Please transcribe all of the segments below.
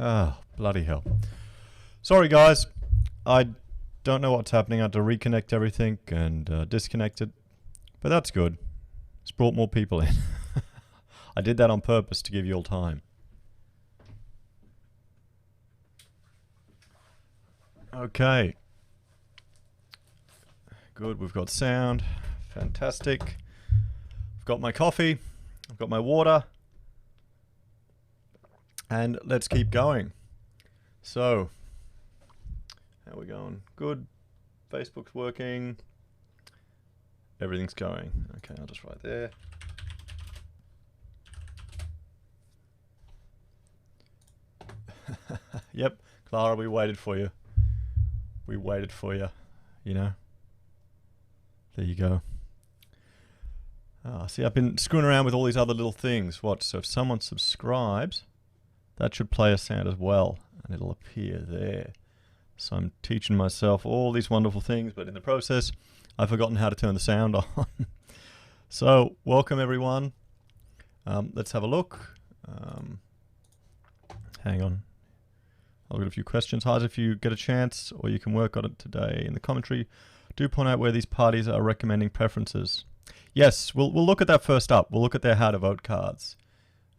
Oh, bloody hell. Sorry, guys. I don't know what's happening. I had to reconnect everything and disconnect it. But that's good. It's brought more people in. I did that on purpose to give you all time. Okay. Good. We've got sound. Fantastic. I've got my coffee. I've got my water. And let's keep going. So, how are we going? Good. Facebook's working. Everything's going. Okay, I'll just write there. Yep, Clara, we waited for you. We waited for you, you know. There you go. See, I've been screwing around with all these other little things. Watch, so if someone subscribes, that should play a sound as well, and it'll appear there. So I'm teaching myself all these wonderful things, but in the process, I've forgotten how to turn the sound on. So, welcome everyone. Let's have a look. Hang on. I'll get a few questions. Hi, if you get a chance, or you can work on it today in the commentary, do point out where these parties are recommending preferences. Yes, we'll look at that first up. We'll look at their how to vote cards,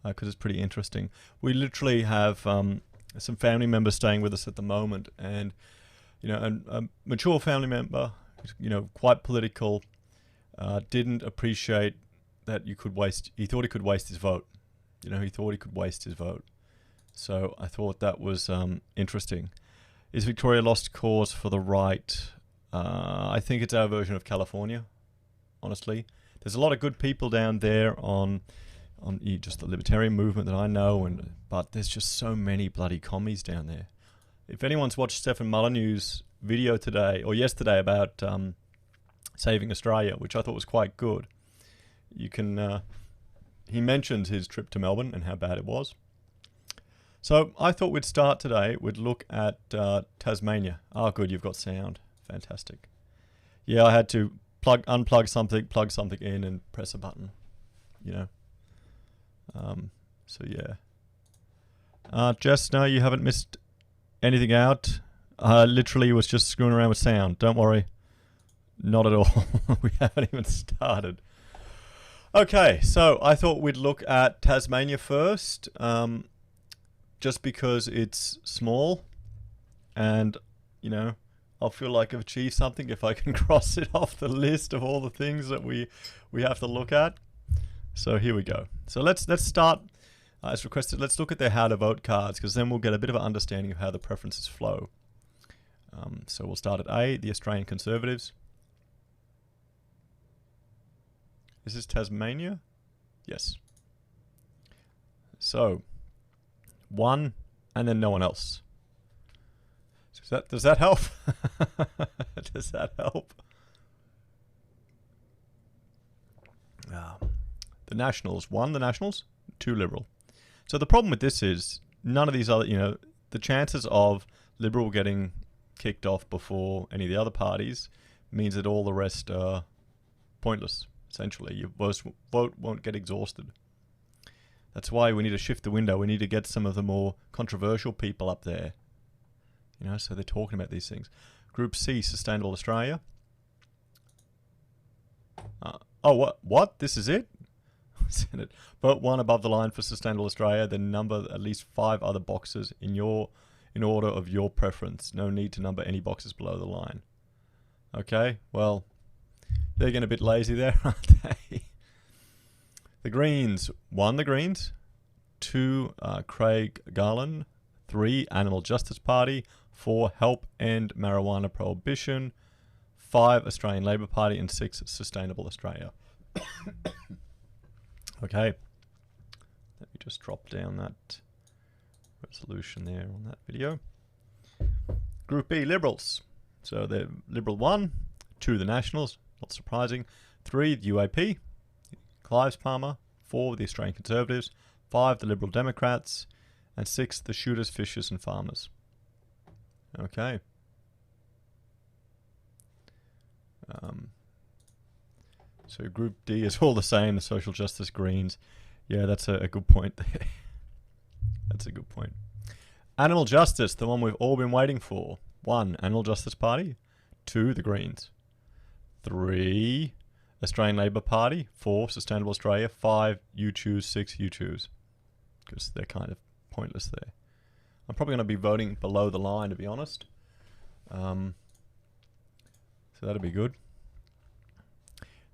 because it's pretty interesting. We literally have some family members staying with us at the moment, and a mature family member, quite political, didn't appreciate that you could waste. He thought he could waste his vote. He thought he could waste his vote. So I thought that was interesting. Is Victoria lost cause for the right? I think it's our version of California, honestly. There's a lot of good people down there on just the libertarian movement that I know, but there's just so many bloody commies down there. If anyone's watched Stephen Molyneux's video today or yesterday about saving Australia, which I thought was quite good, you can. He mentioned his trip to Melbourne and how bad it was. So I thought we'd start today. We'd look at Tasmania. Oh, good, you've got sound. Fantastic. Yeah, I had to unplug something, plug something in, and press a button. So yeah. Jess, no, you haven't missed anything out. Literally was just screwing around with sound. Don't worry. Not at all. We haven't even started. Okay, so I thought we'd look at Tasmania first. Just because it's small, and I'll feel like I've achieved something if I can cross it off the list of all the things that we have to look at. So here we go. So let's start as requested. Let's look at their how to vote cards, because then we'll get a bit of an understanding of how the preferences flow. So we'll start at A, the Australian Conservatives. Is this Tasmania? Yes. So 1 and then no one else. Does that help? Does that help? The Nationals, 1 the Nationals, 2 Liberal. So the problem with this is none of these other, the chances of Liberal getting kicked off before any of the other parties means that all the rest are pointless, essentially. Your vote won't get exhausted. That's why we need to shift the window. We need to get some of the more controversial people up there. So they're talking about these things. Group C, Sustainable Australia. Oh, what? This is it? Senate. Vote 1 above the line for Sustainable Australia, then number at least 5 other boxes in order of your preference. No need to number any boxes below the line. Okay, well, they're getting a bit lazy there, aren't they? The Greens, 1 the Greens, 2 Craig Garland, 3 Animal Justice Party, 4 Help End Marijuana Prohibition, 5 Australian Labor Party, and 6 Sustainable Australia. Okay, let me just drop down that resolution there on that video. Group B, Liberals. So they're Liberal 1, 2 the Nationals, not surprising, 3 the UAP, Clives Palmer, 4 the Australian Conservatives, 5 the Liberal Democrats, and 6 the Shooters, Fishers and Farmers. Okay. So Group D is all the same, the Social Justice Greens. Yeah, that's a good point there. That's a good point. Animal justice, the one we've all been waiting for. 1, Animal Justice Party. 2, the Greens. 3, Australian Labor Party. 4, Sustainable Australia. 5, you choose. 6, you choose. Because they're kind of pointless there. I'm probably going to be voting below the line, to be honest. So that'll be good.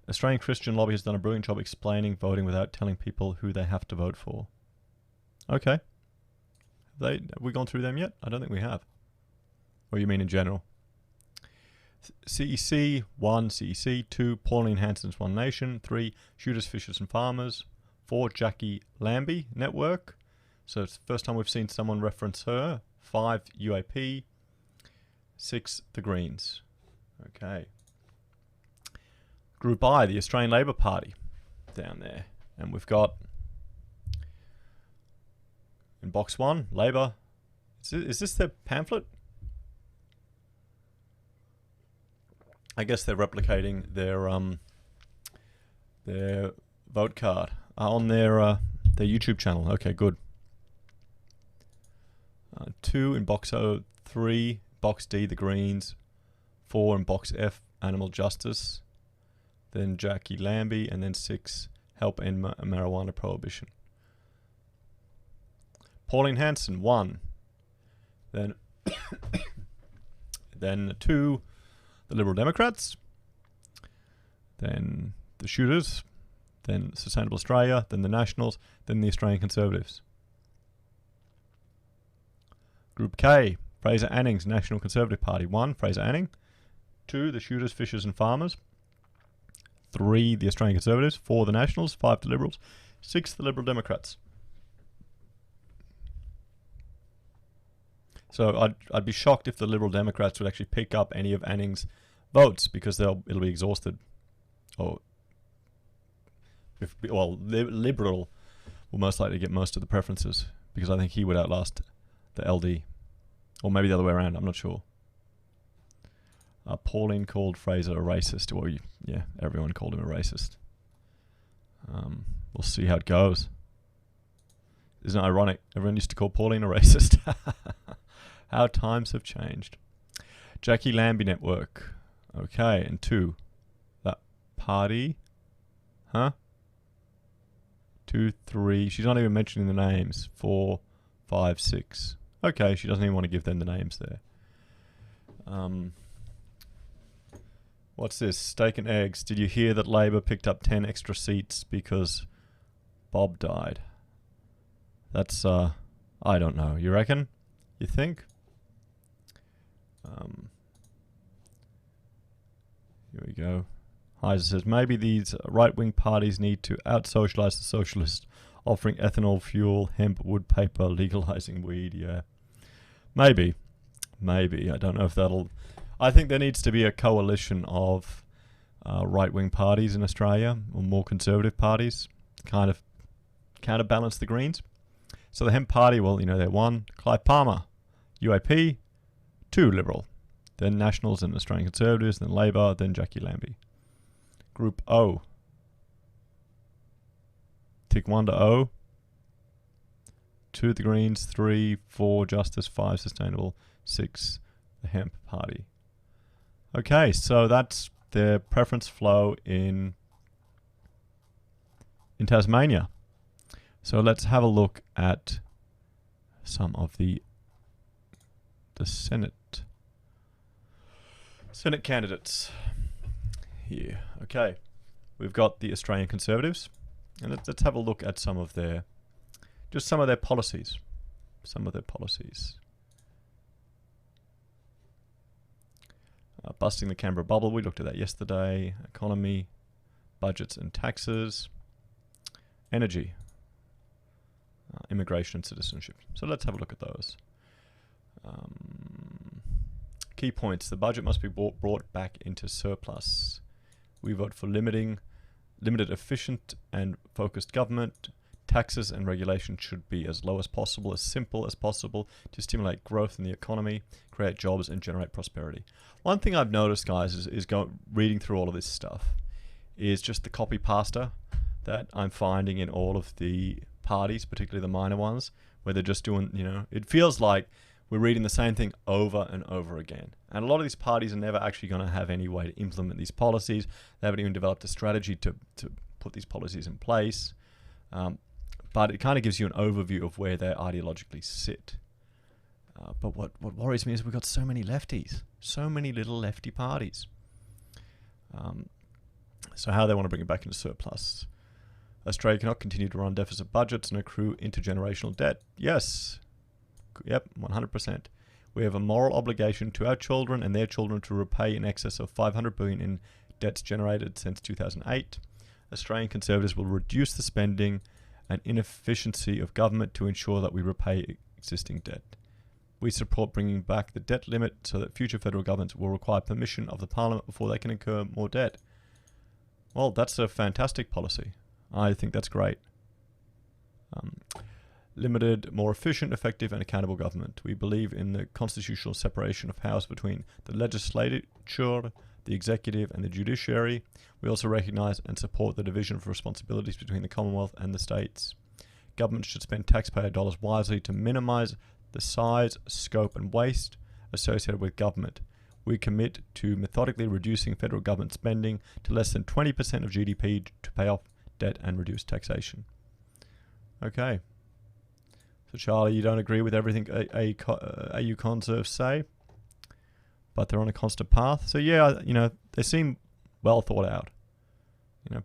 Australian Christian Lobby has done a brilliant job explaining voting without telling people who they have to vote for. Okay. Have we gone through them yet? I don't think we have. Or you mean in general? CEC, 1, CEC, 2, Pauline Hanson's One Nation, 3, Shooters, Fishers and Farmers, 4, Jackie Lambie Network. So it's the first time we've seen someone reference her. 5, UAP, 6, the Greens. Okay. Group I, the Australian Labor Party, down there. And we've got, in box 1, Labor. Is this their pamphlet? I guess they're replicating their vote card on their YouTube channel. Okay, good. 2 in box O, 3, box D, the Greens. 4 in box F, Animal Justice. Then Jackie Lambie, and then 6, Help End Marijuana Prohibition. Pauline Hanson, 1. Then, then 2, the Liberal Democrats. Then the Shooters. Then Sustainable Australia. Then the Nationals. Then the Australian Conservatives. Group K, Fraser Anning's National Conservative Party. 1, Fraser Anning. 2, the Shooters, Fishers and Farmers. 3, the Australian Conservatives. 4, the Nationals. 5, the Liberals. 6, the Liberal Democrats. So I'd be shocked if the Liberal Democrats would actually pick up any of Anning's votes, because it'll be exhausted. Or Liberal will most likely get most of the preferences, because I think he would outlast the LD, or maybe the other way around. I'm not sure. Pauline called Fraser a racist. Well, yeah, everyone called him a racist. We'll see how it goes. Isn't it ironic? Everyone used to call Pauline a racist. How times have changed. Jackie Lambie Network. Okay, and 2. That party. Huh? 2, 3. She's not even mentioning the names. 4, 5, 6. Okay, she doesn't even want to give them the names there. What's this? Steak and eggs. Did you hear that Labor picked up 10 extra seats because Bob died? That's, I don't know. You reckon? You think? Here we go. Heiser says, maybe these right-wing parties need to out-socialize the socialists, offering ethanol, fuel, hemp, wood, paper, legalizing weed. Yeah. Maybe. Maybe. I don't know if that'll... I think there needs to be a coalition of right-wing parties in Australia, or more conservative parties, kind of counterbalance the Greens. So the Hemp Party, well, they're 1, Clive Palmer, UAP, 2, Liberal, then Nationals and Australian Conservatives, then Labor, then Jackie Lambie. Group O. Tick 1 to O. 2, the Greens, 3, 4, Justice, 5, Sustainable, 6, the Hemp Party. Okay, so that's their preference flow in Tasmania. So let's have a look at some of the Senate candidates here. Okay, we've got the Australian Conservatives, and let's have a look at some of their policies. Busting the Canberra bubble, we looked at that yesterday. Economy, budgets and taxes, energy, immigration and citizenship. So let's have a look at those. Key points. The budget must be brought back into surplus. We vote for limited efficient and focused government. Taxes and regulation should be as low as possible, as simple as possible, to stimulate growth in the economy, create jobs and generate prosperity. One thing I've noticed, guys, is reading through all of this stuff, is just the copy pasta that I'm finding in all of the parties, particularly the minor ones, where they're just doing, it feels like we're reading the same thing over and over again. And a lot of these parties are never actually going to have any way to implement these policies. They haven't even developed a strategy to put these policies in place. But it kind of gives you an overview of where they ideologically sit. But what worries me is we've got so many lefties, so many little lefty parties. So how they want to bring it back into surplus. Australia cannot continue to run deficit budgets and accrue intergenerational debt. Yes. Yep, 100%. We have a moral obligation to our children and their children to repay in excess of $500 billion in debts generated since 2008. Australian Conservatives will reduce the spending and inefficiency of government to ensure that we repay existing debt. We support bringing back the debt limit so that future federal governments will require permission of the Parliament before they can incur more debt. Well, that's a fantastic policy. I think that's great. Limited, more efficient, effective and accountable government. We believe in the constitutional separation of powers between the legislature, the executive and the judiciary. We also recognise and support the division of responsibilities between the Commonwealth and the states. Government should spend taxpayer dollars wisely to minimise the size, scope and waste associated with government. We commit to methodically reducing federal government spending to less than 20% of GDP to pay off debt and reduce taxation. Okay. So Charlie, you don't agree with everything AU Conserves say, but they're on a constant path. So yeah, they seem well thought out.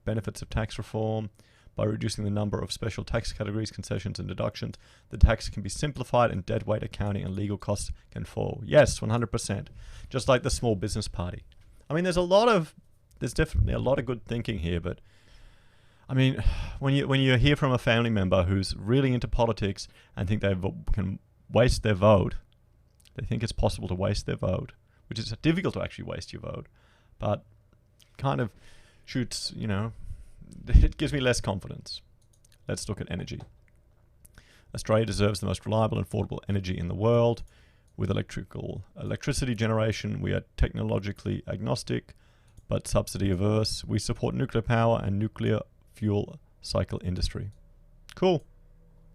Benefits of tax reform. By reducing the number of special tax categories, concessions and deductions, the tax can be simplified and deadweight accounting and legal costs can fall. Yes, 100%. Just like the small business party. I mean, there's definitely a lot of good thinking here, but I mean, when you hear from a family member who's really into politics and think they can waste their vote, they think it's possible to waste their vote, which is difficult to actually waste your vote, but kind of shoots, it gives me less confidence. Let's look at energy. Australia deserves the most reliable and affordable energy in the world. With electricity generation, we are technologically agnostic, but subsidy averse. We support nuclear power and nuclear fuel cycle industry. Cool.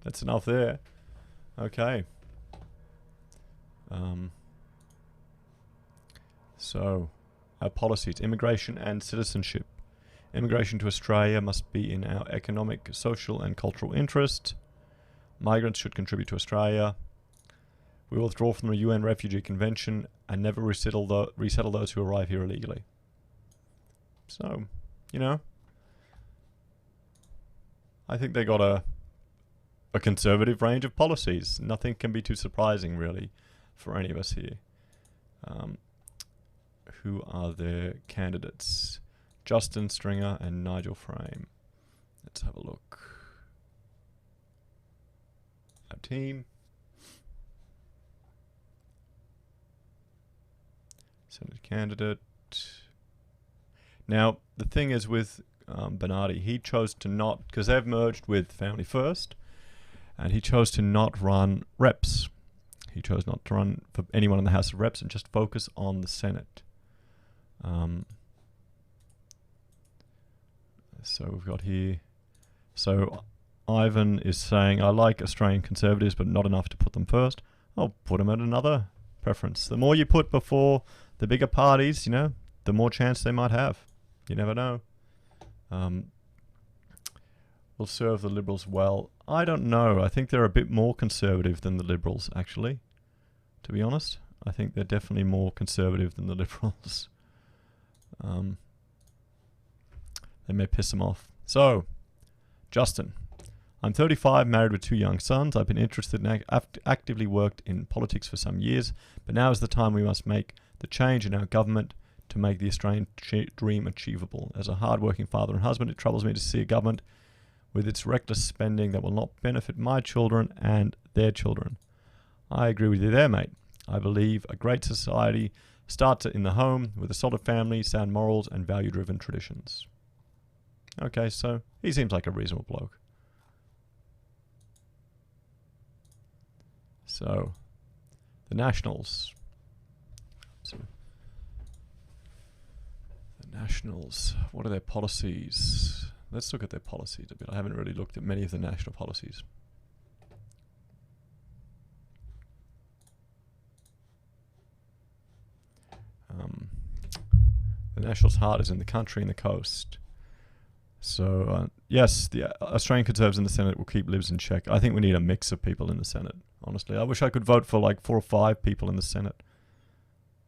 That's enough there. Okay. So, our policies, immigration and citizenship. Immigration to Australia must be in our economic, social and cultural interest. Migrants should contribute to Australia. We will withdraw from the UN Refugee Convention and never resettle those who arrive here illegally. So, I think they got a conservative range of policies. Nothing can be too surprising, really, for any of us here. Who are their candidates? Justin Stringer and Nigel Frame. Let's have a look. Our team. Senate candidate. Now, the thing is with Bernardi, he chose to not, because they've merged with Family First, and he chose to not run reps. He chose not to run for anyone in the House of Reps and just focus on the Senate. So we've got here. So Ivan is saying, I like Australian Conservatives, but not enough to put them first. I'll put them at another preference. The more you put before the bigger parties, the more chance they might have. You never know. Will serve the Liberals well. I don't know. I think they're a bit more conservative than the Liberals, actually. To be honest, I think they're definitely more conservative than the Liberals. They may piss them off. So, Justin. I'm 35, married with 2 young sons. I've been interested and actively worked in politics for some years, but now is the time we must make the change in our government to make the Australian dream achievable. As a hard-working father and husband, it troubles me to see a government with its reckless spending that will not benefit my children and their children. I agree with you there, mate. I believe a great society starts in the home with a solid family, sound morals, and value-driven traditions. Okay, so he seems like a reasonable bloke. So, the Nationals. What are their policies? Let's look at their policies a bit. I haven't really looked at many of the national policies. Nationals' heart is in the country and the coast. So, yes, the Australian Conservatives in the Senate will keep Libs in check. I think we need a mix of people in the Senate, honestly. I wish I could vote for like 4 or 5 people in the Senate.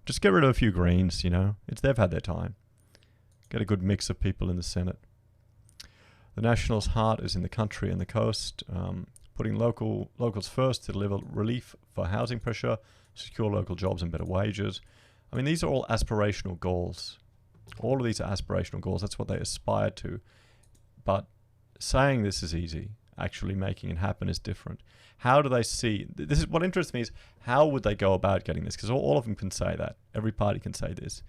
Just get rid of a few Greens, you know. They've had their time. Get a good mix of people in the Senate. The Nationals' heart is in the country and the coast, putting locals first to deliver relief for housing pressure, secure local jobs and better wages. I mean, these are all aspirational goals. All of these are aspirational goals. That's what they aspire to. But saying this is easy. Actually making it happen is different. How do they see? This is what interests me is how would they go about getting this? Because all of them can say that. Every party can say this.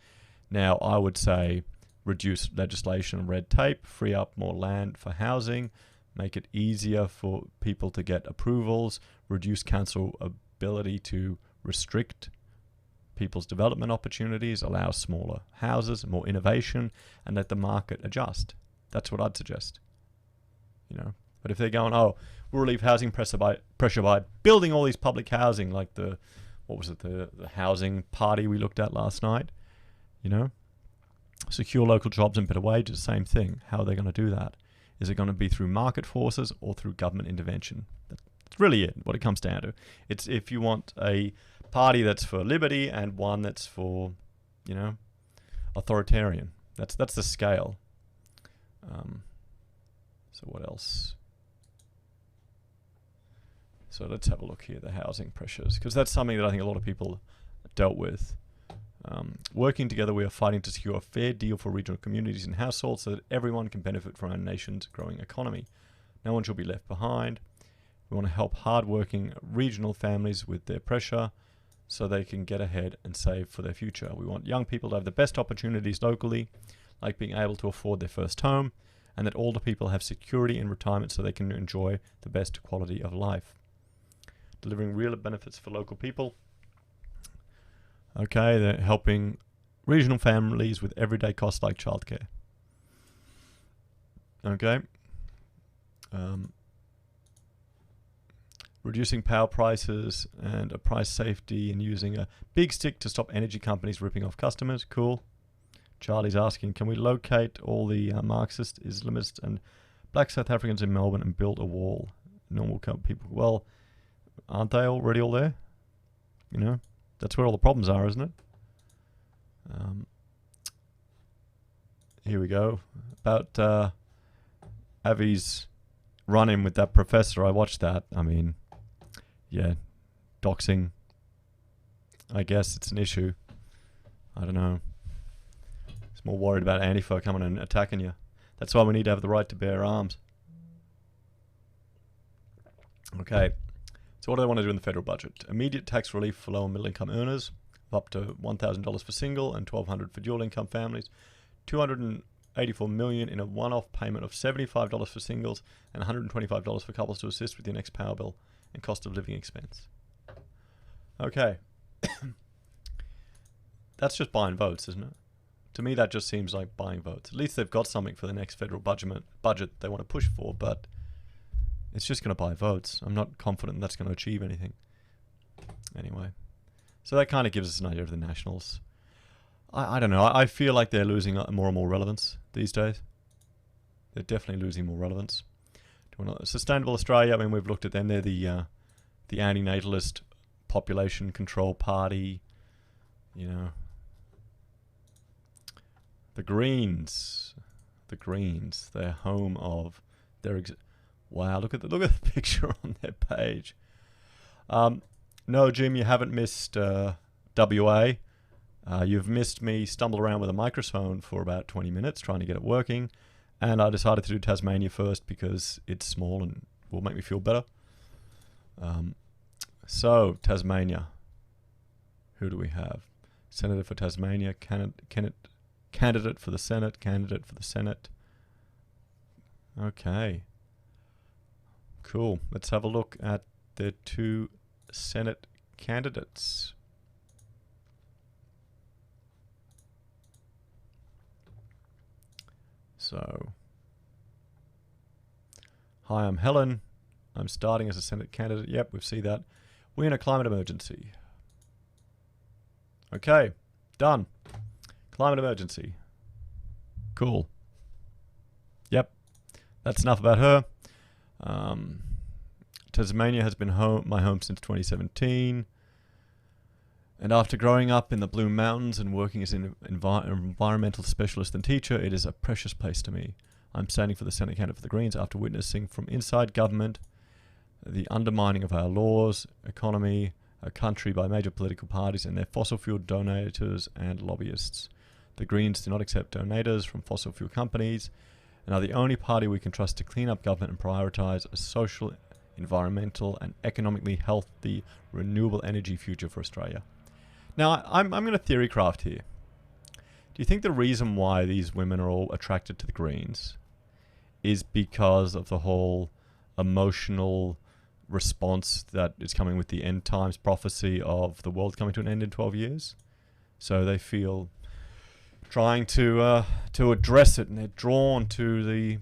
Now, I would say reduce legislation and red tape, free up more land for housing, make it easier for people to get approvals, reduce council ability to restrict people's development opportunities, allow smaller houses, more innovation, and let the market adjust. That's what I'd suggest. You know, but if they're going, oh, we'll relieve housing pressure by building all these public housing, like the housing party we looked at last night, you know, secure local jobs and better wages, same thing. How are they going to do that? Is it going to be through market forces or through government intervention? That's really it, what it comes down to. It's if you want a party that's for liberty and one that's for, you know, authoritarian. That's the scale. So what else? So let's have a look here, the housing pressures, because that's something that I think a lot of people dealt with. Working together, we are fighting to secure a fair deal for regional communities and households so that everyone can benefit from our nation's growing economy. No one should be left behind. We want to help hard-working regional families with their pressure so they can get ahead and save for their future. We want young people to have the best opportunities locally, like being able to afford their first home, and that older people have security in retirement so they can enjoy the best quality of life. Delivering real benefits for local people. Okay, they're helping regional families with everyday costs like childcare. Okay. Reducing power prices and a price safety and using a big stick to stop energy companies ripping off customers. Cool. Charlie's asking, can we locate all the Marxist, Islamists and black South Africans in Melbourne and build a wall? Normal people. Well, aren't they already all there? You know, that's where all the problems are, isn't it? Here we go. About Avi's run-in with that professor. I watched that. I mean, yeah, doxing. I guess it's an issue. I don't know. It's more worried about Antifa coming and attacking you. That's why we need to have the right to bear arms. Okay. So what do they want to do in the federal budget? Immediate tax relief for low and middle income earners of up to $1,000 for single and $1,200 for dual income families. $284 million in a one-off payment of $75 for singles and $125 for couples to assist with your next power bill and cost of living expense. Okay. That's just buying votes, isn't it? To me, that just seems like buying votes. At least they've got something for the next federal budget they want to push for, but it's just going to buy votes. I'm not confident that's going to achieve anything. Anyway, so that kind of gives us an idea of the Nationals. I don't know. I feel like they're losing more and more relevance these days. They're definitely losing more relevance. Sustainable Australia, I mean, we've looked at them. They're the anti-natalist population control party. You know. The Greens. They're home of their... Wow, look at the picture on their page. No, Jim, you haven't missed WA. You've missed me stumble around with a microphone for about 20 minutes trying to get it working. And I decided to do Tasmania first because it's small and will make me feel better. So, Tasmania. Who do we have? Senator for Tasmania, candidate for the Senate, candidate for the Senate. Okay. Cool. Let's have a look at the 2 Senate candidates. So, hi, I'm Helen. I'm starting as a Senate candidate. Yep, we see that. We're in a climate emergency. Okay, done. Climate emergency. Cool. Yep. That's enough about her. Tasmania has been my home since 2017. And after growing up in the Blue Mountains and working as an environmental specialist and teacher, it is a precious place to me. I'm standing for the Senate candidate for the Greens after witnessing from inside government the undermining of our laws, economy, our country by major political parties and their fossil fuel donators and lobbyists. The Greens do not accept donators from fossil fuel companies and are the only party we can trust to clean up government and prioritise a social, environmental and economically healthy renewable energy future for Australia. Now, I'm going to theory craft here. Do you think the reason why these women are all attracted to the Greens is because of the whole emotional response that is coming with the end times prophecy of the world coming to an end in 12 years? So they feel trying to address it, and they're drawn to the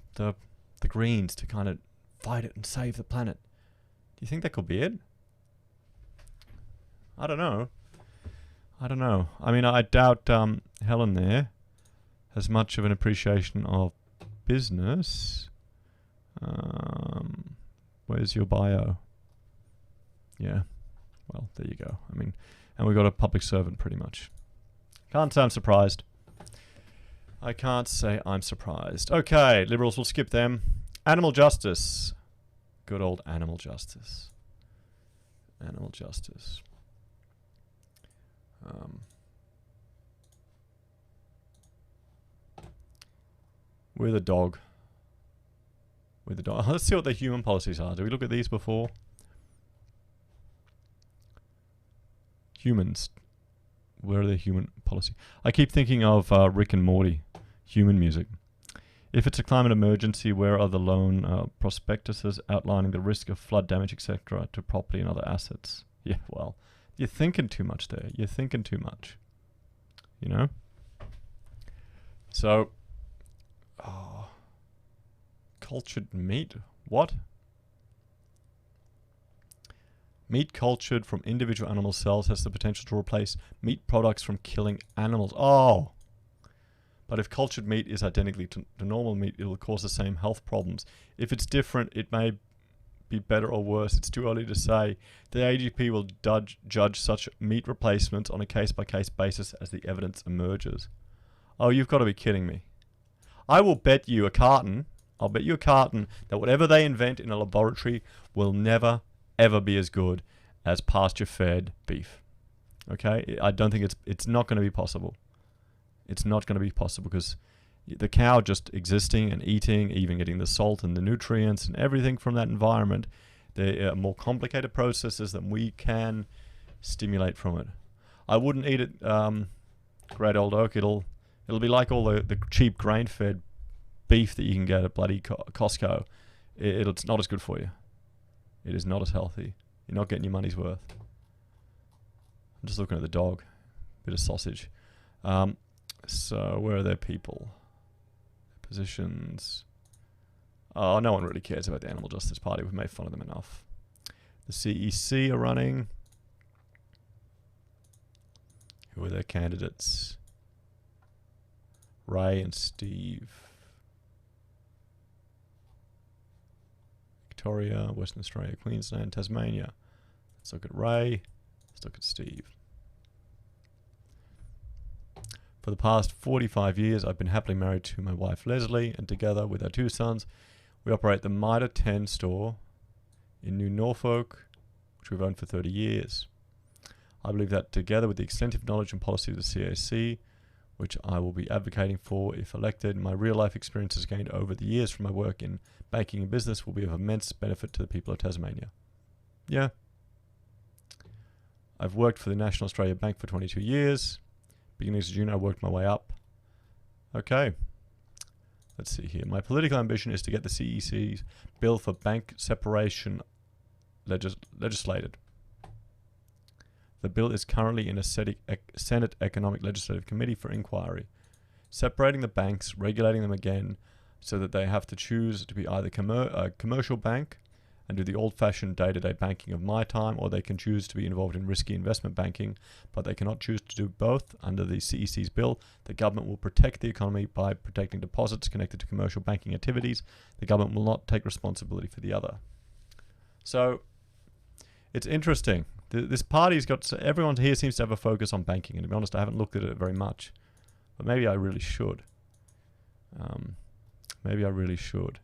Greens to kind of fight it and save the planet. Do you think that could be it? I don't know. I mean, I doubt Helen there has much of an appreciation of business. Where's your bio? Yeah. Well, there you go. I mean, and we got a public servant pretty much. Can't say I'm surprised. I can't say I'm surprised. Okay, Liberals will skip them. Animal justice. Good old animal justice. Animal justice. We're the dog. Let's see what the human policies are. Did we look at these before? Humans. Where are the human policy? I keep thinking of Rick and Morty. Human music. If it's a climate emergency, where are the loan prospectuses outlining the risk of flood damage, etc., to property and other assets? Yeah, well, you're thinking too much there. You're thinking too much. You know? So, cultured meat? What? Meat cultured from individual animal cells has the potential to replace meat products from killing animals. Oh! But if cultured meat is identically to normal meat, it will cause the same health problems. If it's different, it may be better or worse. It's too early to say. The AGP will judge such meat replacements on a case-by-case basis as the evidence emerges. Oh, you've got to be kidding me. I will bet you a carton, that whatever they invent in a laboratory will never, ever be as good as pasture-fed beef. Okay? I don't think it's not going to be possible. It's not going to be possible because the cow just existing and eating, even getting the salt and the nutrients and everything from that environment, there are more complicated processes than we can stimulate from it. I wouldn't eat it, great old oak. It'll be like all the cheap grain-fed beef that you can get at bloody Costco. It's not as good for you. It is not as healthy. You're not getting your money's worth. I'm just looking at the dog. Bit of sausage. So where are their people? Positions. Oh, no one really cares about the Animal Justice Party. We've made fun of them enough. The CEC are running. Who are their candidates? Ray and Steve. Victoria, Western Australia, Queensland, Tasmania. Let's look at Ray. Let's look at Steve. For the past 45 years, I've been happily married to my wife Leslie, and together with our two sons, we operate the Mitre 10 store in New Norfolk, which we've owned for 30 years. I believe that together with the extensive knowledge and policy of the CAC, which I will be advocating for if elected, and my real-life experiences gained over the years from my work in banking and business will be of immense benefit to the people of Tasmania. Yeah. I've worked for the National Australia Bank for 22 years. Beginning as a junior, I worked my way up. Okay. Let's see here. My political ambition is to get the CEC's bill for bank separation legislated. The bill is currently in a Senate Economic Legislative Committee for inquiry. Separating the banks, regulating them again, so that they have to choose to be either a commercial bank, and do the old-fashioned day-to-day banking of my time, or they can choose to be involved in risky investment banking, but they cannot choose to do both. Under the CEC's bill, the government will protect the economy by protecting deposits connected to commercial banking activities. The government will not take responsibility for the other. So it's interesting. This party's got, everyone here seems to have a focus on banking, and to be honest, I haven't looked at it very much, but maybe I really should. Maybe I really should.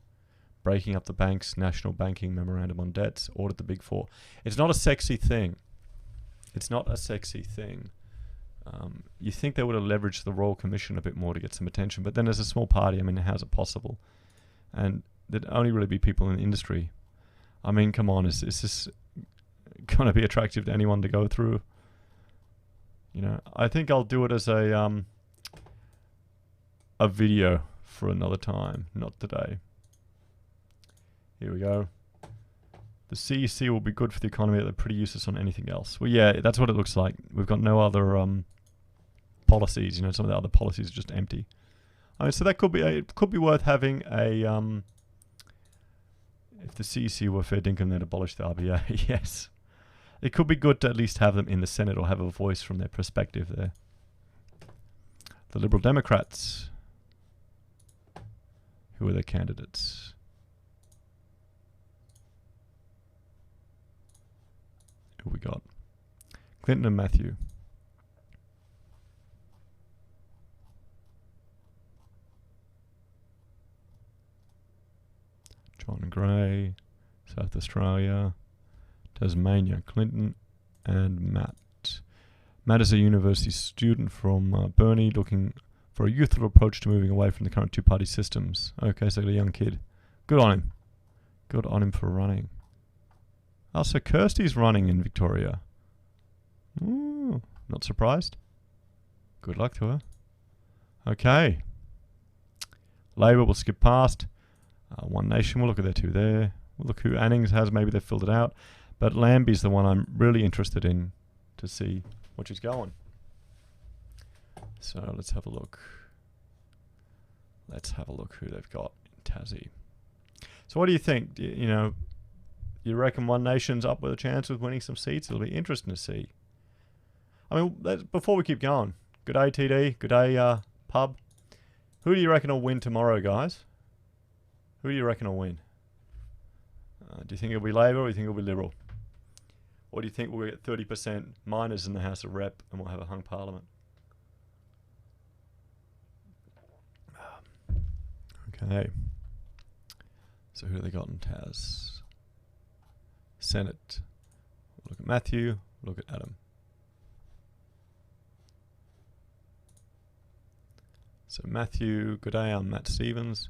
Breaking up the banks, national banking, memorandum on debts, audit the big four. It's not a sexy thing. It's not a sexy thing. You think they would have leveraged the Royal Commission a bit more to get some attention, but then as a small party, I mean, how's it possible? And there'd only really be people in the industry. I mean, come on, is this going to be attractive to anyone to go through? You know, I think I'll do it as a video for another time, not today. Here we go. The CEC will be good for the economy, but they're pretty useless on anything else. Well, yeah, that's what it looks like. We've got no other policies. You know, some of the other policies are just empty. I mean, so that could be it could be worth having a if the CEC were fair dinkum, they'd abolish the RBA. Yes, it could be good to at least have them in the Senate or have a voice from their perspective there. The Liberal Democrats. Who are their candidates? Who we got? Clinton and Matthew. John Gray, South Australia, Tasmania, Clinton and Matt. Matt is a university student from Burnie looking for a youthful approach to moving away from the current two-party systems. Okay, so a young kid. Good on him. Good on him for running. Oh, so Kirsty's running in Victoria. Ooh, not surprised. Good luck to her. Okay. Labor will skip past. One Nation, we'll look at their two there. We'll look who Annings has, maybe they've filled it out. But Lambie's the one I'm really interested in to see what she's going. So let's have a look. Let's have a look who they've got in Tassie. So what do you think? You know, you reckon One Nation's up with a chance of winning some seats? It'll be interesting to see. I mean, before we keep going, good day TD, good day Pub. Who do you reckon will win tomorrow, guys? Who do you reckon will win? Do you think it'll be Labor or do you think it'll be Liberal? Or do you think we'll get 30% minors in the House of Rep and we'll have a hung parliament? Okay. So who have they got in TAS? Senate. Look at Matthew. Look at Adam. So Matthew, good day. I'm Matt Stevens.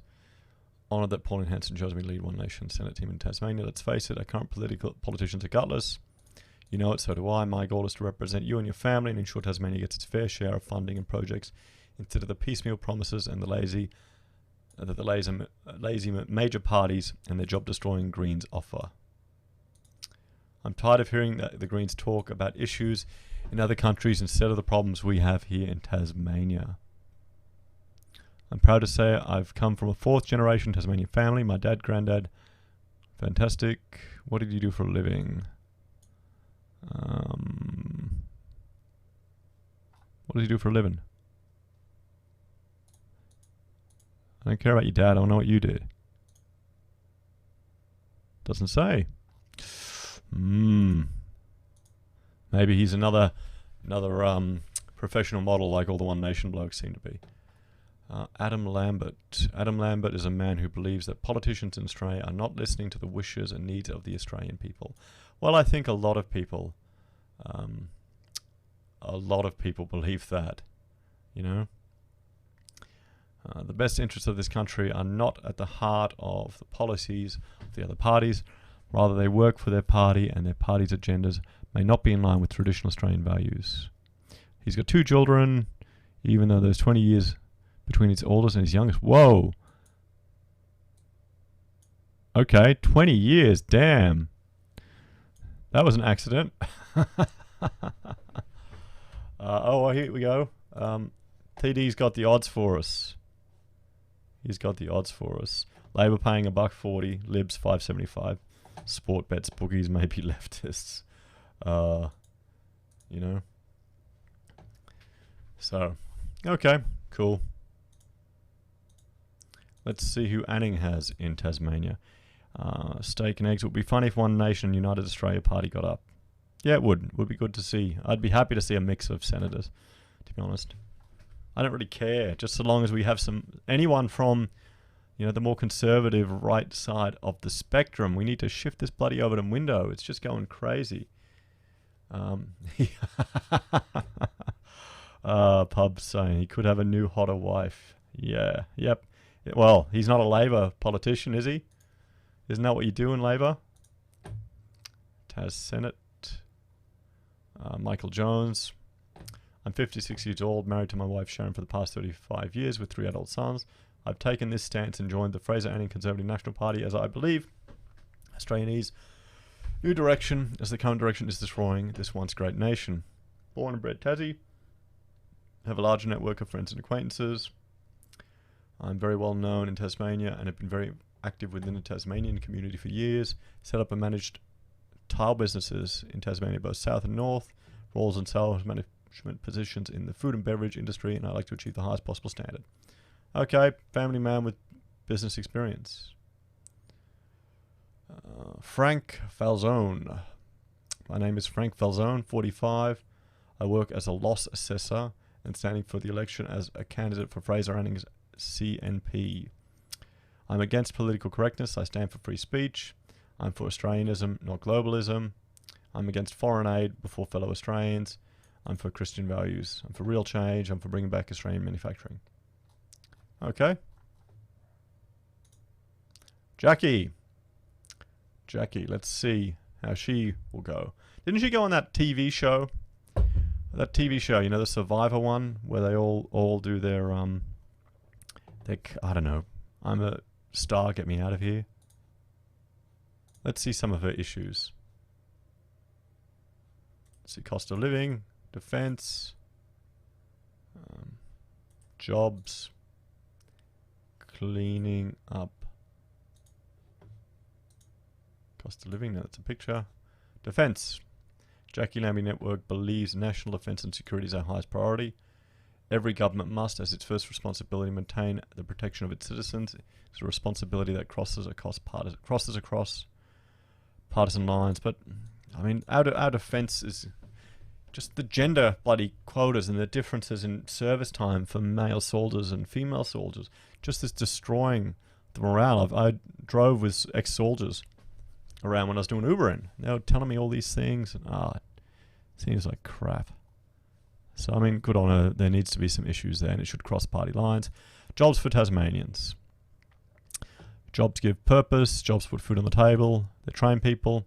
Honoured that Pauline Hanson chose me to lead One Nation Senate team in Tasmania. Let's face it, our current politicians are gutless. You know it, so do I. My goal is to represent you and your family and ensure Tasmania gets its fair share of funding and projects instead of the piecemeal promises and the lazy major parties and their job-destroying Greens offer. I'm tired of hearing the Greens talk about issues in other countries instead of the problems we have here in Tasmania. I'm proud to say I've come from a fourth-generation Tasmanian family. My dad, granddad, fantastic. What did you do for a living? What does he do for a living? I don't care about your dad. I don't know what you did. Doesn't say. Maybe he's another professional model like all the One Nation blokes seem to be. Adam Lambert. Adam Lambert is a man who believes that politicians in Australia are not listening to the wishes and needs of the Australian people. Well, I think a lot of people believe that, you know. The best interests of this country are not at the heart of the policies of the other parties. Rather, they work for their party, and their party's agendas may not be in line with traditional Australian values. He's got 2 children, even though there's 20 years between his oldest and his youngest. Whoa! Okay, 20 years, damn. That was an accident. Well, here we go. TD's got the odds for us. He's got the odds for us. Labor paying $1.40, Libs $5.75. sport bets bookies may be leftists. You know. So, okay, cool. Let's see who Anning has in Tasmania. Steak and eggs. It would be funny if One Nation United Australia Party got up. Yeah, it would. It would be good to see. I'd be happy to see a mix of senators, to be honest. I don't really care, just so long as we have anyone from, you know, the more conservative right side of the spectrum. We need to shift this bloody Overton window. It's just going crazy. Pub's saying he could have a new hotter wife. Yeah, yep. Well, he's not a Labor politician, is he? Isn't that what you do in Labor? TAS Senate. Michael Jones. I'm 56 years old, married to my wife Sharon for the past 35 years with 3 adult sons. I've taken this stance and joined the Fraser Anning Conservative National Party as I believe Australianese new direction, as the current direction is destroying this once great nation. Born and bred Tassie. Have a large network of friends and acquaintances. I'm very well known in Tasmania and have been very active within the Tasmanian community for years. Set up and managed tile businesses in Tasmania, both south and north. Roles and sales management positions in the food and beverage industry, and I like to achieve the highest possible standard. Okay, family man with business experience. Frank Falzone. My name is Frank Falzone, 45. I work as a loss assessor and standing for the election as a candidate for Fraser Anning's CNP. I'm against political correctness. I stand for free speech. I'm for Australianism, not globalism. I'm against foreign aid before fellow Australians. I'm for Christian values. I'm for real change. I'm for bringing back Australian manufacturing. Okay. Jackie, let's see how she will go. Didn't she go on that TV show? That TV show, you know, the Survivor one, where they all do their I don't know, I'm a star, get me out of here. Let's see some of her issues. Let's see, cost of living, defence, jobs, cleaning up. Cost of living, that's a picture. Defence. Jackie Lambie Network believes national defence and security is our highest priority. Every government must, as its first responsibility, maintain the protection of its citizens. It's a responsibility that crosses across partisan lines. But, I mean, our defence is just the gender bloody quotas and the differences in service time for male soldiers and female soldiers. Just is destroying the morale. I drove with ex-soldiers around when I was doing Ubering. They were telling me all these things, and it seems like crap. So, I mean, good on her. There needs to be some issues there, and it should cross party lines. Jobs for Tasmanians. Jobs give purpose. Jobs put food on the table. They train people.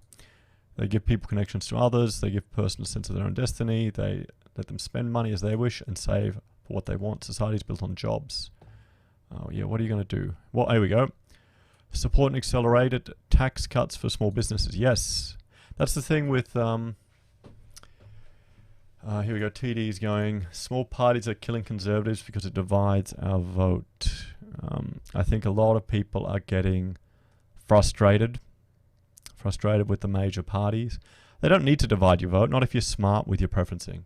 They give people connections to others. They give a person a sense of their own destiny. They let them spend money as they wish and save for what they want. Society is built on jobs. Oh, yeah, what are you going to do? Well, here we go. Support and accelerated tax cuts for small businesses. Yes. That's the thing with... here we go. TD's going, small parties are killing conservatives because it divides our vote. I think a lot of people are getting frustrated with the major parties. They don't need to divide your vote, not if you're smart with your preferencing.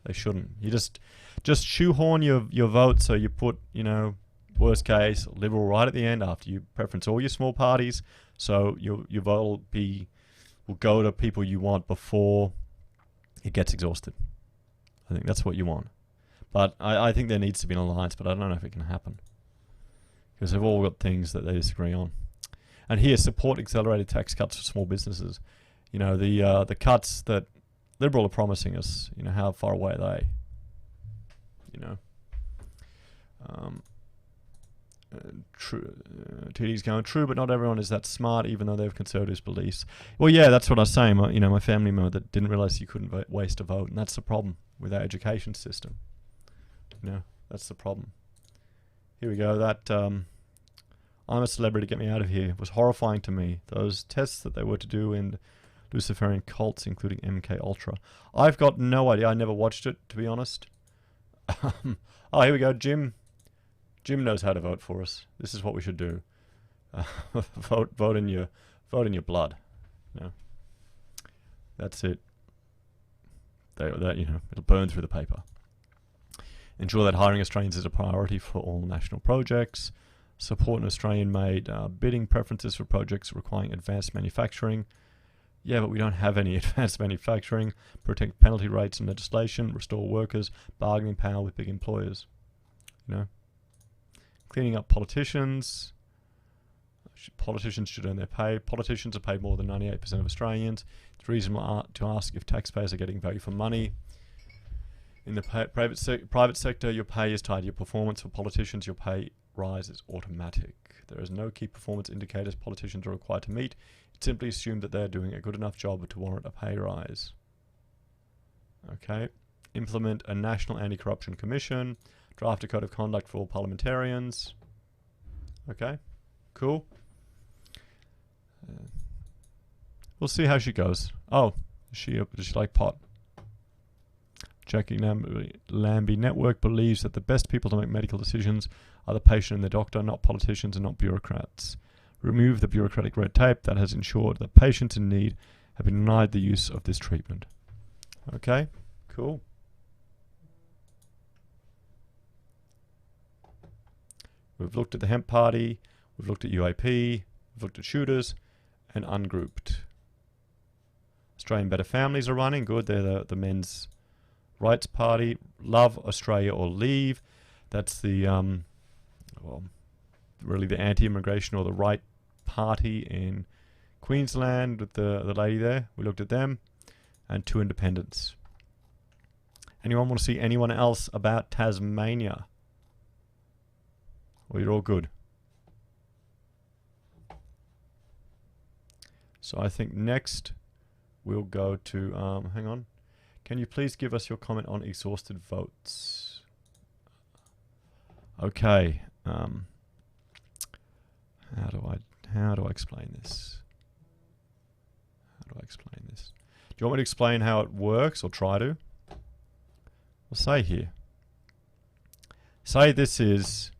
They shouldn't. You just shoehorn your vote, so you put, you know, worst case, Liberal right at the end after you preference all your small parties, so your vote will go to people you want before it gets exhausted. I think that's what you want. But I think there needs to be an alliance, but I don't know if it can happen. Because they've all got things that they disagree on. And here, support accelerated tax cuts for small businesses. You know, the cuts that Liberal are promising us, you know, how far away are they? You know. TD's going, true, but not everyone is that smart, even though they have conservative beliefs. Well, yeah, that's what I was saying. My family member that didn't realise you couldn't waste a vote, and that's the problem with our education system. You know, that's the problem. Here we go. That I'm a celebrity, get me out of here was horrifying to me. Those tests that they were to do in Luciferian cults, including MK Ultra. I've got no idea. I never watched it, to be honest. Oh, here we go. Jim knows how to vote for us. This is what we should do. Vote in your blood. You know, that's it. It'll burn through the paper. Ensure that hiring Australians is a priority for all national projects. Support an Australian-made bidding preferences for projects requiring advanced manufacturing. Yeah, but we don't have any advanced manufacturing. Protect penalty rates and legislation. Restore workers' bargaining power with big employers. You know, cleaning up politicians. Politicians should earn their pay. Politicians are paid more than 98% of Australians. It's reasonable to ask if taxpayers are getting value for money. In the private sector, your pay is tied to your performance. For politicians, your pay rise is automatic. There is no key performance indicators politicians are required to meet. It's simply assumed that they're doing a good enough job to warrant a pay rise. Okay. Implement a national anti-corruption commission. Draft a code of conduct for all parliamentarians. Okay. Cool. We'll see how she goes. Oh, does she like pot? Jackie Lambie Network believes that the best people to make medical decisions are the patient and the doctor, not politicians and not bureaucrats. Remove the bureaucratic red tape that has ensured that patients in need have been denied the use of this treatment. Okay, cool. We've looked at the hemp party, we've looked at UAP, we've looked at shooters, and ungrouped. Australian Better Families are running, good, they're the men's rights party. Love Australia or Leave, that's the really the anti-immigration or the right party in Queensland with the lady there. We looked at them, and 2 independents. Anyone want to see anyone else about Tasmania? Well, you're all good. So I think next we'll go to, hang on. Can you please give us your comment on exhausted votes? Okay. How do I explain this? Do you want me to explain how it works, or try to? We'll say here. Say this is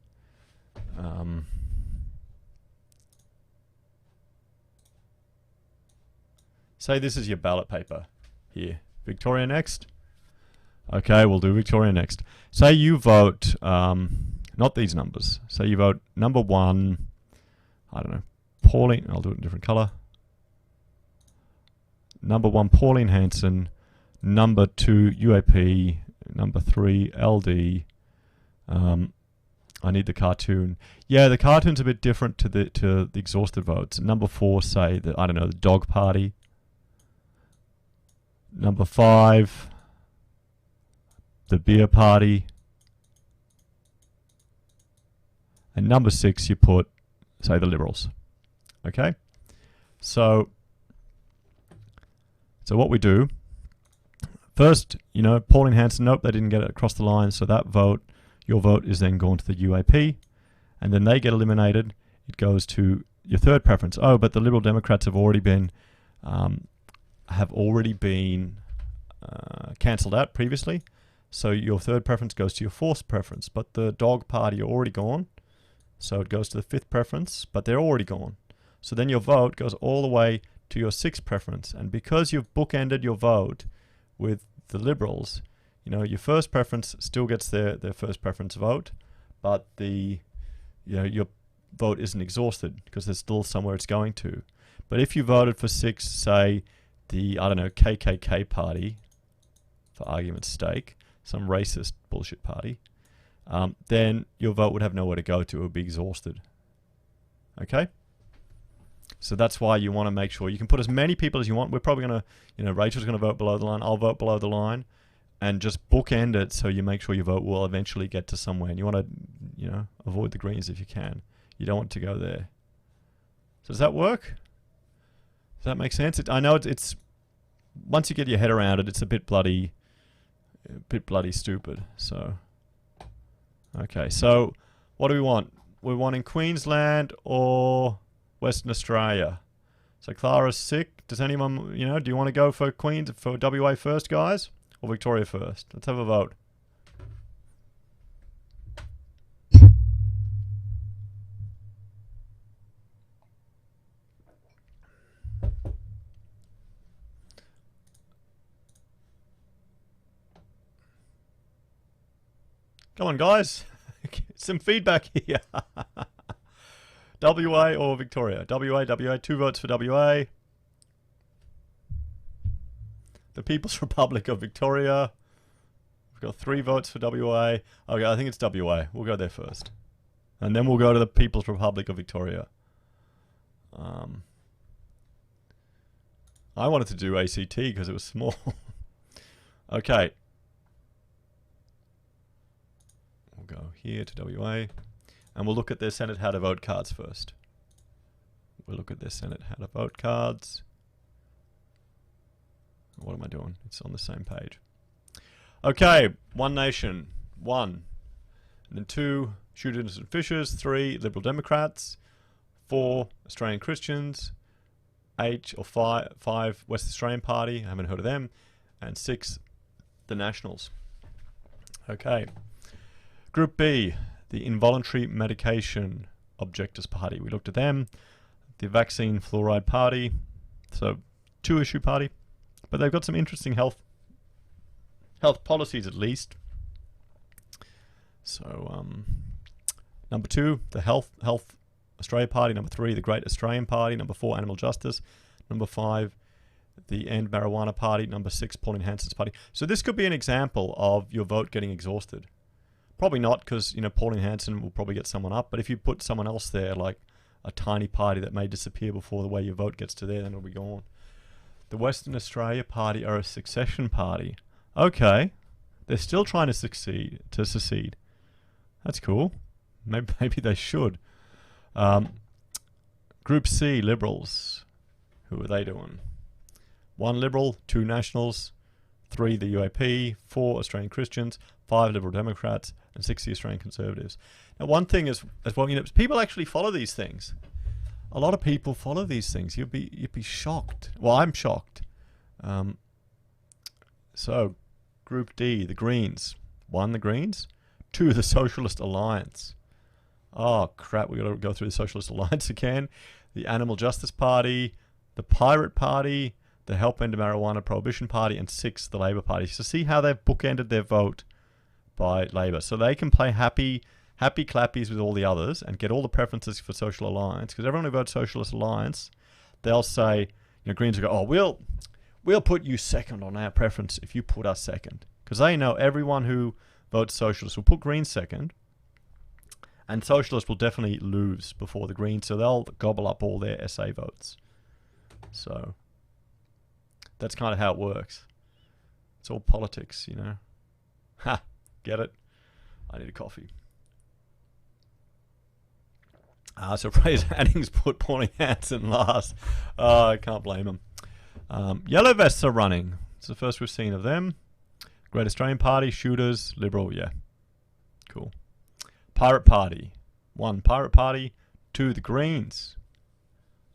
say this is your ballot paper here. Victoria next. Okay, we'll do Victoria next. Say you vote, not these numbers. Say you vote number 1, I don't know, Pauline, I'll do it in a different colour. Number 1, Pauline Hanson. Number 2, UAP. Number 3, LD. I need the cartoon. Yeah, the cartoon's a bit different to the exhausted votes. Number 4, say, I don't know, the dog party. Number 5, the beer party. And number 6, you put, say, the Liberals. Okay? So what we do, first, you know, Pauline Hanson, nope, they didn't get it across the line, so that vote, your vote is then gone to the UAP, and then they get eliminated. It goes to your third preference. Oh, but the Liberal Democrats have already been cancelled out previously, so your third preference goes to your fourth preference. But the dog party are already gone, so it goes to the fifth preference, but they're already gone. So then your vote goes all the way to your sixth preference, and because you've bookended your vote with the Liberals, you know, your first preference still gets their first preference vote, but your vote isn't exhausted because there's still somewhere it's going to. But if you voted for 6, say, the, I don't know, KKK party, for argument's sake, some racist bullshit party, then your vote would have nowhere to go to. It would be exhausted. Okay? So that's why you want to make sure you can put as many people as you want. We're probably going to, Rachel's going to vote below the line. I'll vote below the line, and just bookend it so you make sure your vote will eventually get to somewhere. And you want to, avoid the Greens if you can. You don't want to go there. So does that work? Does that make sense? I know it's once you get your head around it, it's a bit bloody stupid. So, okay. So what do we want? We want in Queensland or Western Australia. So Clara's sick. Does anyone, do you want to go for WA first, guys? Or Victoria first? Let's have a vote. Come on, guys. Some feedback here. WA or Victoria? WA, 2 votes for WA. The People's Republic of Victoria. We've got 3 votes for WA. Okay, I think it's WA. We'll go there first. And then we'll go to the People's Republic of Victoria. I wanted to do ACT because it was small. Okay. We'll go here to WA. And we'll look at their Senate how to vote cards first. We'll look at their Senate how to vote cards. What am I doing? It's on the same page. Okay, One Nation, 1. And then 2, Shooters and Fishers, 3, Liberal Democrats, 4, Australian Christians, 5, West Australian Party, I haven't heard of them, and 6, the Nationals. Okay. Group B, the Involuntary Medication Objectors Party. We looked at them. The Vaccine Fluoride Party, so 2-issue party, but they've got some interesting health policies at least. So, number 2, the Health Australia Party. Number 3, the Great Australian Party. Number 4, Animal Justice. Number 5, the End Marijuana Party. Number 6, Pauline Hanson's Party. So this could be an example of your vote getting exhausted. Probably not, because Pauline Hanson will probably get someone up. But if you put someone else there, like a tiny party that may disappear before the way your vote gets to there, then it'll be gone. The Western Australia Party are a succession party. Okay, they're still trying to secede. That's cool. Maybe they should. Group C, Liberals. Who are they doing? 1 Liberal, 2 Nationals, 3 the UAP, 4 Australian Christians, 5 Liberal Democrats, and 6 the Australian Conservatives. Now, one thing is, as well, people actually follow these things. A lot of people follow these things. You'd be shocked. Well, I'm shocked. So, Group D, the Greens. 1, the Greens. 2, the Socialist Alliance. Oh, crap, we've got to go through the Socialist Alliance again. The Animal Justice Party, the Pirate Party, the Help End Marijuana Prohibition Party, and 6, the Labor Party. So see how they've bookended their vote by Labor. So they can play happy clappies with all the others and get all the preferences for Social Alliance. Because everyone who votes Socialist Alliance, they'll say, Greens will go, oh, we'll put you second on our preference if you put us second. Because they know everyone who votes Socialist will put Greens second. And Socialists will definitely lose before the Greens, so they'll gobble up all their SA votes. So that's kind of how it works. It's all politics, Ha! Get it? I need a coffee. So Fraser Anning's put Pauline Hanson last. I can't blame him. Yellow Vests are running. It's the first we've seen of them. Great Australian Party, Shooters, Liberal, yeah. Cool. Pirate Party. 1, Pirate Party. 2, the Greens.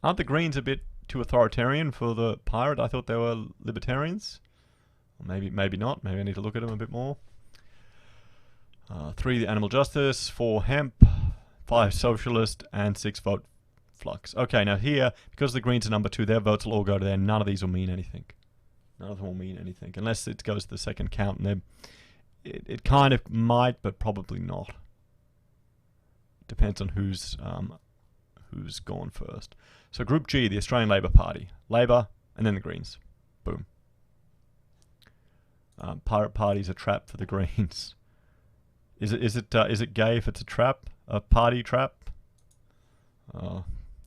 Aren't the Greens a bit too authoritarian for the Pirate? I thought they were libertarians. Maybe not. Maybe I need to look at them a bit more. 3, the Animal Justice. 4, Hemp. 5, Socialist. And 6, Vote Flux. Okay, now here, because the Greens are number 2, their votes will all go to there. None of these will mean anything. None of them will mean anything. Unless it goes to the second count. And it kind of might, but probably not. Depends on who's gone first. So Group G, the Australian Labor Party. Labor, and then the Greens. Boom. Pirate Party's a trap for the Greens. Is it gay if it's a trap? A party trap?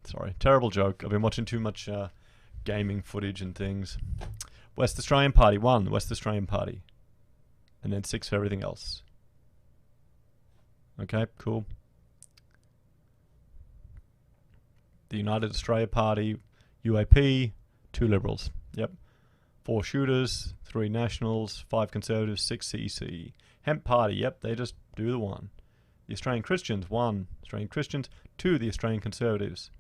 Sorry, terrible joke. I've been watching too much gaming footage and things. West Australian Party, 1, the West Australian Party. And then 6 for everything else. Okay, cool. The United Australia Party, UAP, 2 Liberals. Yep. 4 Shooters, 3 Nationals, 5 Conservatives, 6 CEC. Hemp Party, yep, they just do the 1. The Australian Christians, 1 Australian Christians, 2 the Australian Conservatives,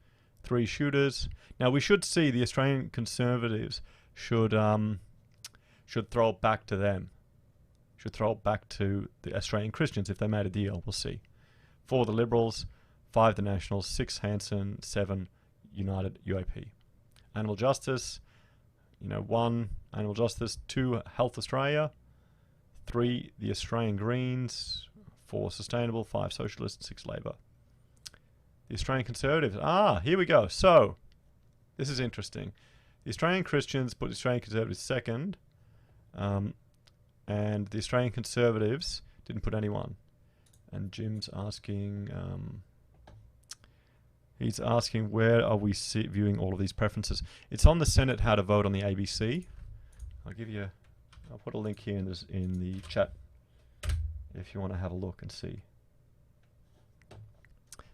3 Shooters. Now we should see the Australian Conservatives should throw it back to them. Should throw it back to the Australian Christians if they made a deal. We'll see. 4 the Liberals, 5 the Nationals, 6 Hanson, 7 United UAP. Animal Justice, 1 Animal Justice, 2 Health Australia, 3 the Australian Greens, 4 Sustainable, 5 Socialist, 6 Labour. The Australian Conservatives. Here we go. So, this is interesting. The Australian Christians put the Australian Conservatives second, and the Australian Conservatives didn't put anyone. And Jim's asking, he's asking where are we viewing all of these preferences. It's on the Senate how to vote on the ABC. I'll put a link here in the chat if you want to have a look and see.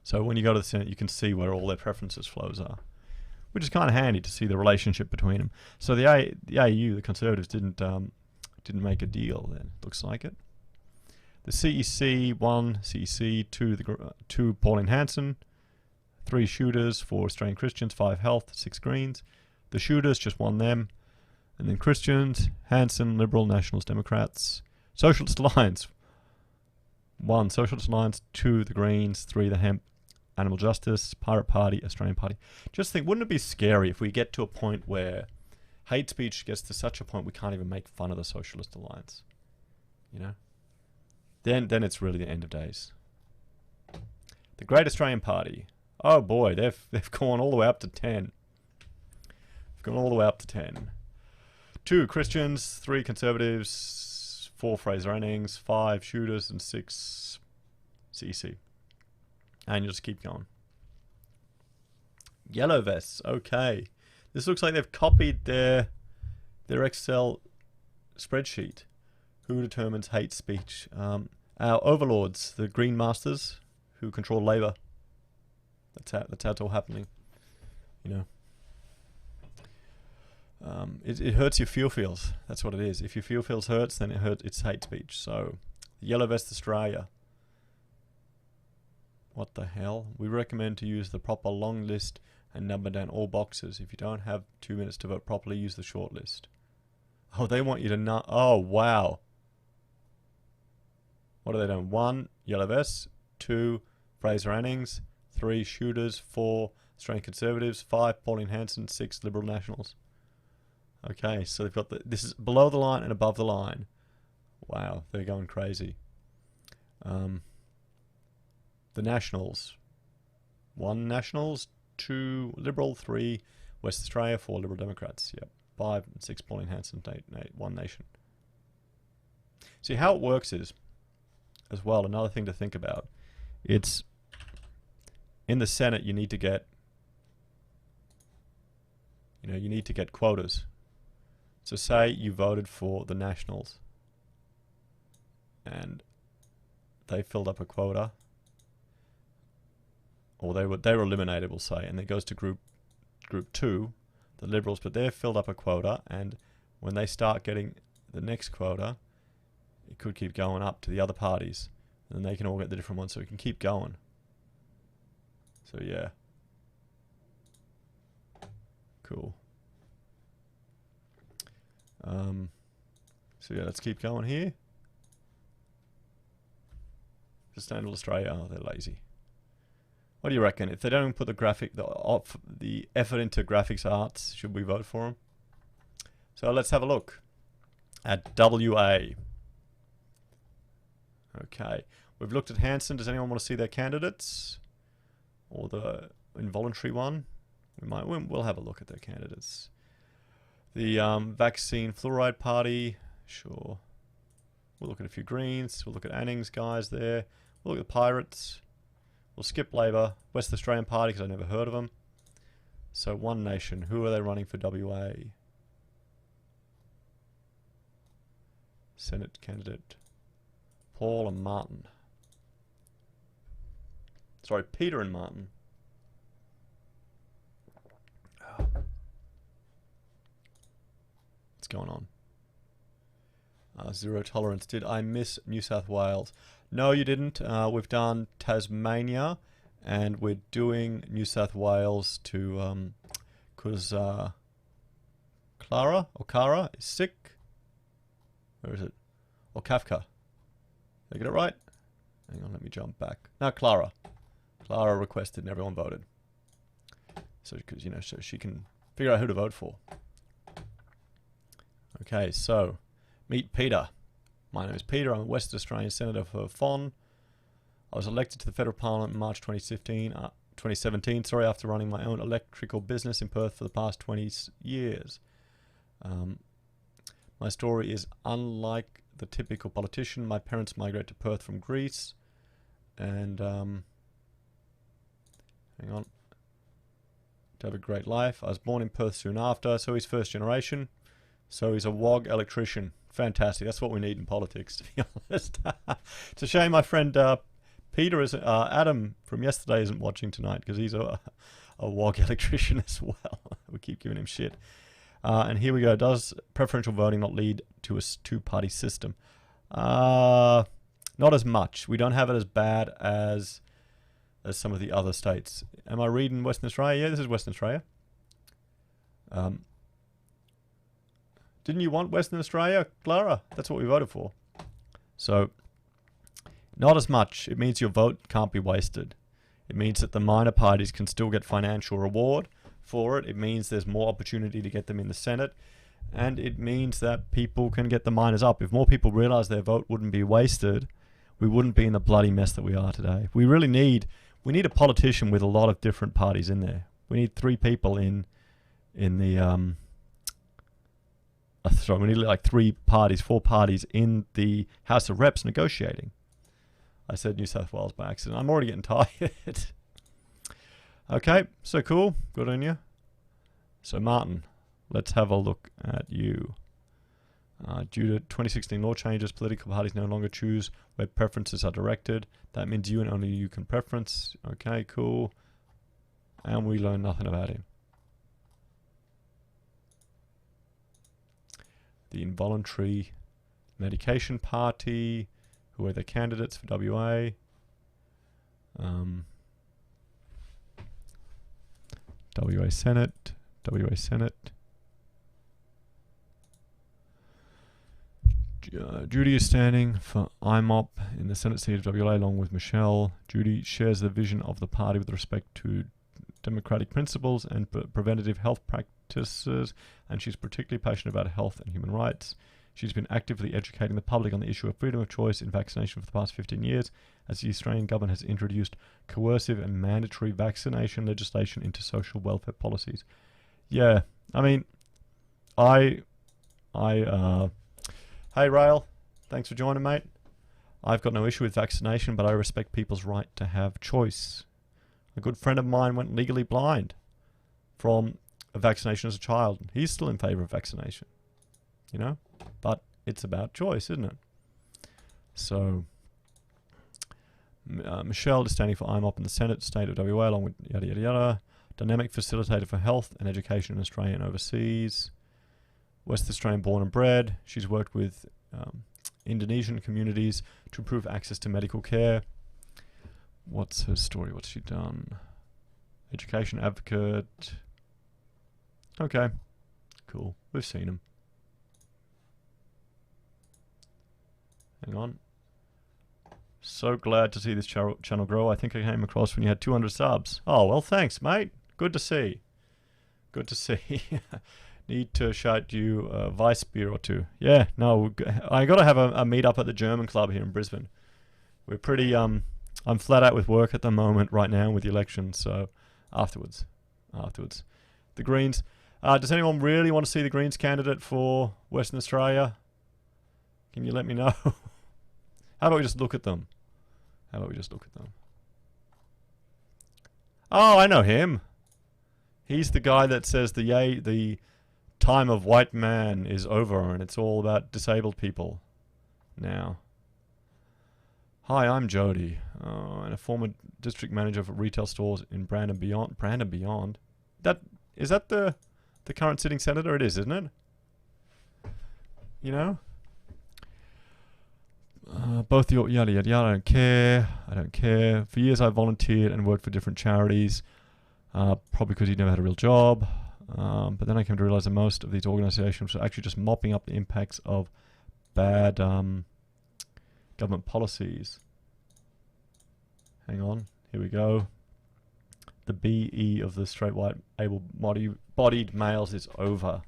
So when you go to the Senate, you can see where all their preferences flows are, which is kind of handy to see the relationship between them. So the AU, the Conservatives, didn't make a deal then. Looks like it. The CEC 1, CEC 2 Pauline Hanson, 3 Shooters, 4 Australian Christians, 5 Health, 6 Greens. The Shooters just won them. And then Christians, Hanson, Liberal, Nationals, Democrats. Socialist Alliance, 1 Socialist Alliance, 2 the Greens, 3 the Hemp, Animal Justice, Pirate Party, Australian Party. Just think, wouldn't it be scary if we get to a point where hate speech gets to such a point we can't even make fun of the Socialist Alliance? You know? Then it's really the end of days. The Great Australian Party. Oh boy, they've gone all the way up to 10. They've gone all the way up to 10. 2 Christians, 3 Conservatives, 4 Fraser Annings, 5 Shooters, and 6 CEC. And you'll just keep going. Yellow Vests, okay. This looks like they've copied their Excel spreadsheet. Who determines hate speech? Our overlords, the Green Masters, who control Labour. That's how it's all happening. You know. It hurts your feels. That's what it is. If your feels hurts, then it's hate speech. So, Yellow Vest Australia. What the hell? We recommend to use the proper long list and number down all boxes. If you don't have 2 minutes to vote properly, use the short list. Oh, they want you to not. Oh, wow. What have they done? 1 Yellow Vests, 2 Fraser Annings, 3 Shooters, 4 Australian Conservatives, 5 Pauline Hanson, 6 Liberal Nationals. Okay, so they've got this is below the line and above the line. Wow, they're going crazy. The Nationals. 1 Nationals, 2 Liberal, 3 West Australia, 4 Liberal Democrats. Yep, 5 and 6 Pauline Hanson, 1 Nation. See, how it works is, as well, another thing to think about. It's in the Senate you need to get quotas. So say you voted for the Nationals and they filled up a quota, or they were eliminated, we'll say, and it goes to group 2, the Liberals, but they've filled up a quota, and when they start getting the next quota, it could keep going up to the other parties, and then they can all get the different ones, so it can keep going. So yeah. Cool. So yeah, let's keep going here. Sustainable Australia, oh, they're lazy. What do you reckon? If they don't even put the effort into graphics arts, should we vote for them? So let's have a look at WA. Okay, we've looked at Hanson. Does anyone want to see their candidates? Or the involuntary one? We'll have a look at their candidates. The vaccine fluoride party, sure. We'll look at a few Greens. We'll look at Anning's guys there. We'll look at the Pirates. We'll skip Labour. West Australian Party, because I never heard of them. So One Nation. Who are they running for WA? Senate candidate Paul and Martin. Sorry, Peter and Martin. What's going on? Zero tolerance. Did I miss New South Wales? No, you didn't. We've done Tasmania, and we're doing New South Wales to because Clara is sick. Where is it? Or Kafka. Did I get it right? Hang on, let me jump back. No, Clara. Clara requested and everyone voted. So, because, so she can figure out who to vote for. Okay, so, meet Peter. My name is Peter. I'm a West Australian Senator for Fon. I was elected to the federal parliament in March 2017, after running my own electrical business in Perth for the past 20 years. My story is unlike the typical politician. My parents migrated to Perth from Greece, and hang on, to have a great life. I was born in Perth soon after, so he's first generation. So he's a WOG electrician. Fantastic. That's what we need in politics, to be honest. It's a shame my friend Adam from yesterday isn't watching tonight, because he's a WOG electrician as well. We keep giving him shit. And here we go. Does preferential voting not lead to a two-party system? Not as much. We don't have it as bad as some of the other states. Am I reading Western Australia? Yeah, this is Western Australia. Didn't you want Western Australia, Clara? That's what we voted for. So, not as much. It means your vote can't be wasted. It means that the minor parties can still get financial reward for it. It means there's more opportunity to get them in the Senate. And it means that people can get the minors up. If more people realize their vote wouldn't be wasted, we wouldn't be in the bloody mess that we are today. We need a politician with a lot of different parties in there. We need 3 people in the we need like 4 parties in the House of Reps negotiating. I said New South Wales by accident. I'm already getting tired. Okay, so cool. Good on you. So Martin, let's have a look at you. Due to 2016 law changes, political parties no longer choose where preferences are directed. That means you and only you can preference. Okay, cool. And we learn nothing about him. The Involuntary Medication Party, who are the candidates for WA. WA Senate. Judy is standing for IMOP in the Senate seat of WA along with Michelle. Judy shares the vision of the party with respect to democratic principles and preventative health practices, and she's particularly passionate about health and human rights. She's been actively educating the public on the issue of freedom of choice in vaccination for the past 15 years, as the Australian government has introduced coercive and mandatory vaccination legislation into social welfare policies. Yeah, I mean, hey Rail, thanks for joining, mate. I've got no issue with vaccination, but I respect people's right to have choice. A good friend of mine went legally blind from a vaccination as a child. He's still in favour of vaccination, you know? But it's about choice, isn't it? So, Michelle is standing for IMOP in the Senate, state of WA, along with yada yada yada. Dynamic facilitator for health and education in Australia and overseas. West Australian born and bred. She's worked with Indonesian communities to improve access to medical care. What's her story? What's she done? Education advocate. Okay, cool. We've seen him. Hang on. So glad to see this channel grow. I think I came across when you had 200 subs. Oh, well, thanks, mate. Good to see. Good to see. Need to shout you a Vice beer or two. Yeah, no, I got to have a meet-up at the German club here in Brisbane. We're pretty... I'm flat out with work at the moment right now with the election, so afterwards. The Greens. Does anyone really want to see the Greens candidate for Western Australia? Can you let me know? How about we just look at them? Oh, I know him. He's the guy that says the time of white man is over and it's all about disabled people now. Hi, I'm Jody, and a former district manager for retail stores in Brandon Beyond. Brandon Beyond? Is that the current sitting senator? It is, isn't it? You know? Both your yada yada yada. I don't care. For years I volunteered and worked for different charities, probably because you never had a real job. But then I came to realize that most of these organizations are actually just mopping up the impacts of bad government policies. Hang on, here we go. The BE of the straight white able-bodied males is over.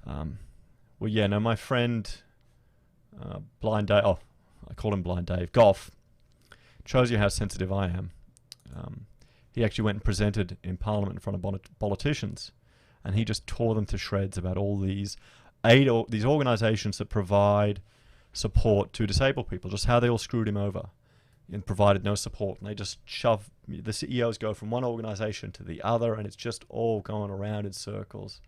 Well, yeah, no, my friend Blind Dave, I call him Blind Dave, Goff, Shows you how sensitive I am. He actually went and presented in Parliament in front of politicians, and he just tore them to shreds about all these these organisations that provide support to disabled people, just how they all screwed him over and provided no support. And they just shove, the CEOs go from one organisation to the other, and it's just all going around in circles.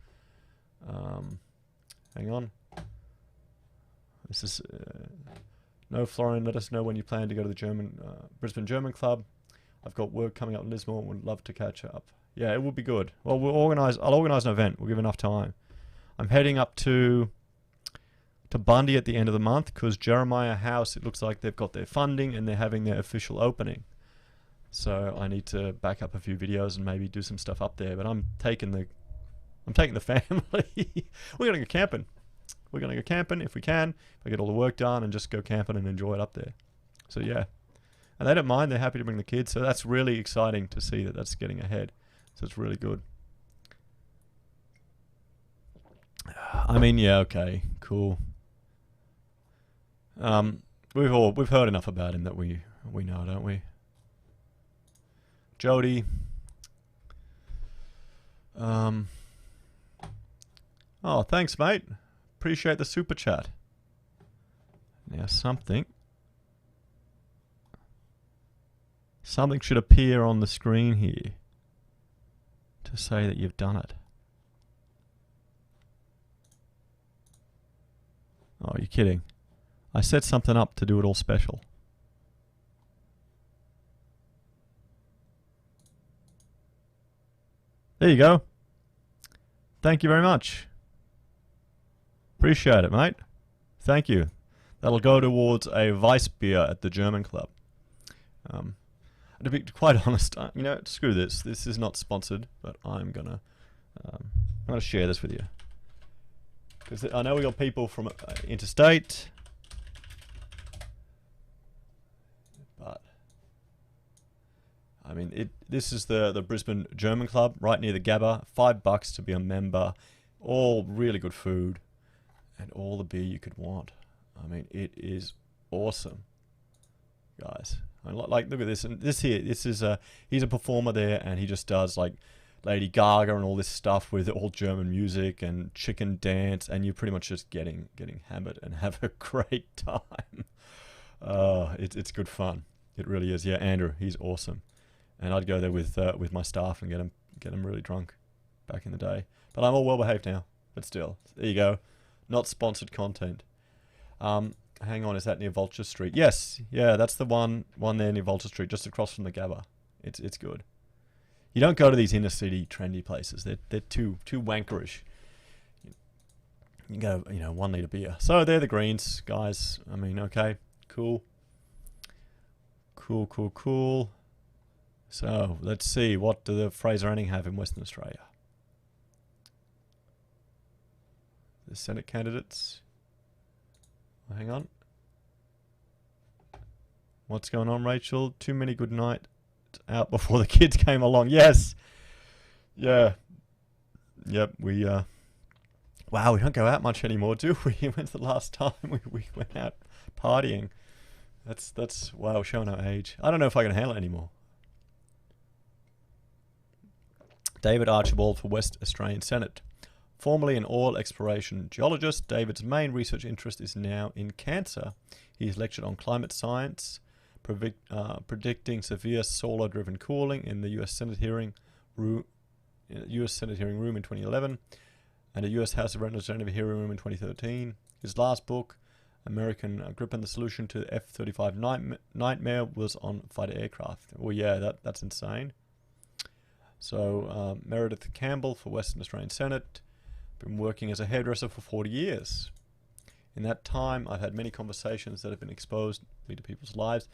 Hang on. This is... no, Florian, let us know when you plan to go to the Brisbane German Club. I've got work coming up in Lismore and would love to catch up. Yeah, it would be good. Well, I'll organise an event. We'll give enough time. I'm heading up to Bundy at the end of the month because Jeremiah House, it looks like they've got their funding and they're having their official opening. So I need to back up a few videos and maybe do some stuff up there. But I'm taking the family. We're going to go camping. We're going to go camping if we can. If I get all the work done and just go camping and enjoy it up there. So yeah. And they don't mind. They're happy to bring the kids. So that's really exciting to see that that's getting ahead. So it's really good. I mean, yeah, okay, cool. We've heard enough about him that we know, don't we? Jody. Oh, thanks, mate. Appreciate the super chat. Now something should appear on the screen here to say that you've done it. Oh, you're kidding. I set something up to do it all special. There you go. Thank you very much. Appreciate it, mate. Thank you. That'll go towards a VIC beer at the German club. To be quite honest, you know, screw this. This is not sponsored, but I'm gonna share this with you because I know we got people from interstate, but I mean, this is the Brisbane German Club right near the Gabba. $5 to be a member. All really good food and all the beer you could want. I mean, it is awesome, guys. I mean, like, look at this. And this is he's a performer there, and he just does like Lady Gaga and all this stuff with all German music and chicken dance, and you're pretty much just getting hammered and have a great time. It's good fun. It really is. Yeah, Andrew, he's awesome, and I'd go there with my staff and get them really drunk back in the day. But I'm all well behaved now. But still, there you go. Not sponsored content. Hang on, is that near Vulture Street? Yes, yeah, that's the one there near Vulture Street, just across from the Gabba. It's good. You don't go to these inner city trendy places. They're too wankerish. You go, 1 litre beer. So they're the greens, guys. I mean, okay, cool. Cool. So let's see, what do the Fraser Anning have in Western Australia? The Senate candidates. Hang on. What's going on, Rachel? Too many good night out before the kids came along. Yes. Yeah. Yep. We wow, we don't go out much anymore, do we? When's the last time we went out partying? That's wow, showing our age. I don't know if I can handle it anymore. David Archibald for West Australian Senate. Formerly an oil exploration geologist, David's main research interest is now in cancer. He has lectured on climate science, predicting severe solar-driven cooling in the U.S. Senate hearing room in 2011, and a U.S. House of Representatives hearing room in 2013. His last book, American Gripen: The Solution to the F-35 Nightmare, was on fighter aircraft. Well, yeah, that's insane. So Meredith Campbell for Western Australian Senate. Been working as a hairdresser for 40 years. In that time, I've had many conversations that have been exposed me to people's lives.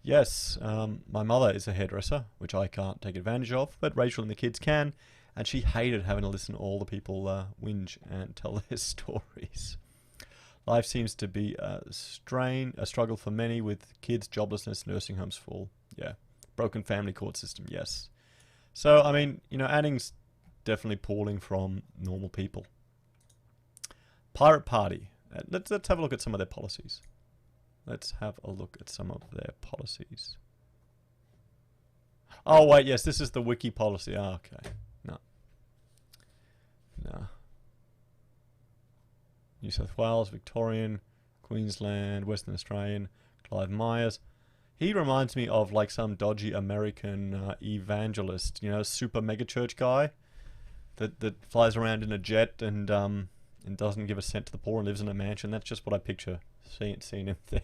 Yes, my mother is a hairdresser, which I can't take advantage of, but Rachel and the kids can, and she hated having to listen to all the people whinge and tell their stories. Life seems to be a struggle for many with kids, joblessness, nursing homes full. Yeah, broken family court system, yes. So, I mean, Anning's definitely pulling from normal people. Pirate Party. Let's have a look at some of their policies. Oh, wait, yes, this is the wiki policy. Oh, okay. No. No. New South Wales, Victorian, Queensland, Western Australian, Clive Myers. He reminds me of like some dodgy American evangelist, you know, super mega church guy that flies around in a jet and doesn't give a cent to the poor and lives in a mansion. That's just what I picture seeing him there.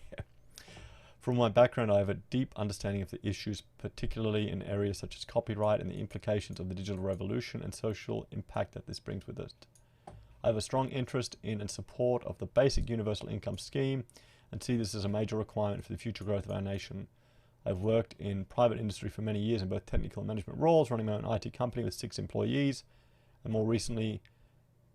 From my background, I have a deep understanding of the issues, particularly in areas such as copyright and the implications of the digital revolution and social impact that this brings with it. I have a strong interest in and support of the basic universal income scheme and see this as a major requirement for the future growth of our nation. I've worked in private industry for many years in both technical and management roles, running my own IT company with 6 employees, and more recently,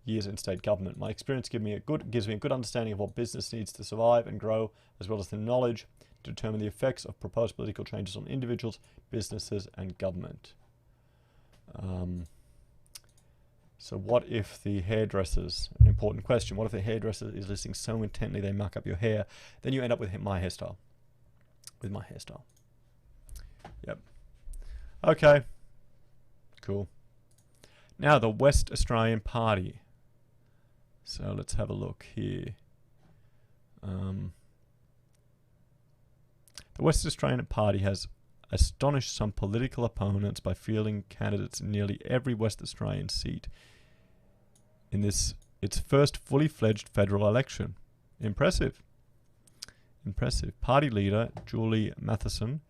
years in state government. My experience gives me a good understanding of what business needs to survive and grow, as well as the knowledge to determine the effects of proposed political changes on individuals, businesses, and government. So what if the hairdressers, an important question, what if the hairdresser is listening so intently they muck up your hair, then you end up with my hairstyle. With my hairstyle. Yep. Okay. Cool. Now the West Australian Party. So let's have a look here. The West Australian Party has astonished some political opponents by fielding candidates in nearly every West Australian seat in its first fully fledged federal election. Impressive. Impressive. Party leader Julie Matheson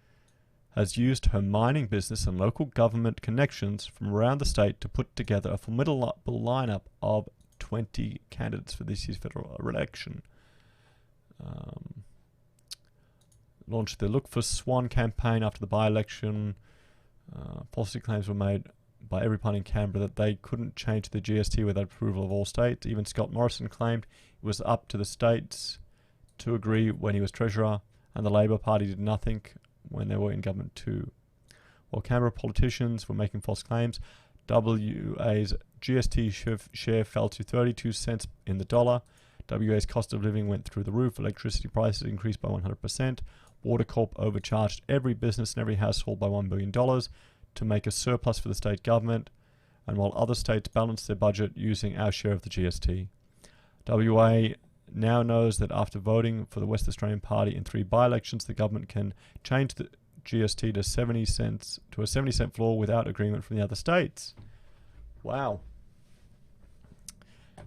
has used her mining business and local government connections from around the state to put together a formidable lineup of 20 candidates for this year's federal election. Launched the Look for Swan campaign after the by-election. Policy claims were made by every party in Canberra that they couldn't change the GST without approval of all states. Even Scott Morrison claimed it was up to the states to agree when he was Treasurer, and the Labor Party did nothing when they were in government too. While Canberra politicians were making false claims, WA's GST share fell to 32 cents in the dollar. WA's cost of living went through the roof. Electricity prices increased by 100%. Water Corp overcharged every business and every household by $1 billion to make a surplus for the state government, and while other states balanced their budget using our share of the GST. WA now knows that after voting for the West Australian Party in 3 by-elections, the government can change the GST to 70 cents to a 70-cent floor without agreement from the other states. Wow.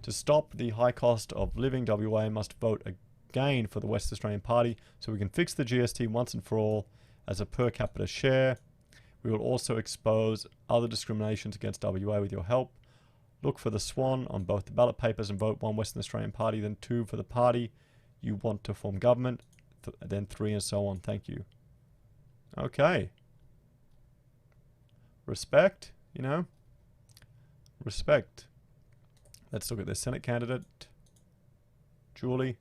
To stop the high cost of living, WA must vote again for the West Australian Party so we can fix the GST once and for all as a per capita share. We will also expose other discriminations against WA with your help. Look for the Swan on both the ballot papers and vote 1 Western Australian Party, then 2 for the party you want to form government, then 3 and so on. Thank you. Okay. Respect, you know. Respect. Let's look at the Senate candidate. Julie.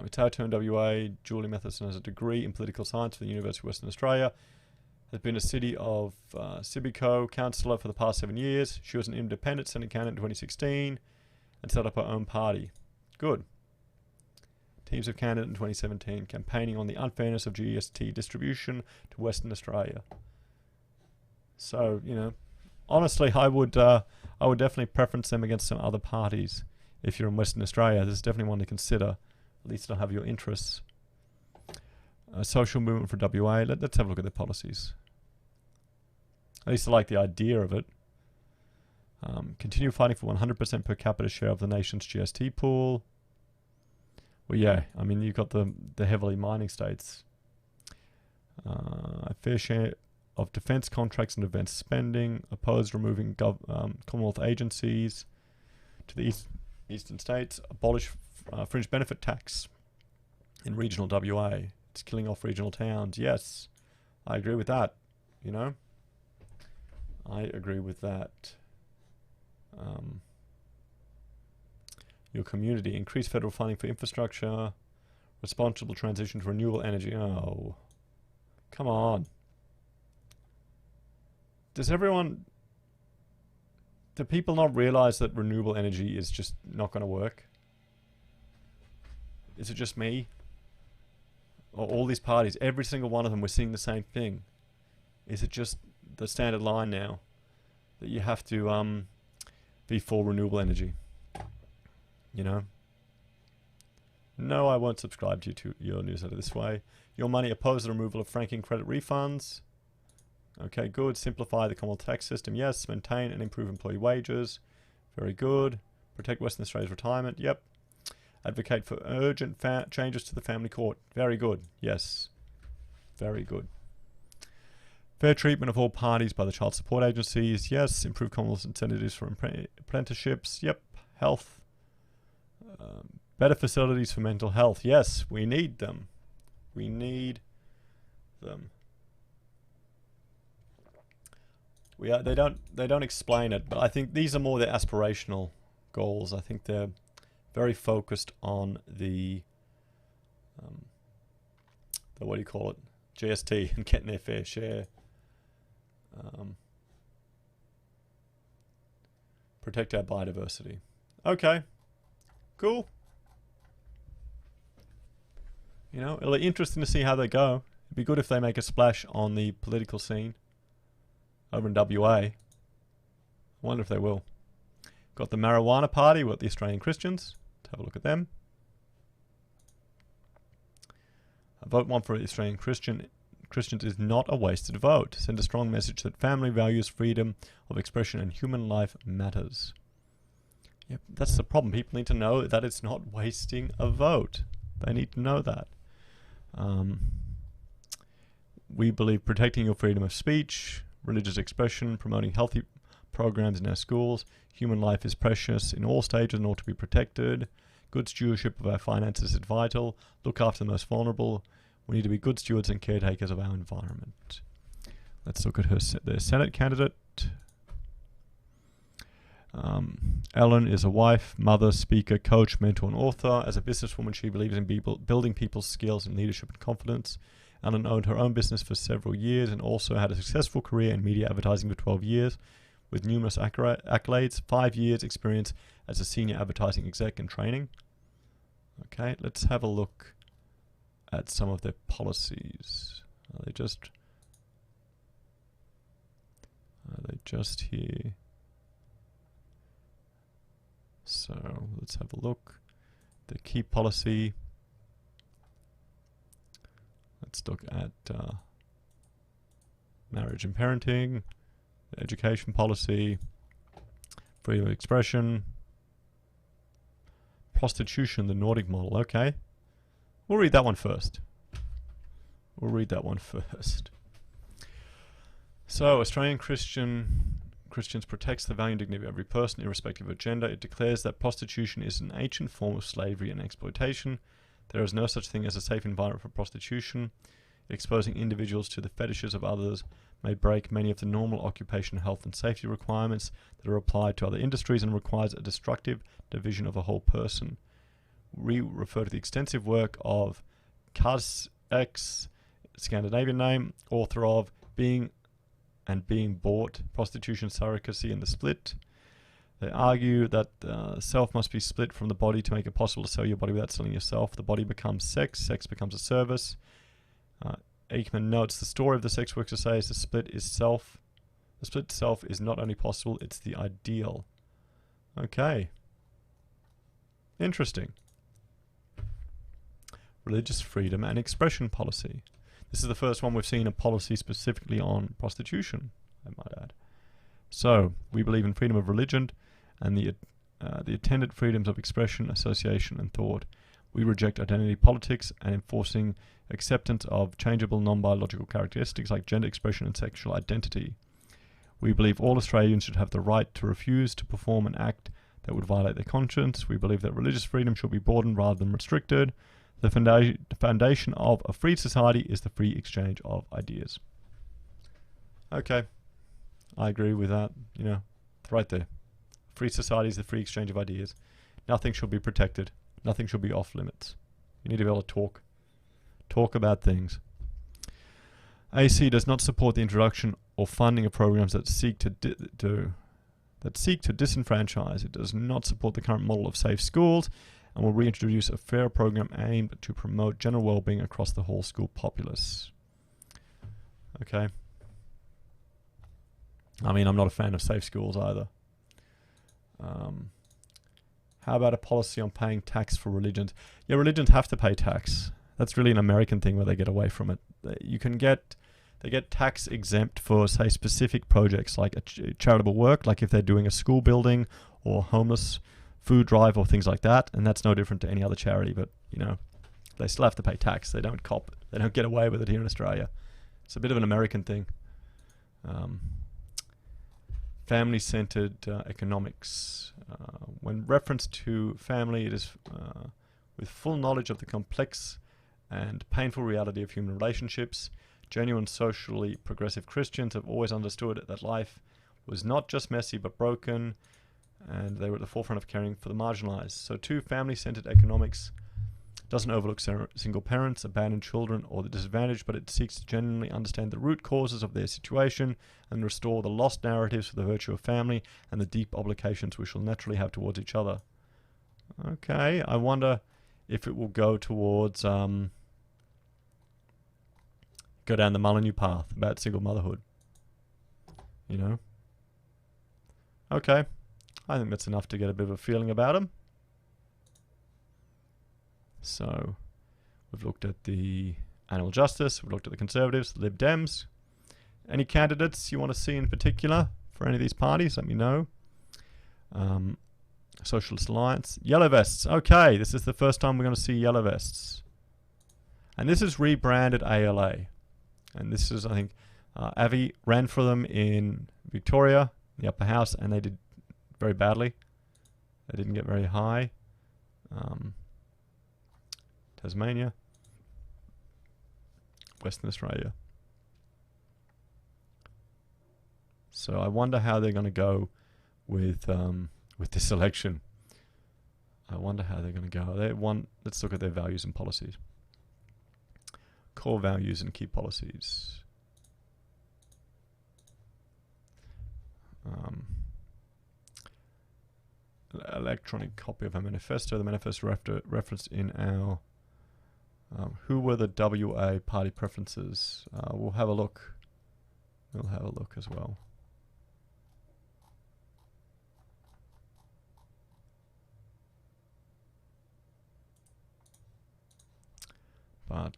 Retired turned WA, Julie Matheson has a degree in political science from the University of Western Australia. Has been a City of Sibico councillor for the past 7 years. She was an independent Senate candidate in 2016 and set up her own party. Good. Teams of candidate in 2017, campaigning on the unfairness of GST distribution to Western Australia. So, you know, honestly, I would definitely preference them against some other parties. If you're in Western Australia, this is definitely one to consider. At least it'll have your interests. Social movement for WA. Let's have a look at their policies. At least I like the idea of it. Continue fighting for 100% per capita share of the nation's GST pool. Well, yeah, I mean, you've got the heavily mining states. A fair share of defence contracts and defence spending. Oppose removing Commonwealth agencies to the eastern states. Abolish fringe benefit tax in regional WA. It's killing off regional towns. Yes, I agree with that, you know. I agree with that. Your community. Increase federal funding for infrastructure. Responsible transition to renewable energy. Oh, come on. Do people not realize that renewable energy is just not going to work? Is it just me? or all these parties, every single one of them, we're seeing the same thing. Is it just the standard line now that you have to be for renewable energy? You know? No, I won't subscribe to your newsletter this way. Your Money oppose the removal of franking credit refunds. Okay, good. Simplify the Commonwealth tax system. Yes. Maintain and improve employee wages. Very good. Protect Western Australia's retirement. Yep. Advocate for urgent changes to the family court. Very good. Yes. Very good. Fair treatment of all parties by the child support agencies. Yes. Improve Commonwealth incentives for apprenticeships. Yep. Health. Better facilities for mental health. Yes, we need them. We need them. They don't explain it, but I think these are more their aspirational goals. I think they're very focused on the what do you call it, GST, and getting their fair share. Protect our biodiversity. Okay, cool. You know, it'll be interesting to see how they go. It'd be good if they make a splash on the political scene over in WA. I wonder if they will. Got the Marijuana Party, we've got the Australian Christians. Let's have a look at them. Vote 1 for the Australian Christians is not a wasted vote. Send a strong message that family values, freedom of expression and human life matters. Yep, that's the problem. People need to know that it's not wasting a vote. They need to know that. We believe protecting your freedom of speech, religious expression, promoting healthy programs in our schools. Human life is precious in all stages and ought to be protected. Good stewardship of our finances is vital. Look after the most vulnerable. We need to be good stewards and caretakers of our environment. Let's look at their Senate candidate. Ellen is a wife, mother, speaker, coach, mentor, and author. As a businesswoman, she believes in building people's skills in leadership and confidence. Ellen owned her own business for several years and also had a successful career in media advertising for 12 years with numerous accolades, 5 years experience as a senior advertising exec and training. Okay, let's have a look at some of their policies. Are they just here? So let's have a look. The key policy. Let's look at marriage and parenting, the education policy, freedom of expression, prostitution, the Nordic model. Okay, we'll read that one first. So, Australian Christians protects the value and dignity of every person, irrespective of gender. It declares that prostitution is an ancient form of slavery and exploitation. There is no such thing as a safe environment for prostitution. Exposing individuals to the fetishes of others may break many of the normal occupational health and safety requirements that are applied to other industries and requires a destructive division of a whole person. We refer to the extensive work of TAS, Scandinavian name, author of Being Bought, Prostitution, Surrogacy, and the Split. They argue that self must be split from the body to make it possible to sell your body without selling yourself. The body becomes sex, sex becomes a service. Eichmann notes the story of the sex worker says the split self is not only possible, it's the ideal. Okay. Interesting. Religious freedom and expression policy. This is the first one we've seen a policy specifically on prostitution, I might add. So, we believe in freedom of religion and the attendant freedoms of expression, association, and thought. We reject identity politics and enforcing acceptance of changeable non-biological characteristics like gender expression and sexual identity. We believe all Australians should have the right to refuse to perform an act that would violate their conscience. We believe that religious freedom should be broadened rather than restricted. The foundation of a free society is the free exchange of ideas. Okay, I agree with that. You know, it's right there. Free society is the free exchange of ideas. Nothing should be protected. Nothing should be off limits. You need to be able to talk about things. AC does not support the introduction or funding of programs that seek to disenfranchise. It does not support the current model of safe schools, and will reintroduce a fair program aimed to promote general well-being across the whole school populace. Okay. I mean, I'm not a fan of safe schools either. How about a policy on paying tax for religions? Yeah, religions have to pay tax. That's really an American thing where they get away from it. They get tax exempt for, say, specific projects like a charitable work, like if they're doing a school building or homeless food drive or things like that, and that's no different to any other charity. But they still have to pay tax. They don't cop it. They don't get away with it here in Australia. It's a bit of an American thing. Family-centered economics. When reference to family, it is with full knowledge of the complex and painful reality of human relationships. Genuine socially progressive Christians have always understood that life was not just messy but broken, and they were at the forefront of caring for the marginalized. So too, family-centered economics doesn't overlook single parents, abandoned children, or the disadvantaged, but it seeks to genuinely understand the root causes of their situation and restore the lost narratives for the virtue of family and the deep obligations we shall naturally have towards each other. Okay, I wonder if it will go towards go down the Molyneux path about single motherhood. Okay, I think that's enough to get a bit of a feeling about them. So we've looked at the animal justice, we've looked at the Conservatives, the Lib Dems. Any candidates you want to see in particular for any of these parties, let me know. Socialist Alliance. Yellow Vests. Okay, this is the first time we're going to see Yellow Vests. And this is rebranded ALA. And this is, I think, Avi ran for them in Victoria, the upper house, and they did very badly. They didn't get very high. Tasmania, Western Australia. So I wonder how they're going to go with this election. I wonder how they're going to go. Let's look at their values and policies. Core values and key policies. Electronic copy of our manifesto. The manifesto referenced in our who were the WA party preferences? We'll have a look. We'll have a look as well. But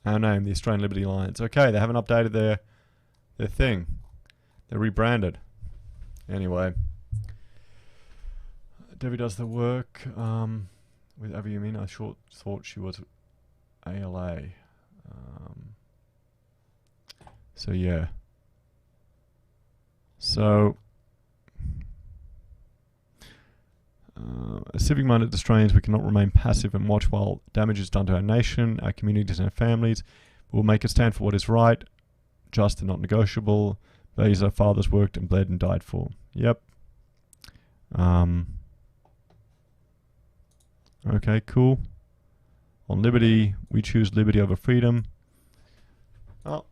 our name, the Australian Liberty Alliance. Okay, they haven't updated their thing. They're rebranded. Anyway. Debbie does the work with Avi Yamin. I thought she was ALA. So yeah. So as civic-minded Australians, we cannot remain passive and watch while damage is done to our nation, our communities, and our families. We'll make a stand for what is right, just and not negotiable. Values our fathers worked and bled and died for. Yep. Okay, cool. On liberty, we choose liberty over freedom. Oh.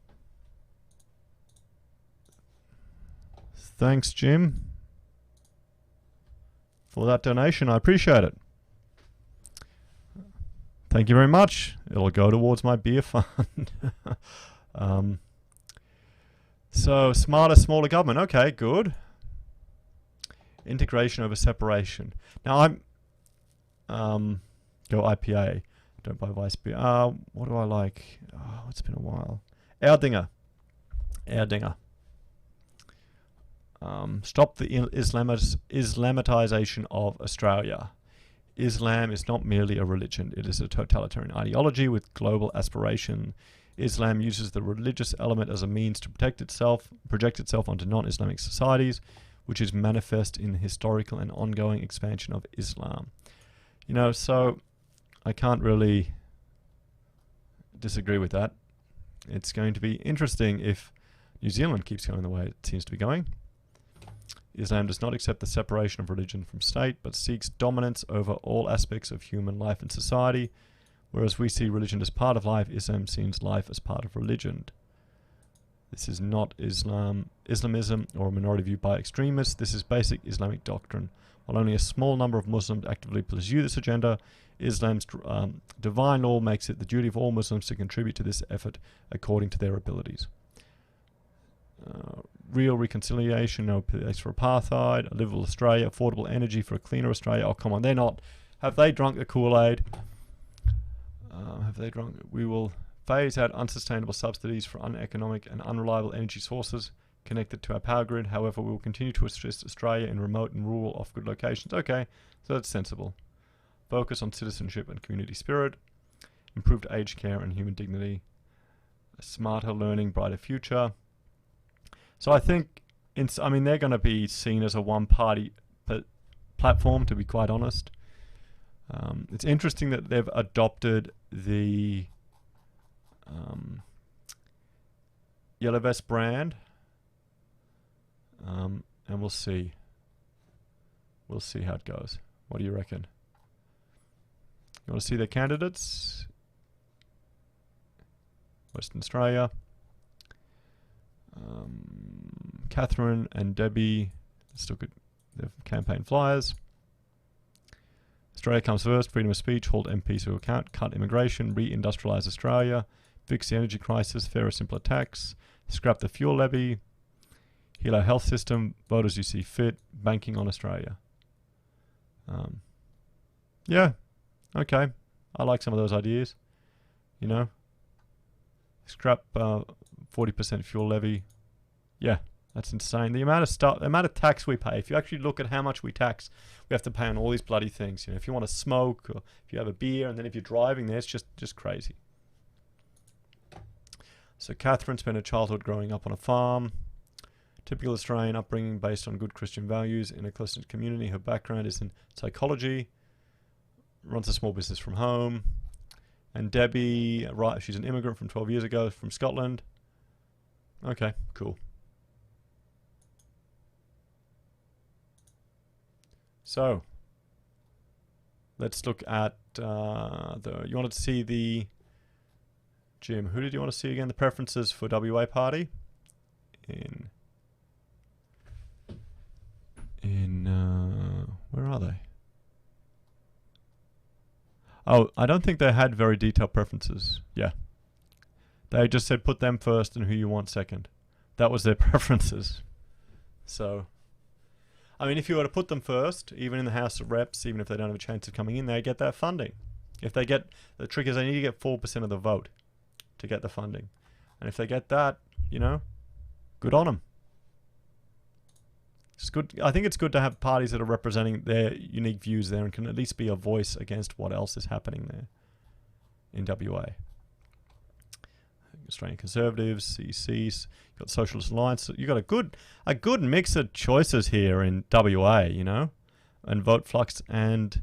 Thanks, Jim, for that donation. I appreciate it. Thank you very much. It'll go towards my beer fund. So, smarter, smaller government. Okay, good. Integration over separation. Now, go IPA. Don't buy Vice beer. What do I like? Oh, it's been a while. Erdinger. Stop the Islamatization of Australia. Islam is not merely a religion. It is a totalitarian ideology with global aspiration. Islam uses the religious element as a means to project itself onto non-Islamic societies, which is manifest in the historical and ongoing expansion of Islam. So I can't really disagree with that. It's going to be interesting if New Zealand keeps going the way it seems to be going. Islam does not accept the separation of religion from state, but seeks dominance over all aspects of human life and society. Whereas we see religion as part of life, Islam sees life as part of religion. This is not Islamism or a minority view by extremists. This is basic Islamic doctrine. While only a small number of Muslims actively pursue this agenda, Islam's divine law makes it the duty of all Muslims to contribute to this effort according to their abilities. Real reconciliation, no place for apartheid, a livable Australia, affordable energy for a cleaner Australia. Oh, come on, they're not. Have they drunk the Kool-Aid? Have they drunk? We will phase out unsustainable subsidies for uneconomic and unreliable energy sources connected to our power grid. However, we will continue to assist Australia in remote and rural off-grid locations. Okay, so that's sensible. Focus on citizenship and community spirit. Improved aged care and human dignity. A smarter learning, brighter future. So I think, I mean, they're going to be seen as a one-party platform, to be quite honest. It's interesting that they've adopted the Yellow Vest brand, and we'll see. We'll see how it goes. What do you reckon? You want to see their candidates? Western Australia. Catherine and Debbie. Let's look at their campaign flyers. Australia comes first. Freedom of speech. Hold MPs to account. Cut immigration. Re-industrialise Australia. Fix the energy crisis. Fairer, simpler tax. Scrap the fuel levy. Heal our health system. Vote as you see fit. Banking on Australia. Yeah. Okay. I like some of those ideas. You know. Scrap 40% fuel levy. Yeah. That's insane. The amount of tax we pay. If you actually look at how much we tax, we have to pay on all these bloody things. You know, if you want to smoke, or if you have a beer, and then if you're driving there, it's just crazy. So Catherine spent her childhood growing up on a farm. Typical Australian upbringing based on good Christian values in a close-knit community. Her background is in psychology. Runs a small business from home. And Debbie, right, she's an immigrant from 12 years ago from Scotland. Okay, cool. So, let's look at you wanted to see the, Jim, who did you want to see again? The preferences for WA party? Where are they? Oh, I don't think they had very detailed preferences. Yeah. They just said put them first and who you want second. That was their preferences. So, I mean, if you were to put them first, even in the House of Reps, even if they don't have a chance of coming in, they get that funding. If they get, the trick is they need to get 4% of the vote to get the funding. And if they get that, you know, good on them. It's good. I think it's good to have parties that are representing their unique views there and can at least be a voice against what else is happening there in WA. Australian Conservatives, CCs, you've got Socialist Alliance. You've got a good mix of choices here in WA, you know, and Vote Flux and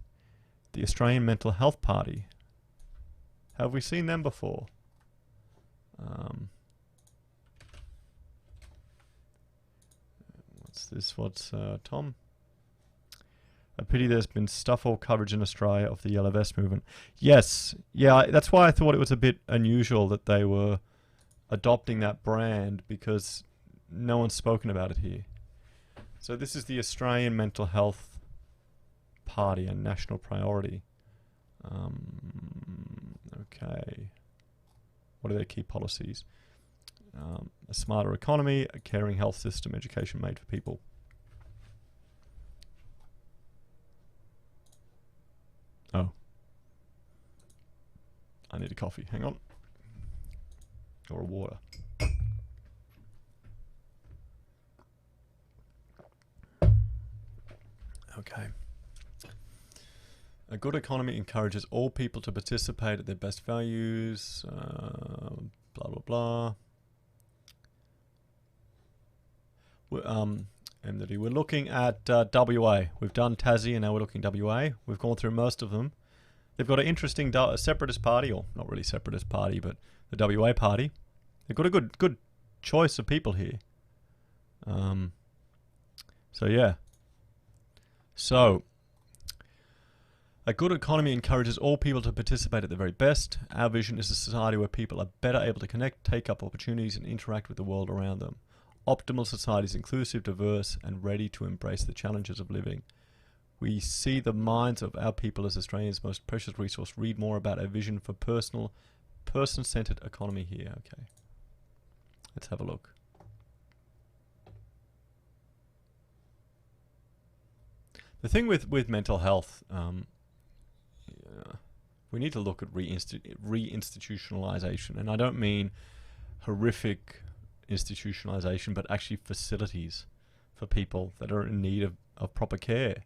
the Australian Mental Health Party. Have we seen them before? What's this? What's Tom? A pity there's been stuff all coverage in Australia of the Yellow Vest movement. Yes, yeah, that's why I thought it was a bit unusual that they were adopting that brand, because no one's spoken about it here. So this is the Australian Mental Health Party, a national priority. Okay. What are their key policies? A smarter economy, a caring health system, education made for people. Oh. I need a coffee. Hang on. Or a water. Okay. A good economy encourages all people to participate at their best values. Blah, blah, blah. We're looking at WA. We've done Tassie and now we're looking WA. We've gone through most of them. They've got an interesting separatist party, or not really separatist party, but the WA party. They've got a good choice of people here. So yeah. So A good economy encourages all people to participate at their very best. Our vision is a society where people are better able to connect, take up opportunities, and interact with the world around them. Optimal society is inclusive, diverse, and ready to embrace the challenges of living. We see the minds of our people as Australia's most precious resource. Read more about our vision for person-centered economy here. Okay, let's have a look. The thing with mental health, we need to look at reinstitutionalization, and I don't mean horrific institutionalization, but actually facilities for people that are in need of proper care.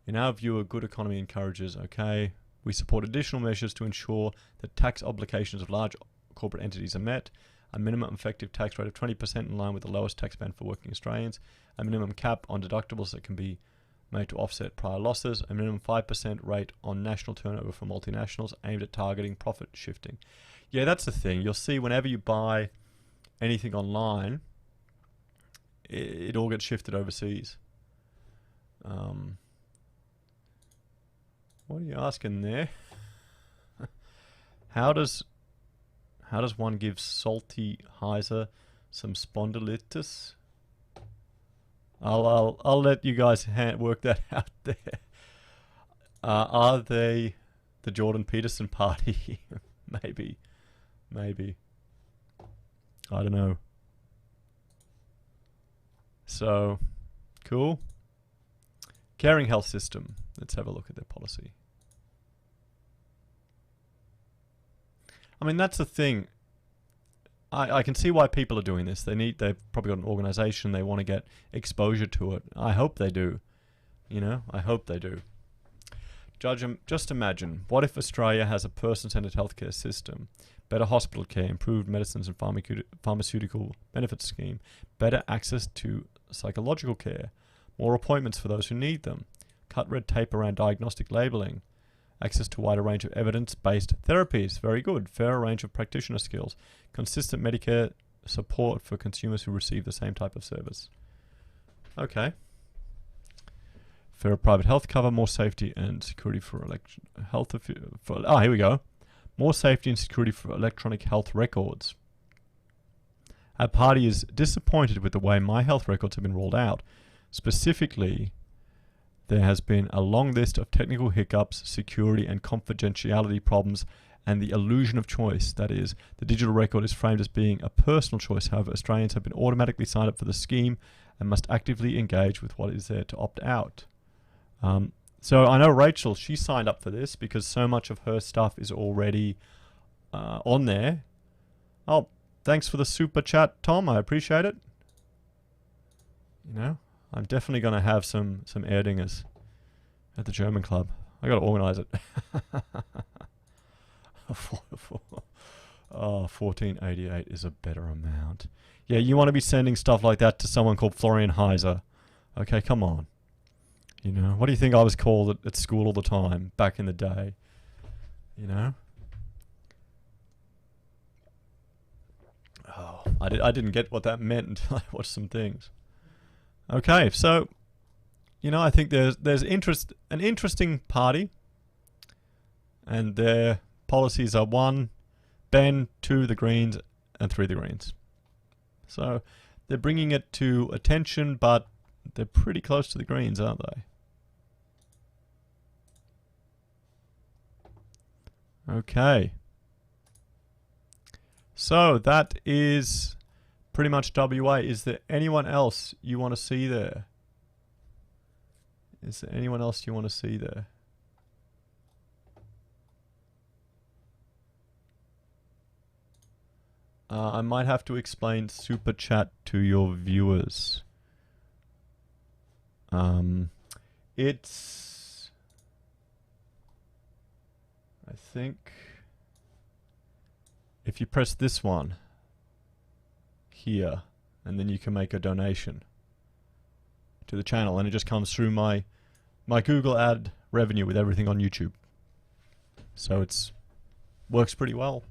In our view, a good economy encourages, okay, we support additional measures to ensure that tax obligations of large corporate entities are met, a minimum effective tax rate of 20% in line with the lowest tax band for working Australians, a minimum cap on deductibles that can be made to offset prior losses, a minimum 5% rate on national turnover for multinationals aimed at targeting profit shifting. Yeah, that's the thing. You'll see whenever you buy anything online, it all gets shifted overseas. What are you asking there? How does one give salty Heiser some spondylitis? I'll let you guys work that out there. Are they the Jordan Peterson party? Maybe. I don't know. So, cool. Caring health system. Let's have a look at their policy. I mean, that's the thing. I can see why people are doing this. They've probably got an organization. They want to get exposure to it. I hope they do. I hope they do. Just imagine, what if Australia has a person-centered healthcare system, better hospital care, improved medicines and pharmaceutical benefits scheme, better access to psychological care, more appointments for those who need them, cut red tape around diagnostic labeling, access to a wider range of evidence-based therapies, very good, fairer range of practitioner skills, consistent Medicare support for consumers who receive the same type of service. Okay. Fairer private health cover, more safety and security for here we go. More safety and security for electronic health records. Our party is disappointed with the way my health records have been rolled out. Specifically, there has been a long list of technical hiccups, security and confidentiality problems, and the illusion of choice. That is, the digital record is framed as being a personal choice. However, Australians have been automatically signed up for the scheme and must actively engage with what is there to opt out. So I know Rachel, she signed up for this because so much of her stuff is already on there. Oh, thanks for the super chat, Tom. I appreciate it. I'm definitely going to have some Erdingers at the German club. I got to organise it. 1488 is a better amount. Yeah, you want to be sending stuff like that to someone called Florian Heiser. Okay, come on. What do you think I was called at school all the time back in the day? Oh, I didn't get what that meant until I watched some things. Okay, so I think there's an interesting party, and their policies are 1, Ben, 2, the Greens, and 3, the Greens. So they're bringing it to attention, but they're pretty close to the Greens, aren't they? Okay. So that is pretty much WA. Is there anyone else you want to see there? I might have to explain Super Chat to your viewers. It's... I think... if you press this one here, and then you can make a donation to the channel, and it just comes through my Google ad revenue with everything on YouTube. So it's works pretty well.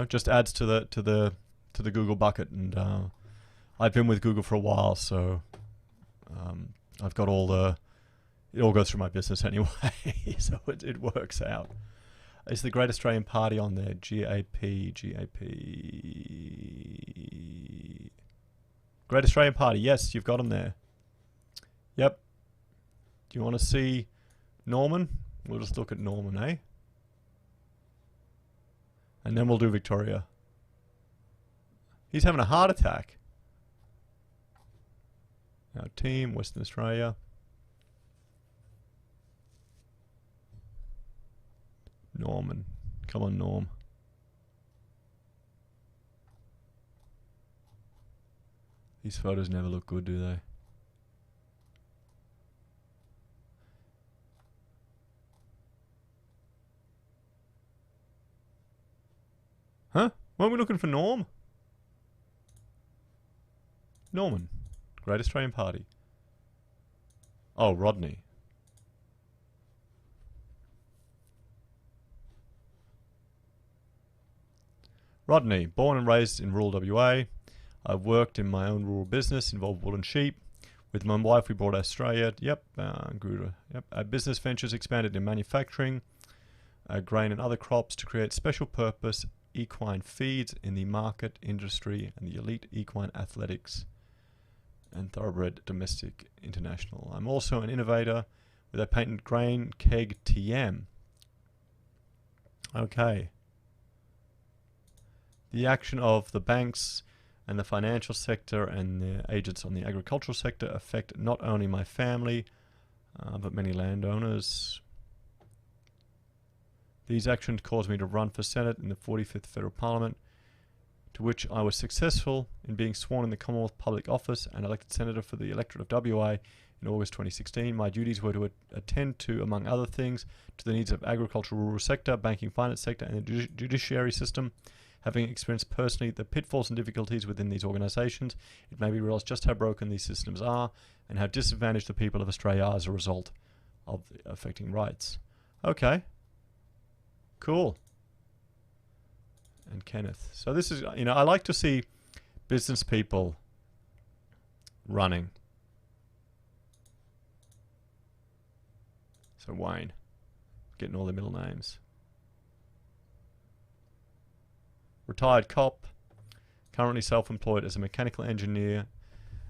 Just adds to the Google bucket, and I've been with Google for a while, so I've got all the It all goes through my business anyway, so it works out. Is the Great Australian Party on there? GAP. Great Australian Party. Yes, you've got them there. Yep. Do you want to see Norman? We'll just look at Norman, eh? And then we'll do Victoria. He's having a heart attack. Our team, Western Australia. Norman. Come on, Norm. These photos never look good, do they? Huh? Weren't we looking for Norm? Norman. Great Australian Party. Oh, Rodney. Rodney, born and raised in rural WA. I've worked in my own rural business, involved wool and sheep. With my wife, we bought Australia. Yep, Our business ventures expanded in manufacturing, grain and other crops to create special purpose equine feeds in the market industry and the elite equine athletics and thoroughbred domestic international. I'm also an innovator with a patent grain keg TM. Okay. The action of the banks and the financial sector and the agents on the agricultural sector affect not only my family, but many landowners. These actions caused me to run for Senate in the 45th Federal Parliament, to which I was successful in being sworn in the Commonwealth Public Office and elected Senator for the electorate of WA in August 2016. My duties were to attend to, among other things, to the needs of agricultural rural sector, banking finance sector and the judiciary system. Having experienced personally the pitfalls and difficulties within these organisations, it made me realise just how broken these systems are and how disadvantaged the people of Australia are as a result of affecting rights. Okay. Cool. And Kenneth. So this is, I like to see business people running. So Wayne, getting all their middle names. Retired cop, currently self-employed as a mechanical engineer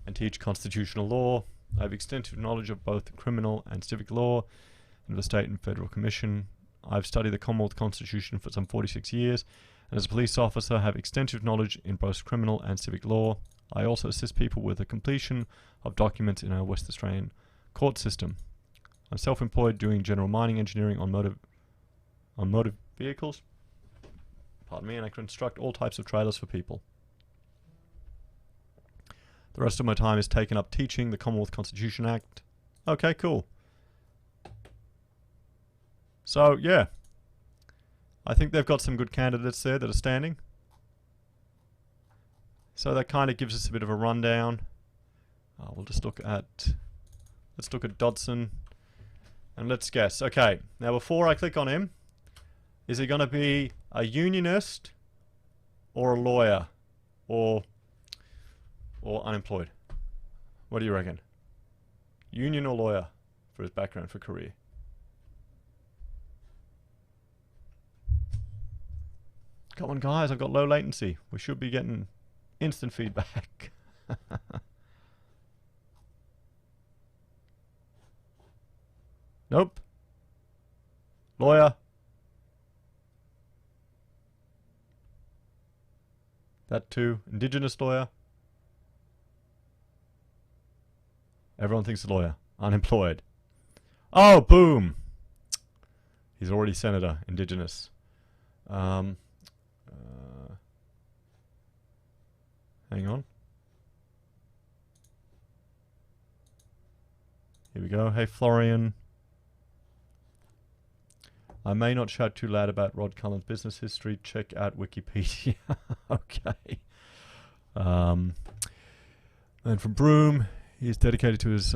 and teach constitutional law. I have extensive knowledge of both the criminal and civic law and the state and federal commission. I've studied the Commonwealth Constitution for some 46 years, and as a police officer have extensive knowledge in both criminal and civic law. I also assist people with the completion of documents in our West Australian court system. I'm self-employed doing general mining engineering on motor vehicles. Pardon me, and I construct all types of trailers for people. The rest of my time is taken up teaching the Commonwealth Constitution Act. Okay, cool. So, yeah. I think they've got some good candidates there that are standing. So that kind of gives us a bit of a rundown. We'll just look at Dodson. And let's guess. Okay, now before I click on him, is he going to be a unionist or a lawyer or unemployed? What do you reckon? Union or lawyer for his background, for career? Come on, guys, I've got low latency. We should be getting instant feedback. Nope. Lawyer. That too. Indigenous lawyer. Everyone thinks a lawyer. Unemployed. Oh, boom. He's already senator. Indigenous. Hang on. Here we go. Hey, Florian. I may not shout too loud about Rod Cullen's business history. Check out Wikipedia. Okay. And from Broome, he is dedicated to his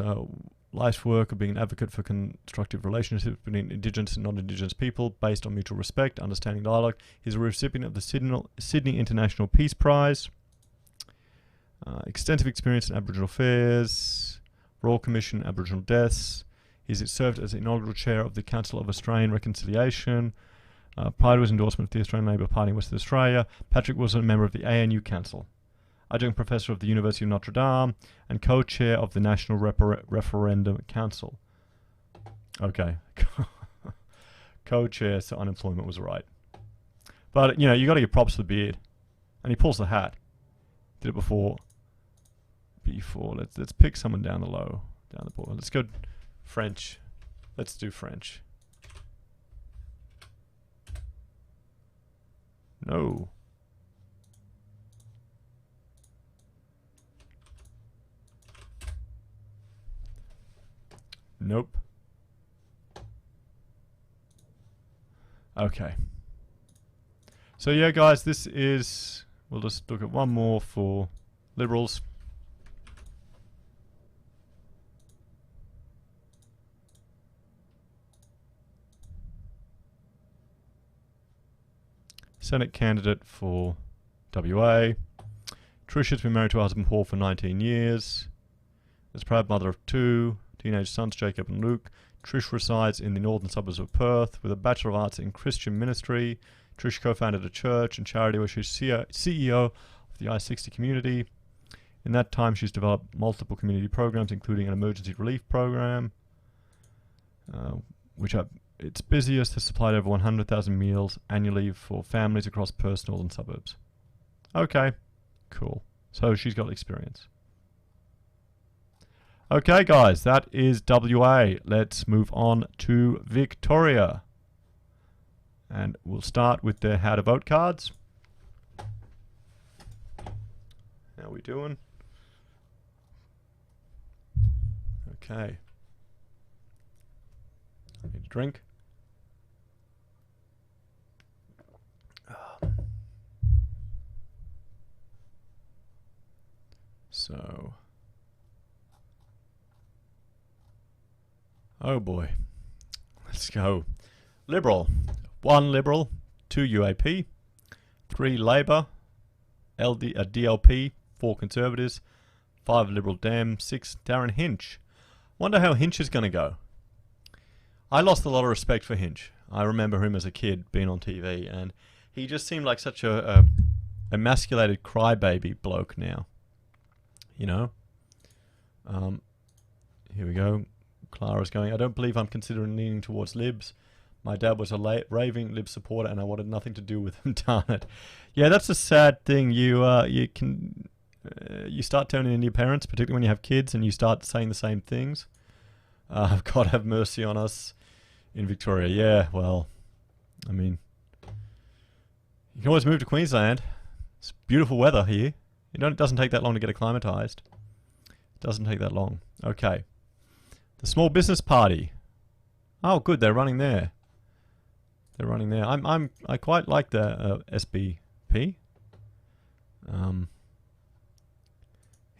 life's work of being an advocate for constructive relationships between Indigenous and non-Indigenous people based on mutual respect, understanding, dialogue. He's a recipient of the Sydney International Peace Prize. Extensive experience in Aboriginal affairs, Royal Commission Aboriginal Deaths. He served as inaugural chair of the Council of Australian Reconciliation. Prior to his endorsement of the Australian Labor Party in Western Australia, Patrick was a member of the ANU Council, adjunct professor of the University of Notre Dame, and co-chair of the National Referendum Council. Okay. Co-chair, so unemployment was right. But, you know, you got to give props to the beard. And he pulls the hat. Did it before. Let's pick someone down the low. Down the board. Let's go French. Let's do French. No. Nope. Okay. So yeah, guys, this is... We'll just look at one more for Liberals. Senate candidate for WA. Trish has been married to her husband Paul for 19 years. Is a proud mother of 2 teenage sons, Jacob and Luke. Trish resides in the northern suburbs of Perth with a Bachelor of Arts in Christian Ministry. Trish co-founded a church and charity where she's CEO of the I-60 community. In that time, she's developed multiple community programs, including an emergency relief program, which are its busiest, has supplied over 100,000 meals annually for families across Perth's northern suburbs. Okay, cool. So she's got experience. Okay, guys, that is WA. Let's move on to Victoria. And we'll start with their how to vote cards. How we doing? Okay. I need a drink. So, oh boy, let's go. Liberal, 1 Liberal, 2 UAP, 3 Labor, DLP, 4 Conservatives, 5 Liberal Dem, 6 Darren Hinch. Wonder how Hinch is going to go. I lost a lot of respect for Hinch. I remember him as a kid being on TV, and he just seemed like such a emasculated crybaby bloke now. You know? Here we go. Clara's going, I don't believe I'm considering leaning towards Libs. My dad was a raving Lib supporter and I wanted nothing to do with him, darn it. Yeah, that's a sad thing. You start turning into your parents, particularly when you have kids, and you start saying the same things. God have mercy on us in Victoria. Yeah, well, I mean, you can always move to Queensland. It's beautiful weather here. It doesn't take that long to get acclimatized. It doesn't take that long. Okay. The Small Business Party. Oh, good. They're running there. They're running there. I quite like the SBP.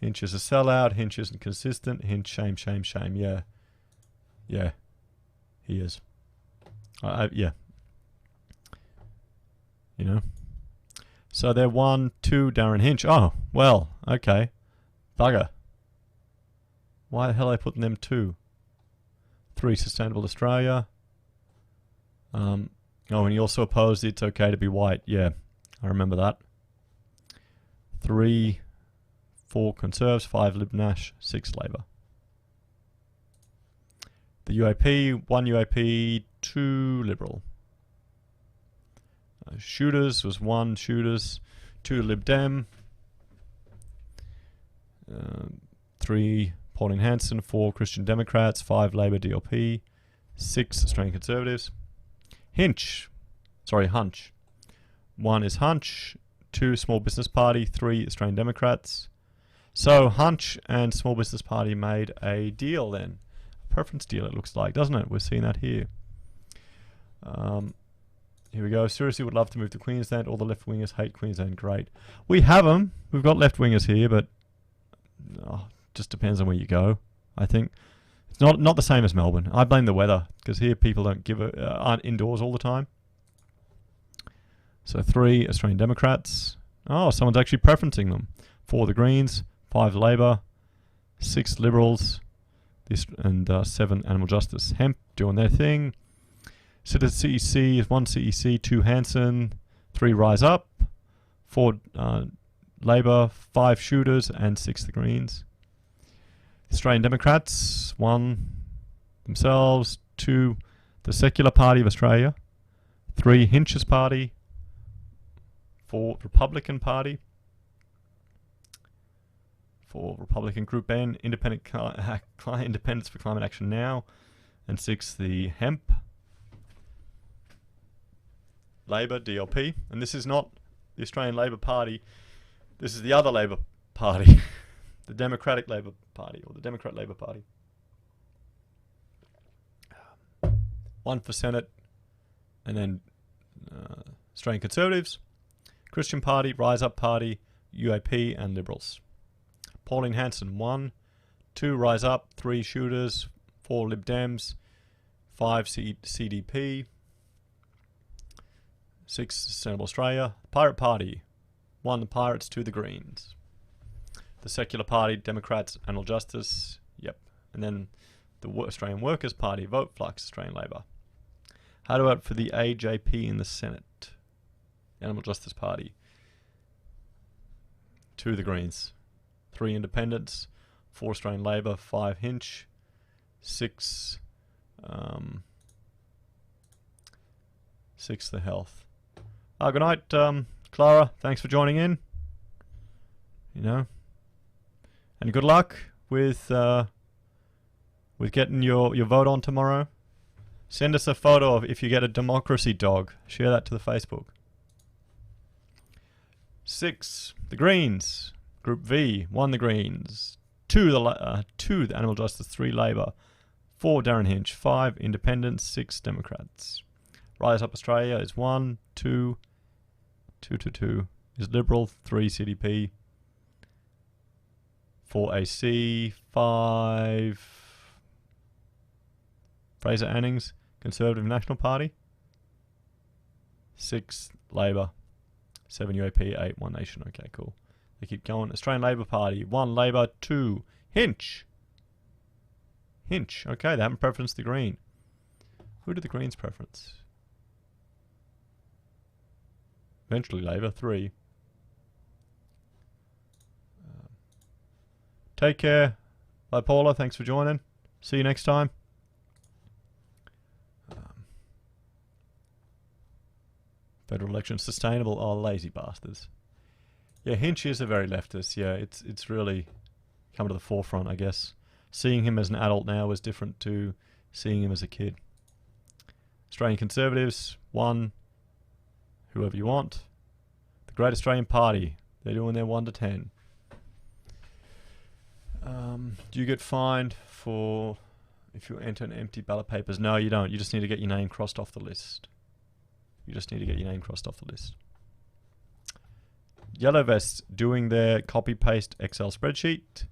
Hinch is a sellout. Hinch isn't consistent. Hinch, shame, shame, shame. Yeah. Yeah. He is. Yeah. You know. So they're 1, 2, Darren Hinch. Oh, well, okay. Bugger. Why the hell are they putting them 2? 3, Sustainable Australia. Oh, and he also opposed it's okay to be white. Yeah, I remember that. 3, 4 Conserves, 5 Lib Nash, 6 Labor. The UAP, 1 UAP, 2 Liberal. Shooters was 1 Shooters, 2 Lib Dem, 3 Pauline Hanson, 4 Christian Democrats, 5 Labor DLP, 6 Australian Conservatives. Hunch. 1 is Hunch, 2 Small Business Party, 3 Australian Democrats. So Hunch and Small Business Party made a deal then. A preference deal it looks like, doesn't it? We're seeing that here. Here we go. Seriously would love to move to Queensland. All the left-wingers hate Queensland. Great. We have them. We've got left-wingers here, but just depends on where you go, I think. It's not the same as Melbourne. I blame the weather, because here people aren't indoors all the time. So 3 Australian Democrats. Oh, someone's actually preferencing them. 4 the Greens, 5 Labor, 6 Liberals, This and 7 Animal Justice. Hemp doing their thing. CEC is 1 CEC, 2 Hanson, 3 Rise Up, 4 Labour, 5 Shooters, and 6 the Greens. Australian Democrats, 1 themselves, 2 the Secular Party of Australia, 3 Hinch's Party, 4 Republican Party, 4 Republican Group N, Independents for Climate Action Now, and 6 the Hemp, Labor, DLP. And this is not the Australian Labor Party, this is the other Labor Party, the Democratic Labor Party, or the Democrat Labor Party. 1 for Senate, and then Australian Conservatives, Christian Party, Rise Up Party, UAP, and Liberals. Pauline Hanson, 1, 2 Rise Up, 3 Shooters, 4 Lib Dems, 5 CDP, 6 Sustainable Australia. Pirate Party, 1 the Pirates, 2 the Greens. The Secular Party, Democrats, Animal Justice, yep. And then the Australian Workers' Party, Vote Flux, Australian Labor. How to vote for the AJP in the Senate? Animal Justice Party. 2 the Greens. 3 Independents. 4 Australian Labor. 5 Hinch. 6 the Health. Good night, Clara. Thanks for joining in. You know, and good luck with getting your vote on tomorrow. Send us a photo of if you get a democracy dog. Share that to the Facebook. 6 the Greens. Group V, 1 the Greens. 2 the Animal Justice, 3 Labor. 4 Darren Hinch. 5 Independents. 6 Democrats. Rise Up Australia is 1, 2 is Liberal, 3 CDP, 4 AC, 5 Fraser Anning's Conservative National Party, 6 Labor, 7 UAP, 8 One Nation. Okay, cool. They keep going. Australian Labor Party, 1 Labor, 2 Hinch. Okay, they haven't preferenced the Green. Who did the Greens preference? Eventually Labor, 3. Take care. Bye, Paula. Thanks for joining. See you next time. Federal election sustainable. Oh, lazy bastards. Yeah, Hinch is a very leftist. Yeah, it's really come to the forefront, I guess. Seeing him as an adult now is different to seeing him as a kid. Australian Conservatives, 1, whoever you want. The Great Australian Party, they're doing their 1 to 10. Do you get fined for if you enter an empty ballot papers? No, you don't. You just need to get your name crossed off the list. Yellow Vests doing their copy-paste Excel spreadsheet.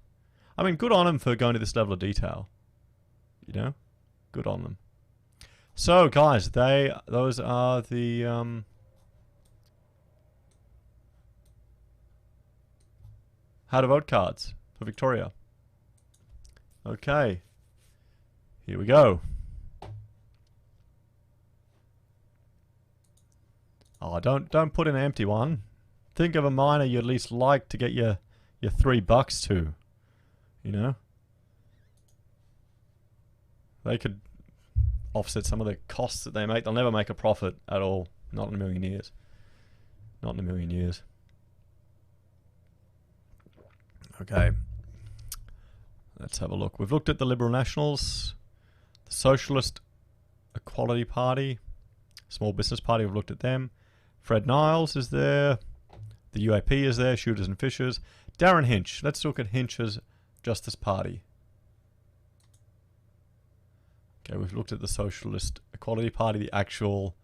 I mean, good on them for going to this level of detail. You know? Good on them. So, guys, those are the how to vote cards for Victoria. Okay. Here we go. Oh, don't put in an empty one. Think of a miner you'd at least like to get your $3 to. You know? They could offset some of the costs that they make. They'll never make a profit at all. Not in a million years. Not in a million years. Okay. Let's have a look. We've looked at the Liberal Nationals, the Socialist Equality Party, Small Business Party, we've looked at them. Fred Niles is there. The UAP is there, Shooters and Fishers. Darren Hinch. Let's look at Hinch's Justice Party. Okay, we've looked at the Socialist Equality Party, the actual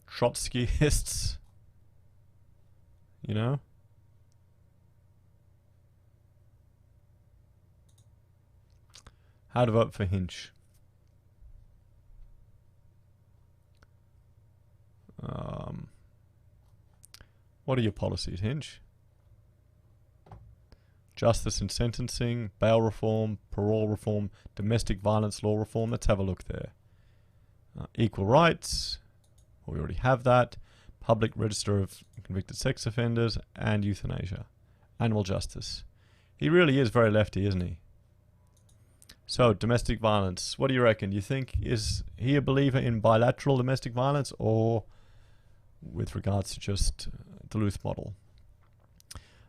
Trotskyists. You know? How to vote for Hinch. What are your policies, Hinch? justice in sentencing, bail reform, parole reform, domestic violence law reform. Let's have a look there. Equal rights, well, we already have that. Public register of convicted sex offenders, and euthanasia. Animal justice. He really is very lefty, isn't he? So, domestic violence. What do you reckon? Do you think, is he a believer in bilateral domestic violence, or with regards to just the Duluth model?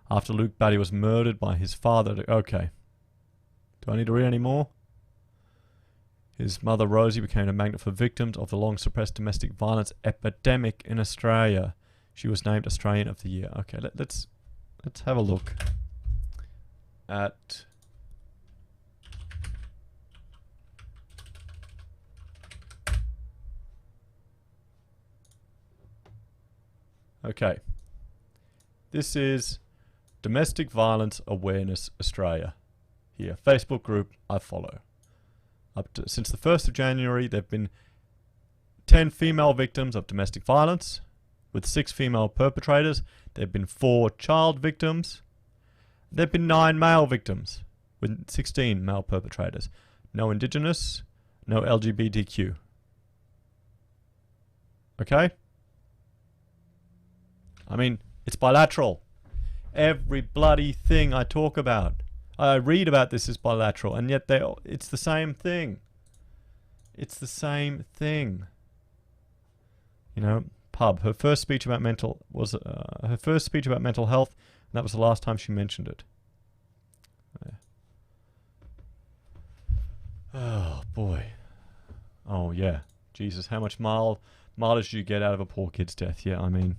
After Luke Batty was murdered by his father. Okay. Do I need to read any more? His mother Rosie became a magnet for victims of the long-suppressed domestic violence epidemic in Australia. She was named Australian of the Year. Okay, let's have a look at okay. This is Domestic Violence Awareness Australia. Here, Facebook group I follow. Since the 1st of January, there have been 10 female victims of domestic violence, with 6 female perpetrators. There have been 4 child victims. There have been 9 male victims, with 16 male perpetrators. No Indigenous, no LGBTQ. Okay? I mean, it's bilateral. Every bloody thing I talk about, I read about, this is bilateral, and yet it's the same thing. It's the same thing. You know, pub. Her first speech about mental health, and that was the last time she mentioned it. Yeah. Oh boy. Oh yeah. Jesus, how much mileage do you get out of a poor kid's death? Yeah, I mean,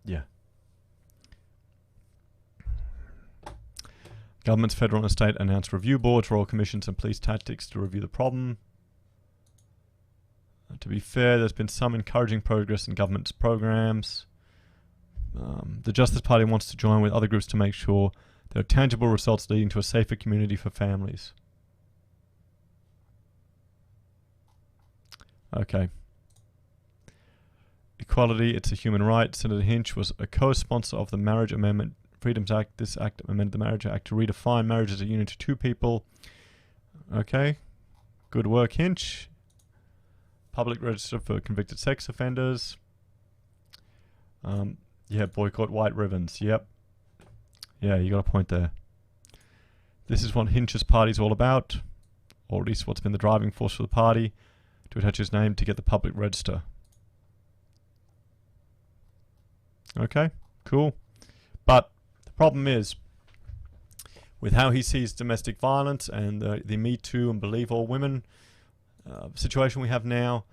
yeah. Governments, federal and state, announced review boards, royal commissions and police tactics to review the problem. To be fair, there's been some encouraging progress in government's programs. The Justice Party wants to join with other groups to make sure there are tangible results leading to a safer community for families. Okay. Equality, it's a human right. Senator Hinch was a co-sponsor of the Marriage Amendment Freedoms Act. This act amended the Marriage Act to redefine marriage as a union to 2 people. Okay. Good work, Hinch. Public register for convicted sex offenders. Yeah, boycott white ribbons. Yep. Yeah, you got a point there. This is what Hinch's party's all about, or at least what's been the driving force for the party, to attach his name to get the public register. Okay, cool. But the problem is, with how he sees domestic violence and the Me Too and Believe All Women situation we have now,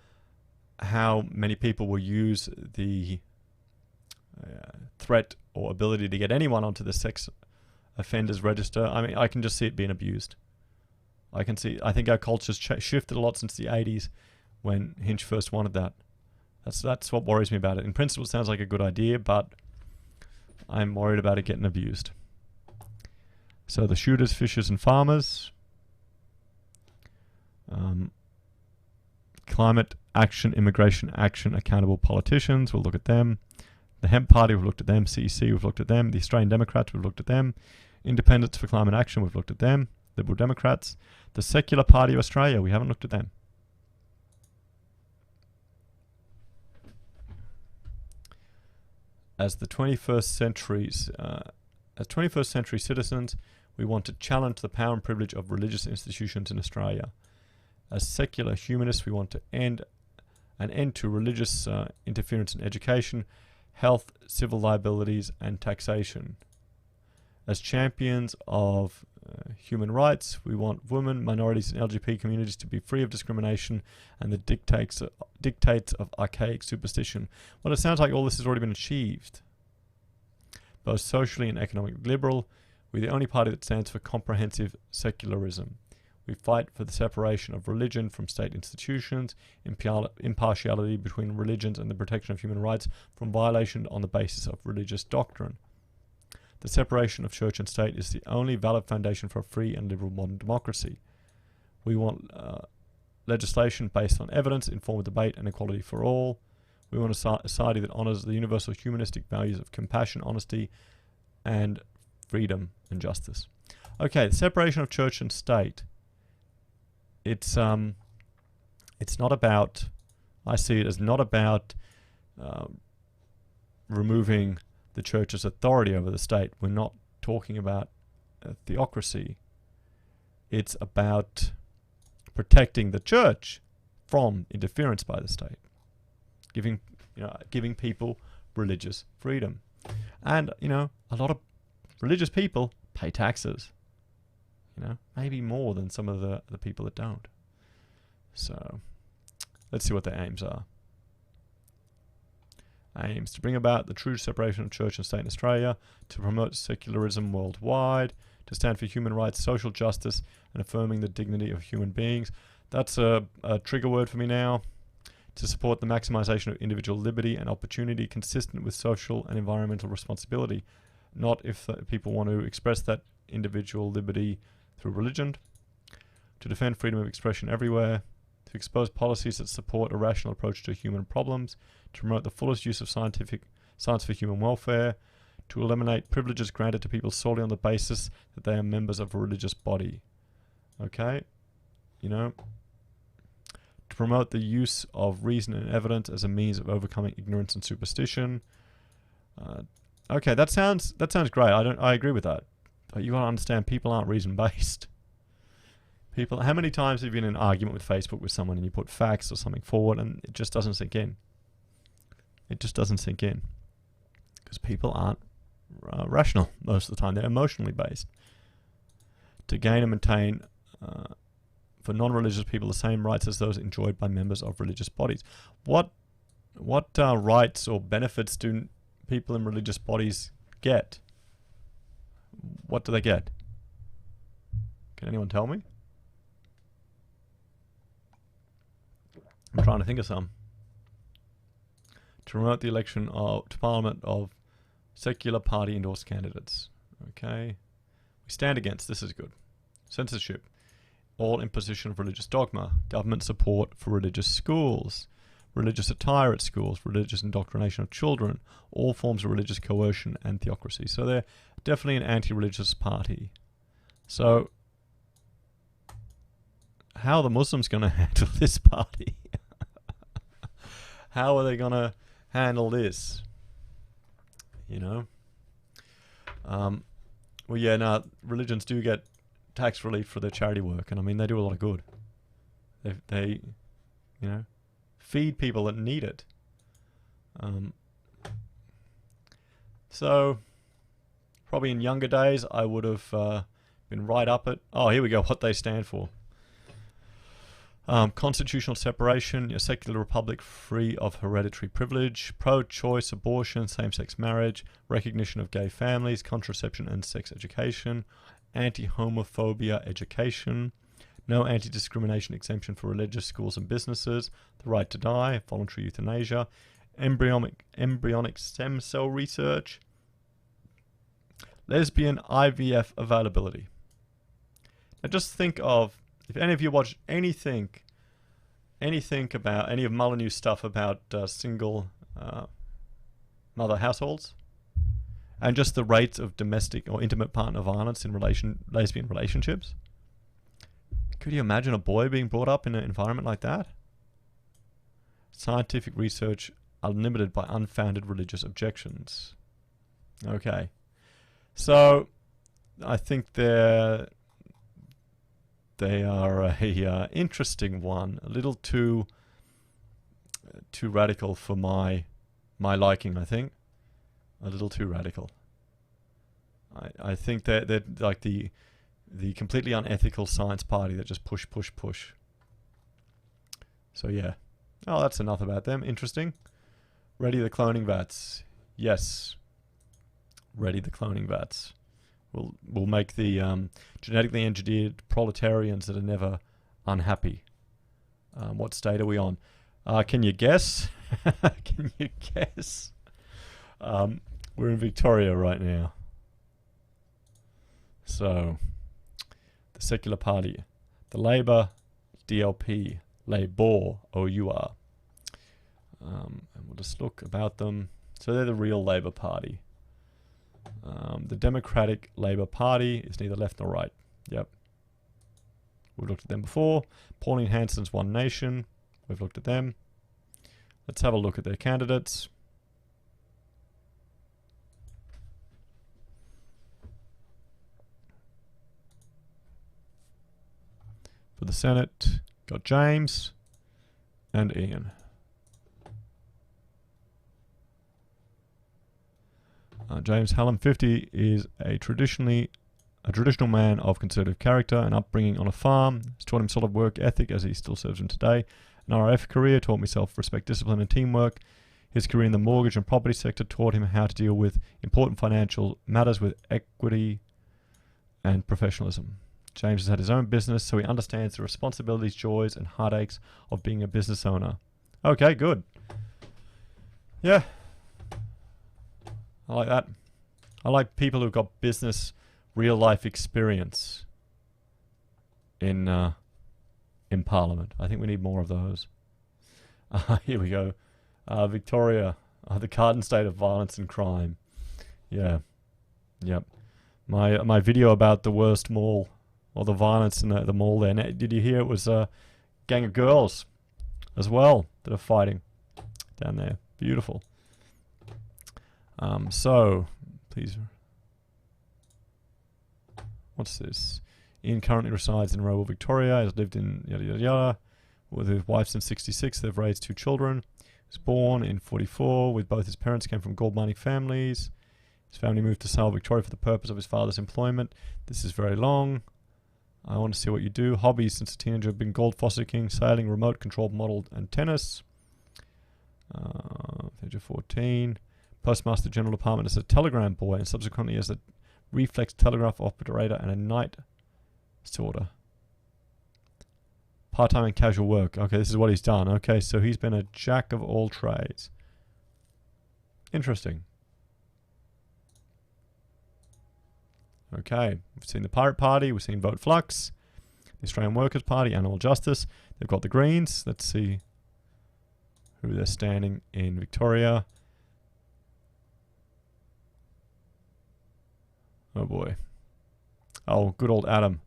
how many people will use the threat or ability to get anyone onto the sex offenders register. I mean, I can just see it being abused. I think our culture's shifted a lot since the 80s when Hinch first wanted that. That's what worries me about it. In principle, it sounds like a good idea, but I'm worried about it getting abused. So the shooters, fishers and farmers. Climate action, immigration action, accountable politicians. We'll look at them. The Hemp Party, we've looked at them. CEC, we've looked at them. The Australian Democrats, we've looked at them. Independents for Climate Action, we've looked at them. Liberal Democrats. The Secular Party of Australia, we haven't looked at them. As 21st century citizens, we want to challenge the power and privilege of religious institutions in Australia. As secular humanists, we want to end to religious interference in education, health, civil liabilities, and taxation. As champions of human rights, we want women, minorities, and LGBT communities to be free of discrimination and the dictates of archaic superstition. Well, it sounds like all this has already been achieved. Both socially and economically liberal, we're the only party that stands for comprehensive secularism. We fight for the separation of religion from state institutions, impartiality between religions, and the protection of human rights from violation on the basis of religious doctrine. The separation of church and state is the only valid foundation for a free and liberal modern democracy. We want legislation based on evidence, informed debate, and equality for all. We want a society that honours the universal humanistic values of compassion, honesty, and freedom and justice. Okay, the separation of church and state. It's not about, I see it as not about removing the church's authority over the state. We're not talking about a theocracy. It's about protecting the church from interference by the state, giving people religious freedom. And a lot of religious people pay taxes, maybe more than some of the people that don't. So let's see what their aims are. Aims to bring about the true separation of church and state in Australia, to promote secularism worldwide, to stand for human rights, social justice, and affirming the dignity of human beings. That's a trigger word for me now. To support the maximization of individual liberty and opportunity consistent with social and environmental responsibility, not if people want to express that individual liberty through religion. To defend freedom of expression everywhere. To expose policies that support a rational approach to human problems. To promote the fullest use of science for human welfare. To eliminate privileges granted to people solely on the basis that they are members of a religious body. Okay? To promote the use of reason and evidence as a means of overcoming ignorance and superstition. Okay, that sounds great. I agree with that. But you got to understand, people aren't reason based. How many times have you been in an argument with Facebook with someone and you put facts or something forward and it just doesn't sink in? It just doesn't sink in because people aren't rational most of the time. They're emotionally based. To gain and maintain for non-religious people the same rights as those enjoyed by members of religious bodies. What rights or benefits do people in religious bodies get? What do they get? Can anyone tell me? I'm trying to think of some. To promote the election to Parliament of secular party endorsed candidates. Okay. We stand against, this is good, censorship, all imposition of religious dogma, government support for religious schools, religious attire at schools, religious indoctrination of children, all forms of religious coercion and theocracy. So they're definitely an anti-religious party. So how are the Muslims going to handle this party? How are they going to handle this? Religions do get tax relief for their charity work, and I mean they do a lot of good. They feed people that need it. So probably in younger days I would have been right up it. Oh, here we go. What they stand for. Constitutional separation, a secular republic free of hereditary privilege, pro-choice abortion, same-sex marriage, recognition of gay families, contraception and sex education, anti-homophobia education, no anti-discrimination exemption for religious schools and businesses, the right to die, voluntary euthanasia, embryonic stem cell research, lesbian IVF availability. Now just think of, if any of you watch anything about any of Molyneux's stuff about single mother households, and just the rates of domestic or intimate partner violence in lesbian relationships, could you imagine a boy being brought up in an environment like that? Scientific research unlimited by unfounded religious objections. Okay, so I think they are a interesting one, a little too radical for my liking. I think a little too radical. I think they're like the completely unethical science party that just push. So yeah, that's enough about them. Interesting. Ready the cloning vats? Yes. Ready the cloning vats. We'll make the genetically engineered proletarians that are never unhappy. What state are we on? Can you guess? Can you guess? We're in Victoria right now. So, the secular party, the Labor, DLP, Labour, OUR. And we'll just look about them. So they're the real Labor Party. The Democratic Labour Party is neither left nor right. Yep. We've looked at them before. Pauline Hanson's One Nation. We've looked at them. Let's have a look at their candidates. For the Senate, got James and Ian. James Hallam, 50, is a traditional man of conservative character and upbringing on a farm. Has taught him solid work ethic as he still serves him today. An RAF career taught me self-respect, discipline and teamwork. His career in the mortgage and property sector taught him how to deal with important financial matters with equity and professionalism. James has had his own business, so he understands the responsibilities, joys and heartaches of being a business owner. Okay, good. Yeah. I like that. I like people who've got business, real life experience in Parliament. I think we need more of those. Here we go. Victoria, the garden state of violence and crime. Yeah. Yep. My video about the worst mall, or the violence in the mall there. Did you hear it was a gang of girls as well that are fighting down there? Beautiful. So, please. What's this? Ian currently resides in rural Victoria. Has lived in yada yada yada. With his wife since '66. They've raised 2 children. He was born in '44. With both his parents came from gold mining families. His family moved to South Victoria for the purpose of his father's employment. This is very long. I want to see what you do. Hobbies since a teenager have been gold fossicking, sailing, remote controlled model, and tennis. Age of 14. Postmaster General Department as a telegram boy and subsequently as a reflex telegraph operator and a night sorter. Part-time and casual work. Okay, this is what he's done. Okay, so he's been a jack of all trades. Interesting. Okay, we've seen the Pirate Party, we've seen Vote Flux, the Australian Workers' Party, Animal Justice. They've got the Greens. Let's see who they're standing in Victoria. Oh boy. Oh, good old Adam.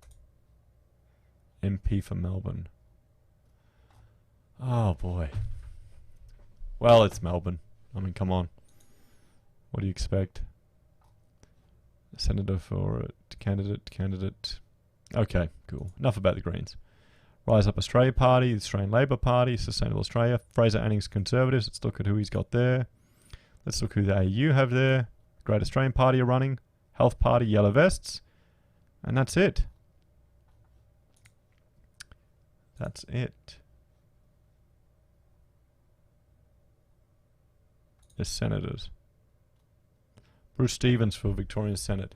MP for Melbourne. Oh boy. Well, it's Melbourne. I mean, come on. What do you expect? Senator for it. Candidate. Okay, cool. Enough about the Greens. Rise Up Australia Party, the Australian Labor Party, Sustainable Australia, Fraser Anning's Conservatives. Let's look at who he's got there. Let's look who the AU have there. Great Australian Party are running. Health Party, Yellow Vests. And that's it. That's it. The senators. Bruce Stevens for Victorian Senate.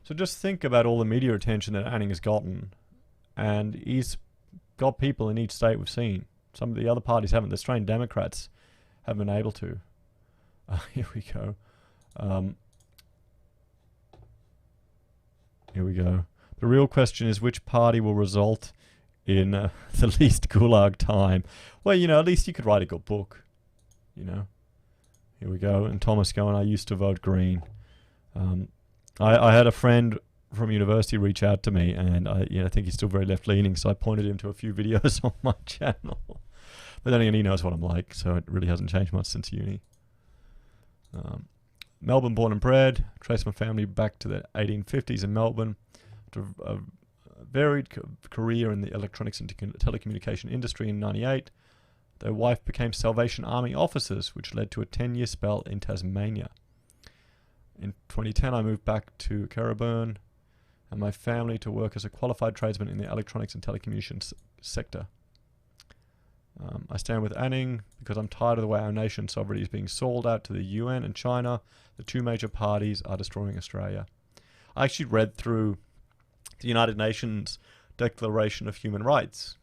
So just think about all the media attention that Anning has gotten. And he's got people in each state we've seen. Some of the other parties haven't. The Australian Democrats haven't been able to. Here we go. Here we go. The real question is which party will result in the least gulag time. Well, you know, at least you could write a good book. You know. Here we go. And Thomas going, I used to vote Green. I had a friend from university reach out to me, and I think he's still very left-leaning, so I pointed him to a few videos on my channel. But then again, he knows what I'm like, so it really hasn't changed much since uni. Melbourne born and bred, traced my family back to the 1850s in Melbourne. After a varied career in the electronics and telecommunication industry in '98, their wife became Salvation Army officers, which led to a 10-year spell in Tasmania. In 2010, I moved back to Caribbean and my family to work as a qualified tradesman in the electronics and telecommunications sector. I stand with Anning because I'm tired of the way our nation's sovereignty is being sold out to the UN and China. The two major parties are destroying Australia. I actually read through the United Nations Declaration of Human Rights.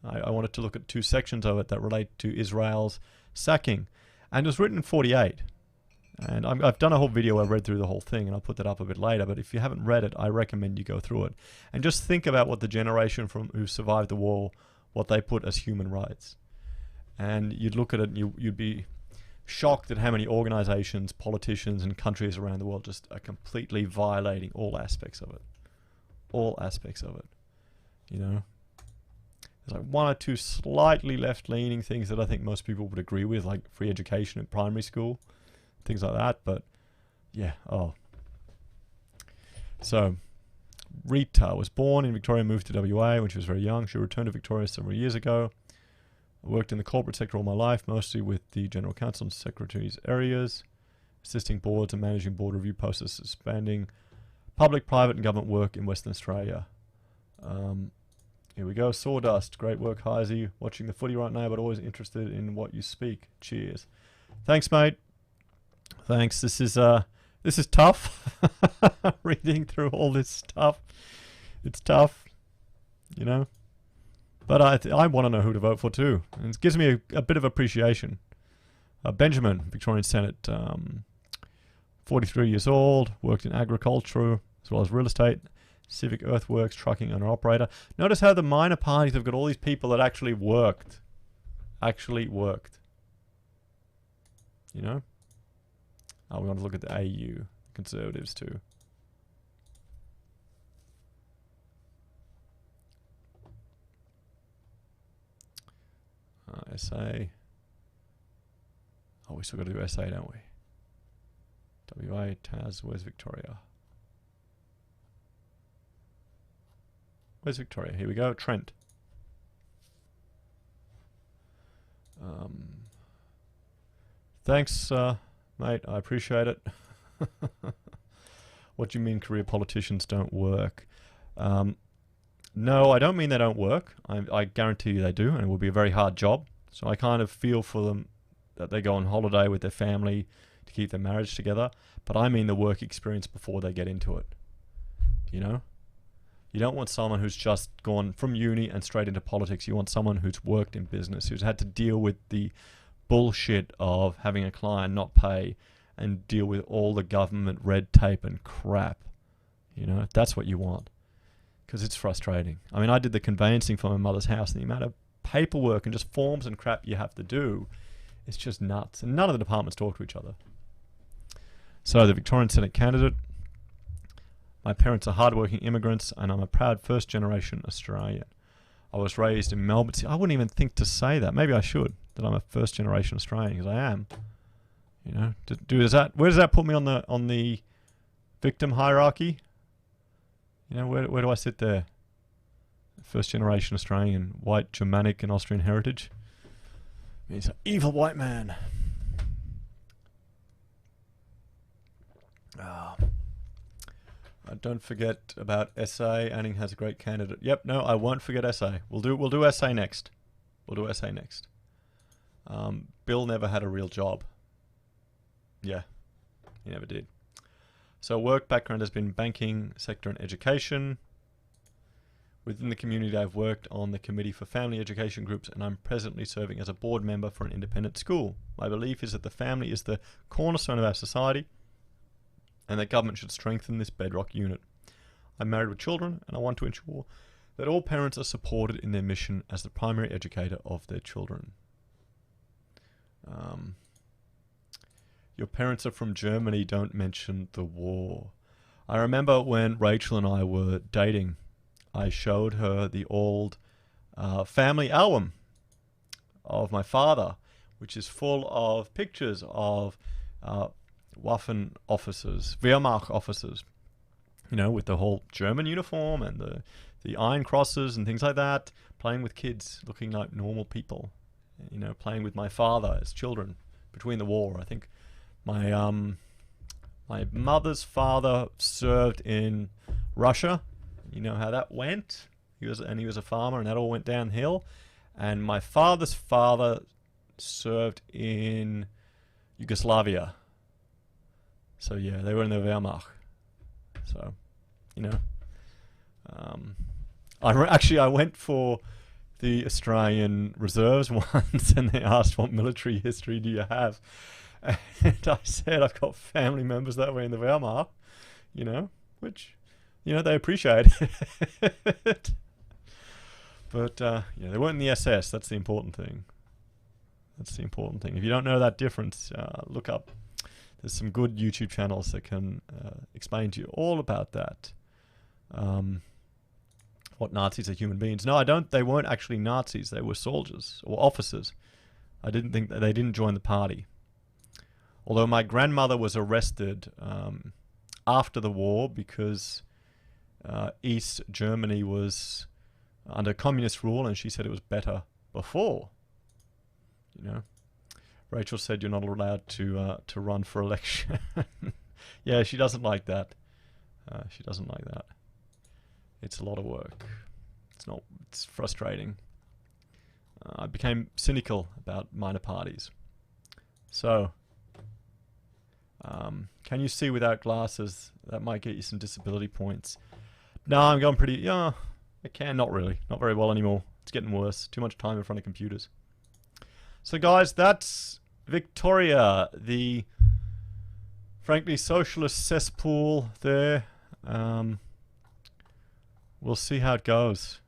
I wanted to look at 2 sections of it that relate to Israel's sacking. And it was written in 48. And I've done a whole video, I read through the whole thing, and I'll put that up a bit later. But if you haven't read it, I recommend you go through it. And just think about what the generation who survived the war, what they put as human rights. And you'd look at it and you'd be shocked at how many organizations, politicians, and countries around the world just are completely violating all aspects of it. All aspects of it. You know? There's like one or two slightly left-leaning things that I think most people would agree with, like free education in primary school, things like that. But yeah, So Rita was born in Victoria, moved to WA when she was very young. She returned to Victoria several years ago. I worked in the corporate sector all my life, mostly with the General Counsel and Secretary's areas, assisting boards and managing board review processes, spanning public, private and government work in Western Australia. Here we go. Sawdust. Great work, Heisey. Watching the footy right now, but always interested in what you speak. Cheers. Thanks, mate. Thanks. This is tough. Reading through all this stuff. It's tough, you know. But I want to know who to vote for too. And it gives me a bit of appreciation. Benjamin, Victorian Senate, 43 years old, worked in agriculture as well as real estate. Civic Earthworks, trucking owner-operator. Notice how the minor parties have got all these people that actually worked. You know? Oh, we want to look at the AU, Conservatives too. SA. Oh, we still got to do SA, don't we? WA, TAS, where's Victoria? Where's Victoria? Here we go. Trent. Thanks, mate. I appreciate it. What do you mean career politicians don't work? No, I don't mean they don't work. I guarantee you they do, and it will be a very hard job. So I kind of feel for them that they go on holiday with their family to keep their marriage together. But I mean the work experience before they get into it. You know? You don't want someone who's just gone from uni and straight into politics. You want someone who's worked in business, who's had to deal with the bullshit of having a client not pay and deal with all the government red tape and crap. You know, that's what you want. Because it's frustrating. I mean, I did the conveyancing for my mother's house, and the amount of paperwork and just forms and crap you have to do, it's just nuts. And none of the departments talk to each other. So the Victorian Senate candidate. My parents are hardworking immigrants, and I'm a proud first-generation Australian. I was raised in Melbourne. See, I wouldn't even think to say that. Maybe I should, that I'm a first-generation Australian, because I am. You know, where does that put me on the victim hierarchy? You know, where do I sit there? First-generation Australian, white, Germanic, and Austrian heritage. He's an evil white man. Don't forget about SA. Anning has a great candidate. Yep, no, I won't forget SA. We'll do SA next. Bill never had a real job. Yeah, he never did. So work background has been banking sector and education. Within the community, I've worked on the Committee for Family Education Groups, and I'm presently serving as a board member for an independent school. My belief is that the family is the cornerstone of our society, and that government should strengthen this bedrock unit. I'm married with children, and I want to ensure that all parents are supported in their mission as the primary educator of their children. Your parents are from Germany, don't mention the war. I remember when Rachel and I were dating, I showed her the old family album of my father, which is full of pictures of Waffen officers, Wehrmacht officers, you know, with the whole German uniform and the iron crosses and things like that, playing with kids, looking like normal people, you know, playing with my father as children between the war. I think my mother's father served in Russia. You know how that went. He was a farmer, and that all went downhill. And my father's father served in Yugoslavia. So yeah, they were in the Wehrmacht. So, you know, I went for the Australian Reserves once, and they asked, "What military history do you have?" And I said, "I've got family members that were in the Wehrmacht," you know, which, you know, they appreciate it. But yeah, they weren't in the SS. That's the important thing. That's the important thing. If you don't know that difference, look up. There's some good YouTube channels that can explain to you all about that. What Nazis are human beings. No, I don't. They weren't actually Nazis. They were soldiers or officers. I didn't think that they didn't join the party. Although my grandmother was arrested after the war because East Germany was under communist rule, and she said it was better before. You know, Rachel said you're not allowed to run for election. Yeah, she doesn't like that. She doesn't like that. It's a lot of work. It's frustrating. I became cynical about minor parties. So, can you see without glasses? That might get you some disability points. No, I'm going pretty, yeah, I can, not really. Not very well anymore. It's getting worse. Too much time in front of computers. So guys, that's Victoria, the frankly socialist cesspool there. We'll see how it goes.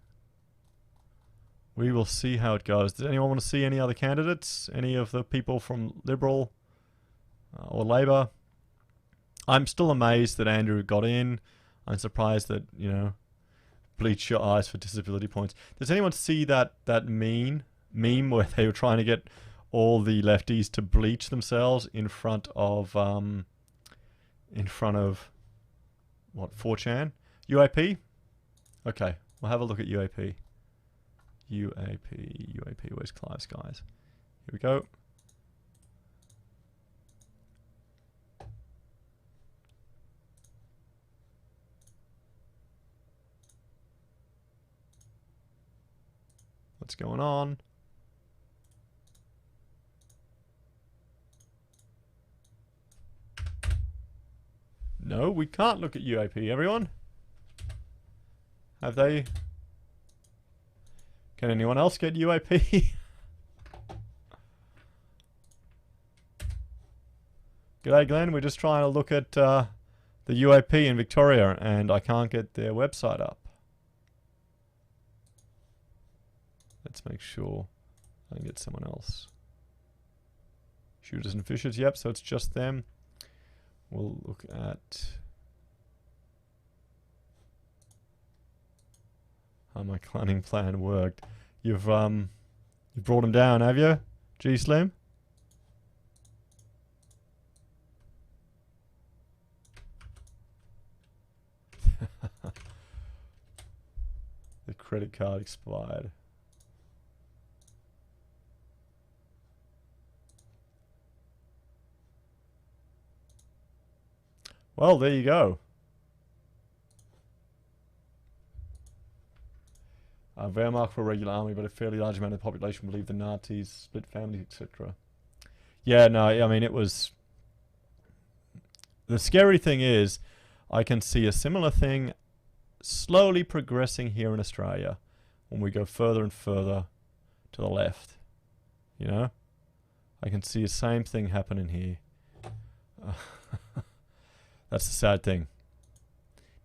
We will see how it goes. Does anyone want to see any other candidates? Any of the people from Liberal or Labor? I'm still amazed that Andrew got in. I'm surprised that, you know, bleach your eyes for disability points. Does anyone see that meme where they were trying to get all the lefties to bleach themselves in front of what, 4chan? UAP? Okay, we'll have a look at UAP. UAP, where's Clive's guys? Here we go. What's going on? No, we can't look at UAP, everyone. Have they? Can anyone else get UAP? G'day, Glenn. We're just trying to look at the UAP in Victoria, and I can't get their website up. Let's make sure I can get someone else. Shooters and fishers, yep, so it's just them. We'll look at how my clanning plan worked. You've brought them down, have you? G Slim? The credit card expired. Well, there you go. Wehrmacht for a regular army, but a fairly large amount of the population believed the Nazis, split families, etc. Yeah, no, I mean, it was... The scary thing is, I can see a similar thing slowly progressing here in Australia when we go further and further to the left. You know? I can see the same thing happening here. That's the sad thing.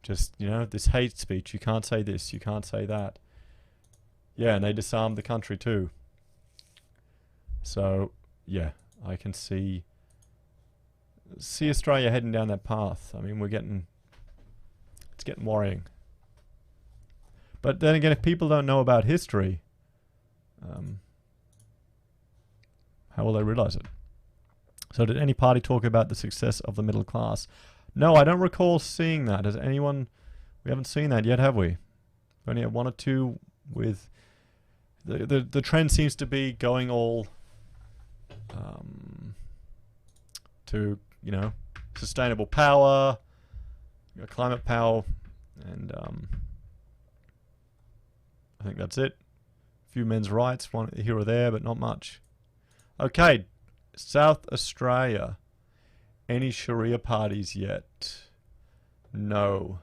Just, you know, this hate speech. You can't say this, you can't say that. Yeah, and they disarmed the country too. So, yeah, I can see Australia heading down that path. I mean, it's getting worrying. But then again, if people don't know about history, how will they realize it? So did any party talk about the success of the middle class? No, I don't recall seeing that. Has anyone... We haven't seen that yet, have we? We've only had one or two with... The trend seems to be going all to, you know, sustainable power, climate power, and I think that's it. A few men's rights, one here or there, but not much. Okay, South Australia. Any Sharia parties yet? No.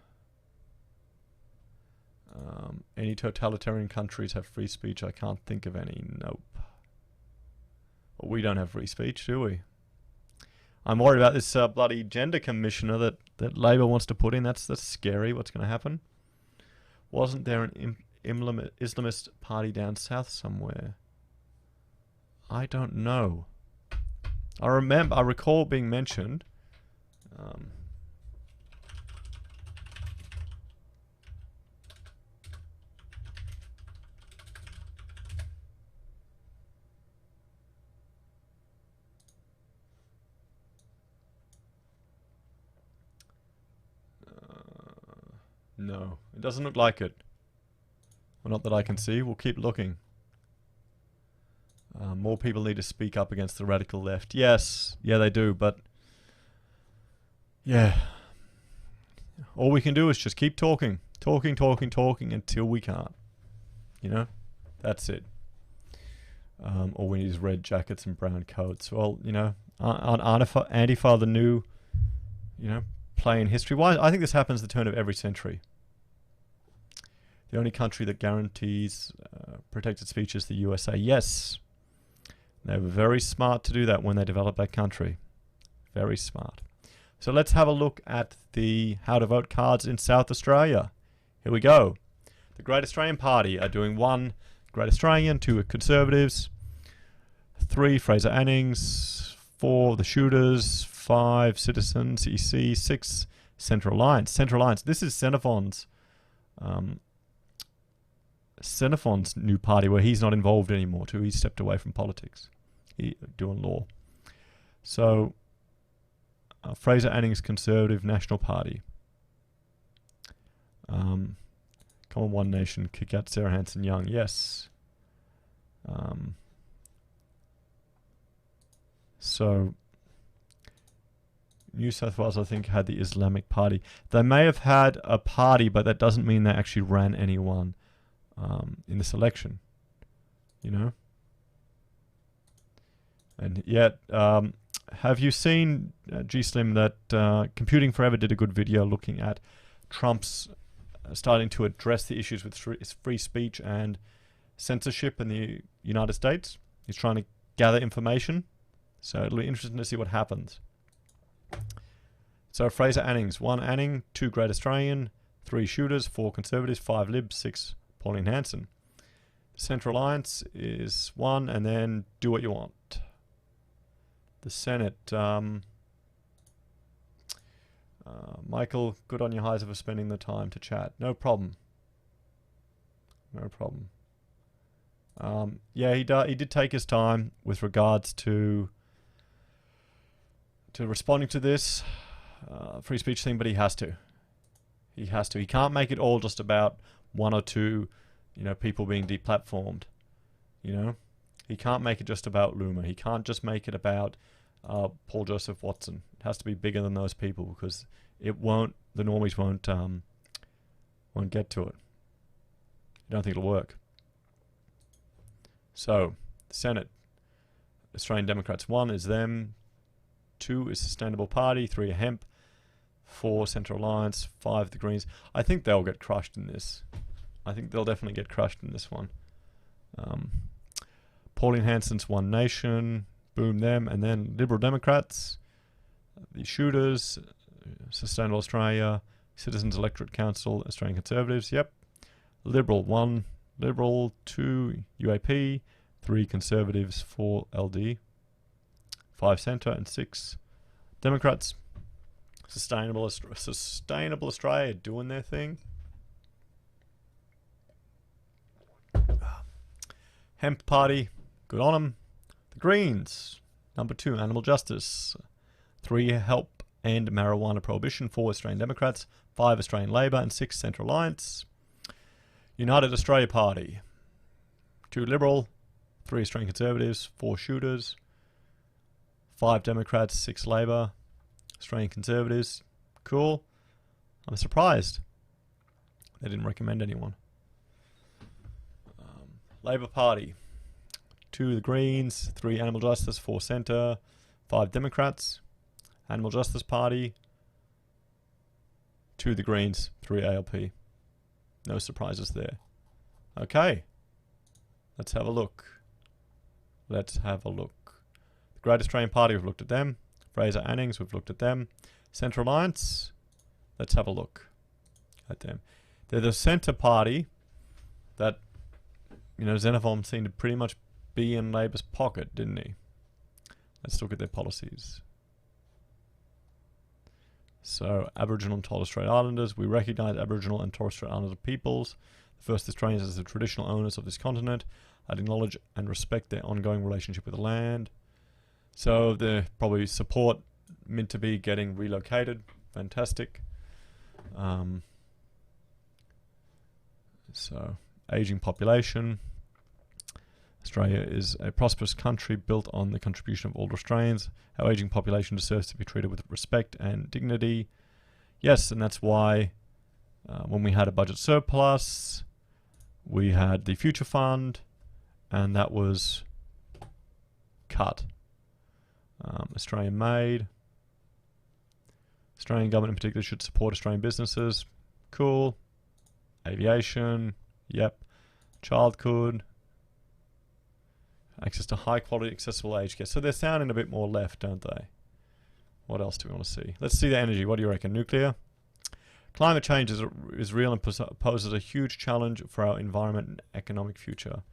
Any totalitarian countries have free speech? I can't think of any. Nope. Well, we don't have free speech, do we? I'm worried about this bloody gender commissioner that Labor wants to put in. That's scary. What's going to happen? Wasn't there an Islamist party down south somewhere? I don't know. I recall being mentioned. No, it doesn't look like it. Well, not that I can see. We'll keep looking. More people need to speak up against the radical left. Yes, yeah, they do, but yeah. All we can do is just keep talking. Talking until we can't. You know? That's it. All we need is red jackets and brown coats. Well, you know, aren't Antifa the new, you know, play in history? Why? I think this happens at the turn of every century. The only country that guarantees protected speech is the USA. Yes. They were very smart to do that when they developed that country. Very smart. So let's have a look at the how to vote cards in South Australia. Here we go. The Great Australian Party are doing 1 Great Australian, 2 Conservatives, 3 Fraser Annings, 4 the Shooters, 5 Citizens, EC, 6 Central Alliance. Central Alliance. This is Xenophon's new party where he's not involved anymore too. He's stepped away from politics. Doing law. So Fraser Anning's Conservative National Party. Come on, One Nation, kick out Sarah Hanson-Young. Yes. So New South Wales, I think, had the Islamic Party. They may have had a party, but that doesn't mean they actually ran anyone in this election. You know? And yet, have you seen, G-Slim, that Computing Forever did a good video looking at Trump's starting to address the issues with free speech and censorship in the United States? He's trying to gather information. So it'll be interesting to see what happens. So Fraser Annings, 1 Anning, 2 Great Australian, 3 Shooters, 4 Conservatives, 5 Libs, 6 Pauline Hanson. The Central Alliance is 1, and then do what you want. The Senate, Michael, good on your highs for spending the time to chat. No problem. No problem. Yeah, he did take his time with regards to responding to this free speech thing, but he has to. He has to. He can't make it all just about 1 or 2, you know, people being deplatformed. You know, he can't make it just about Luma. He can't just make it about Paul Joseph Watson. It has to be bigger than those people because it won't. The normies won't get to it. I don't think it'll work. So, the Senate, Australian Democrats, 1 is them, 2 is Sustainable Party, 3 are Hemp, 4 Central Alliance, 5 the Greens. I think they'll get crushed in this. I think they'll definitely get crushed in this one. Pauline Hanson's One Nation, boom them, and then Liberal Democrats, the Shooters, Sustainable Australia, Citizens Electorate Council, Australian Conservatives, yep. Liberal 1, Liberal 2, UAP, 3 Conservatives, 4 LD, 5 Centre, and 6 Democrats. Sustainable Australia doing their thing. Hemp Party, good on them. The Greens, number 2, Animal Justice. 3, Help End Marijuana Prohibition. 4, Australian Democrats. 5, Australian Labor. And 6, Central Alliance. United Australia Party, 2 Liberal. 3, Australian Conservatives. 4, Shooters. 5 Democrats. 6, Labor. Australian Conservatives. Cool. I'm surprised they didn't recommend anyone. Labor Party, 2 the Greens, 3 Animal Justice, 4 Centre, 5 Democrats. Animal Justice Party, 2 the Greens, 3 ALP. No surprises there. Okay, let's have a look. Let's have a look. The Great Australian Party, we've looked at them. Fraser Annings, we've looked at them. Central Alliance, let's have a look at them. They're the Centre Party that, you know, Xenophon seemed to pretty much be in Labor's pocket, didn't he? Let's look at their policies. So, Aboriginal and Torres Strait Islanders. We recognise Aboriginal and Torres Strait Islander peoples, the first Australians as the traditional owners of this continent. I'd acknowledge and respect their ongoing relationship with the land. So, they probably support Mintabee getting relocated. Fantastic. So, aging population. Australia is a prosperous country built on the contribution of all Australians. Our aging population deserves to be treated with respect and dignity. Yes, and that's why when we had a budget surplus, we had the Future Fund, and that was cut. Australian made. Australian government in particular should support Australian businesses. Cool. Aviation. Yep. Childhood. Access to high quality, accessible aged care. So they're sounding a bit more left, don't they? What else do we want to see? Let's see the energy. What do you reckon? Nuclear? Climate change is real and poses a huge challenge for our environment and economic future.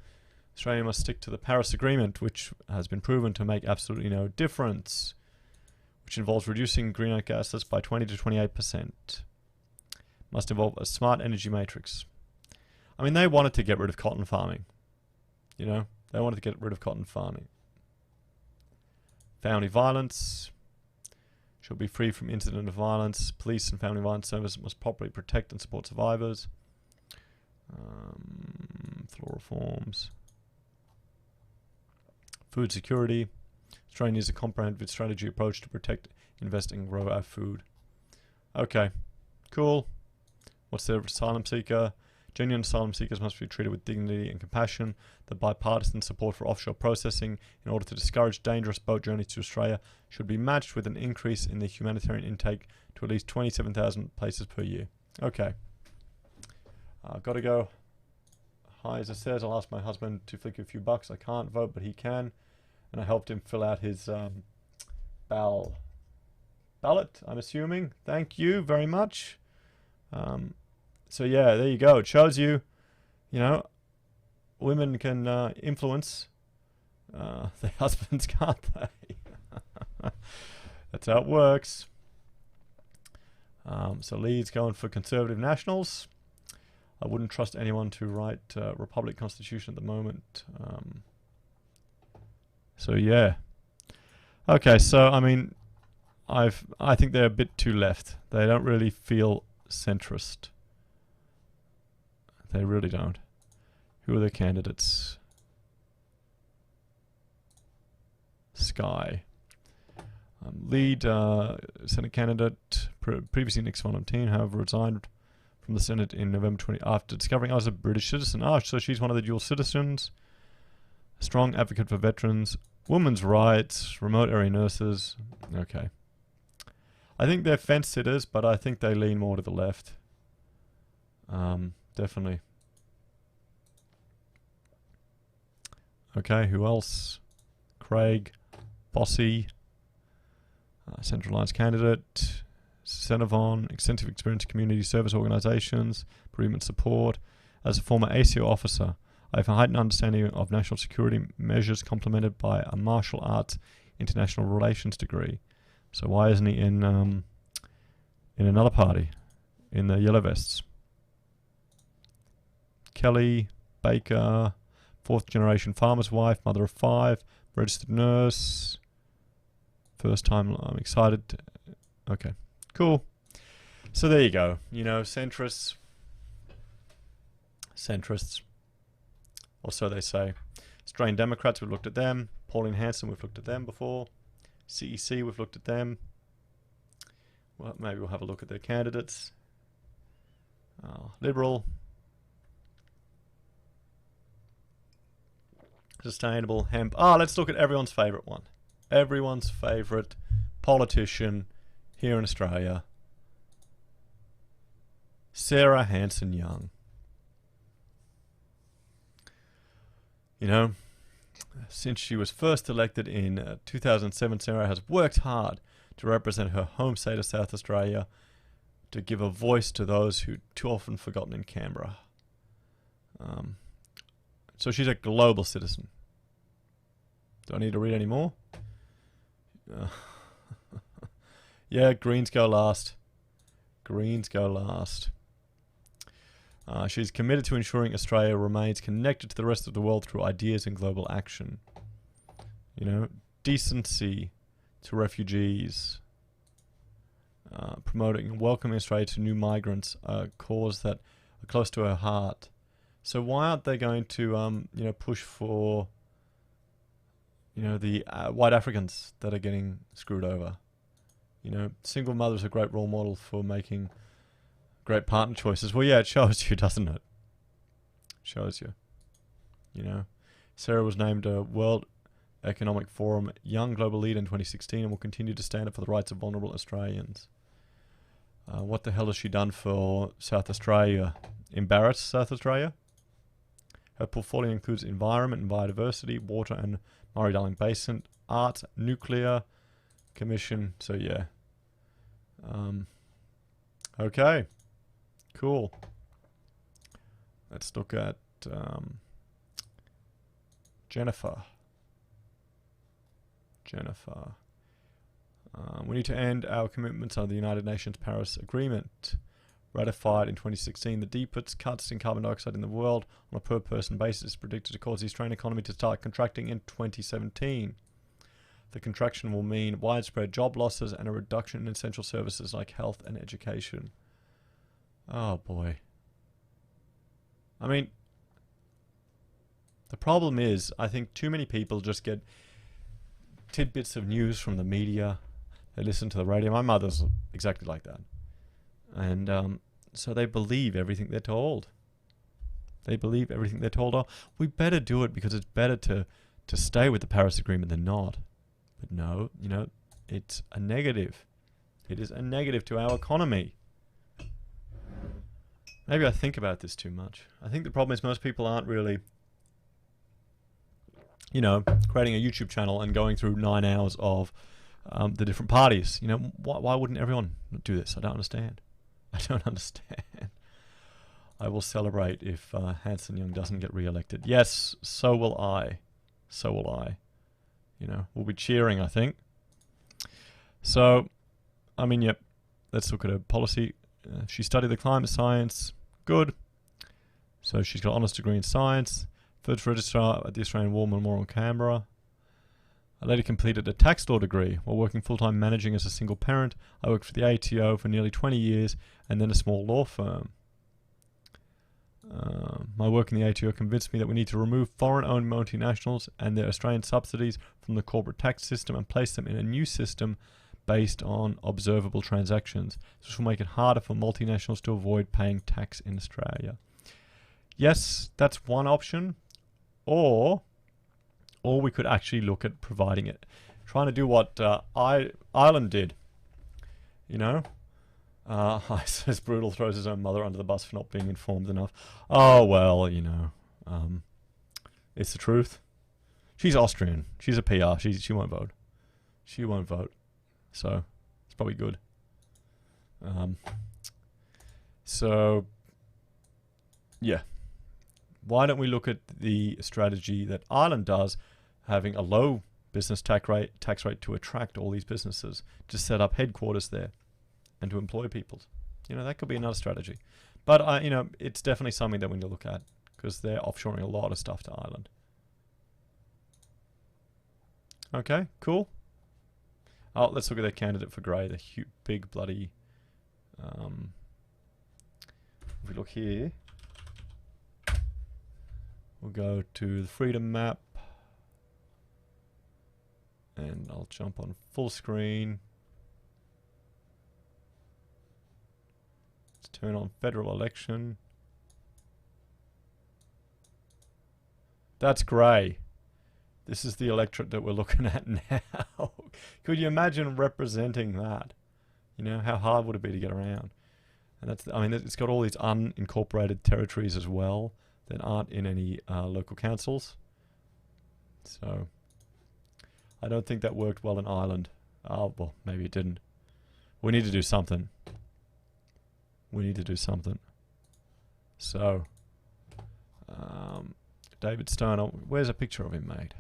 Australia must stick to the Paris Agreement, which has been proven to make absolutely no difference, which involves reducing greenhouse gases by 20 to 28%. Must involve a smart energy matrix. I mean, they wanted to get rid of cotton farming. You know? They wanted to get rid of cotton farming. Family violence should be free from incident of violence. Police and family violence services must properly protect and support survivors. Floor reforms. Food security. Australia needs a comprehensive strategy approach to protect, invest, and grow our food. Okay, cool. What's their asylum seeker? Genuine asylum seekers must be treated with dignity and compassion. The bipartisan support for offshore processing in order to discourage dangerous boat journeys to Australia should be matched with an increase in the humanitarian intake to at least 27,000 places per year. Okay. I've got to go. Hi, as it says, I'll ask my husband to flick you a few bucks. I can't vote, but he can. And I helped him fill out his ballot, I'm assuming. Thank you very much. So yeah, there you go. It shows you, you know, women can influence their husbands, can't they? That's how it works. So Lee's going for Conservative Nationals. I wouldn't trust anyone to write Republic Constitution at the moment. So yeah. Okay, so I mean, I think they're a bit too left. They don't really feel centrist. They really don't. Who are the candidates? Sky. Lead Senate candidate, previously Nick's one team, however, resigned from the Senate in November 20 after discovering I was a British citizen. So she's one of the dual citizens. Strong advocate for veterans, women's rights, remote area nurses. Okay. I think they're fence sitters, but I think they lean more to the left. Definitely. Okay, who else? Craig, Bossy, Central Alliance candidate, Senavon, extensive experience in community service organisations, bereavement support. As a former ACO officer, I have a heightened understanding of national security measures complemented by a martial arts international relations degree. So why isn't he in another party, in the Yellow Vests? Kelly, Baker, fourth generation farmer's wife, mother of 5, registered nurse. First time, I'm excited. Okay, cool. So there you go. You know, centrists. Or so they say. Australian Democrats, we've looked at them. Pauline Hanson, we've looked at them before. CEC, we've looked at them. Well, maybe we'll have a look at their candidates. Liberal. Sustainable, hemp. Let's look at everyone's favourite one. Everyone's favourite politician here in Australia. Sarah Hanson-Young. You know, since she was first elected in 2007, Sarah has worked hard to represent her home state of South Australia, to give a voice to those who too often forgotten in Canberra. So she's a global citizen. Do I need to read any more? Yeah, Greens go last. Greens go last. She's committed to ensuring Australia remains connected to the rest of the world through ideas and global action. You know, decency to refugees. Promoting and welcoming Australia to new migrants, a cause that are close to her heart. So why aren't they going to, push for, the white Africans that are getting screwed over? Single mother's a great role model for making great partner choices. Well, yeah, it shows you, doesn't it? Shows you. Sarah was named a World Economic Forum Young Global Leader in 2016 and will continue to stand up for the rights of vulnerable Australians. What the hell has she done for South Australia? Embarrass South Australia? Her portfolio includes environment and biodiversity, water and Murray-Darling Basin, arts, nuclear, commission. So yeah. Okay. Cool. Let's look at Jennifer. We need to end our commitments under the United Nations Paris Agreement, ratified in 2016. The deepest cuts in carbon dioxide in the world on a per-person basis is predicted to cause the Australian economy to start contracting in 2017. The contraction will mean widespread job losses and a reduction in essential services like health and education. Oh boy. I mean, the problem is, I think too many people just get tidbits of news from the media. They listen to the radio. My mother's exactly like that. And so they believe everything they're told. Oh, we better do it because it's better to stay with the Paris Agreement than not. But no, it's a negative. It is a negative to our economy. Maybe I think about this too much. I think the problem is most people aren't really, creating a YouTube channel and going through 9 hours of the different parties. Why wouldn't everyone do this? I don't understand. I will celebrate if Hanson Young doesn't get re-elected. Yes, so will I. We'll be cheering, I think. So, yep. Let's look at her policy. She studied the climate science. Good. So she's got an honours degree in science. First registrar at the Australian War Memorial in Canberra. I later completed a tax law degree while working full-time managing as a single parent. I worked for the ATO for nearly 20 years and then a small law firm. My work in the ATO convinced me that we need to remove foreign-owned multinationals and their Australian subsidies from the corporate tax system and place them in a new system based on observable transactions. This will make it harder for multinationals to avoid paying tax in Australia. Yes, that's one option. Or we could actually look at providing it. Trying to do what Ireland did. Says Brutal throws his own mother under the bus for not being informed enough. Oh, well, it's the truth. She's Austrian. She's a PR. She won't vote. So, it's probably good. Yeah. Why don't we look at the strategy that Ireland does, having a low business tax rate to attract all these businesses, to set up headquarters there and to employ people. That could be another strategy. But, it's definitely something that we need to look at because they're offshoring a lot of stuff to Ireland. Okay, cool. Oh, let's look at their candidate for Grey, the big bloody... if we look here... We'll go to the Freedom map and I'll jump on full screen. Let's turn on federal election. That's grey. This is the electorate that we're looking at now. Could you imagine representing that? How hard would it be to get around? And it's got all these unincorporated territories as well that aren't in any local councils. So, I don't think that worked well in Ireland. Oh, well, maybe it didn't. We need to do something. So, David Stone, where's a picture of him made?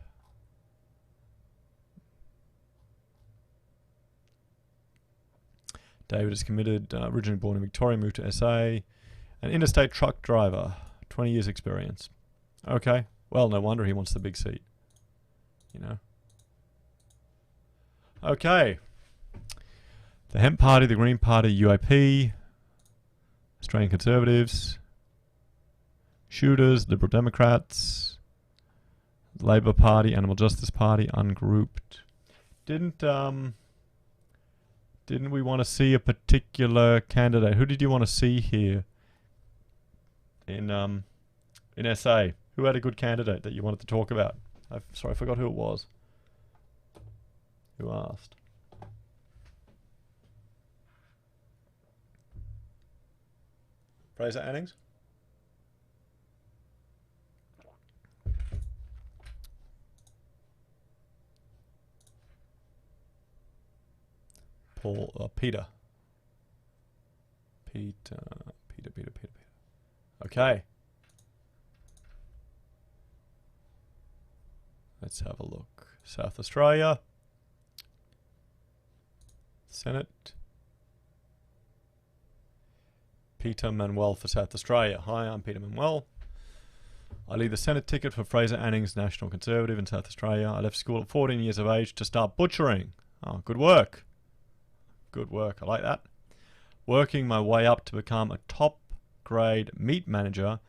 David is committed, originally born in Victoria, moved to SA. An interstate truck driver, 20 years experience. Okay, well, no wonder he wants the big seat. You know. Okay. The Hemp Party, the Green Party, UAP, Australian Conservatives, Shooters, Liberal Democrats, Labor Party, Animal Justice Party, ungrouped. Didn't we want to see a particular candidate? Who did you want to see here in SA? Who had a good candidate that you wanted to talk about? Sorry, I forgot who it was. Who asked? Fraser Annings? Peter. Okay. Let's have a look. South Australia. Senate. Peter Manuel for South Australia. Hi, I'm Peter Manuel. I lead the Senate ticket for Fraser Annings, National Conservative in South Australia. I left school at 14 years of age to start butchering. Oh, good work. Good work. I like that. Working my way up to become a top grade meat manager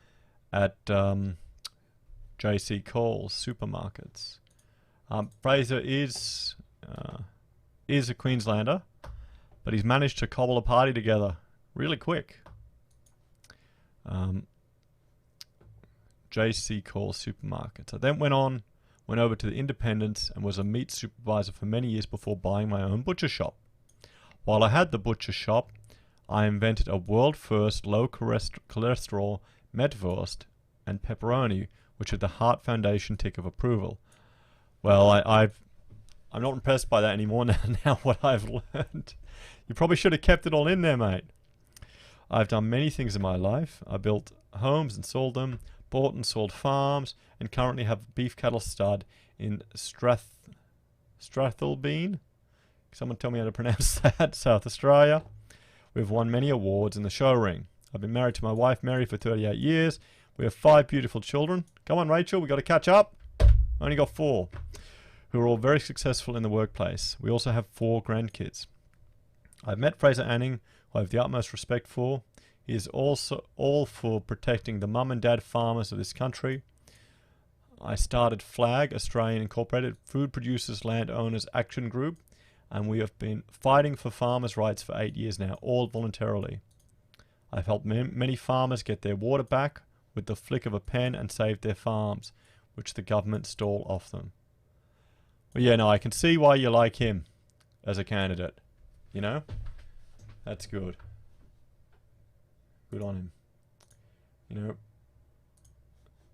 at JC Coles supermarkets. Fraser is a Queenslander, but he's managed to cobble a party together really quick. JC Coles supermarkets. I then went over to the Independents and was a meat supervisor for many years before buying my own butcher shop. While I had the butcher shop, I invented a world-first low-cholesterol Metwurst and pepperoni, which had the Heart Foundation tick of approval. Well, I'm not impressed by that anymore now what I've learned. You probably should have kept it all in there, mate. I've done many things in my life. I built homes and sold them, bought and sold farms, and currently have a beef cattle stud in Strathalbeen. Someone tell me how to pronounce that. South Australia. We've won many awards in the show ring. I've been married to my wife Mary for 38 years. We have 5 beautiful children. Come on, Rachel, we got to catch up. Only got 4, who are all very successful in the workplace. We also have 4 grandkids. I've met Fraser Anning, who I have the utmost respect for. He is also all for protecting the mum and dad farmers of this country. I started FLAG, Australian Incorporated Food Producers Landowners Action Group, and we have been fighting for farmers' rights for 8 years now, all voluntarily. I've helped many farmers get their water back with the flick of a pen and saved their farms, which the government stole off them. Well, yeah, no, I can see why you like him as a candidate. You know? That's good. Good on him. You know,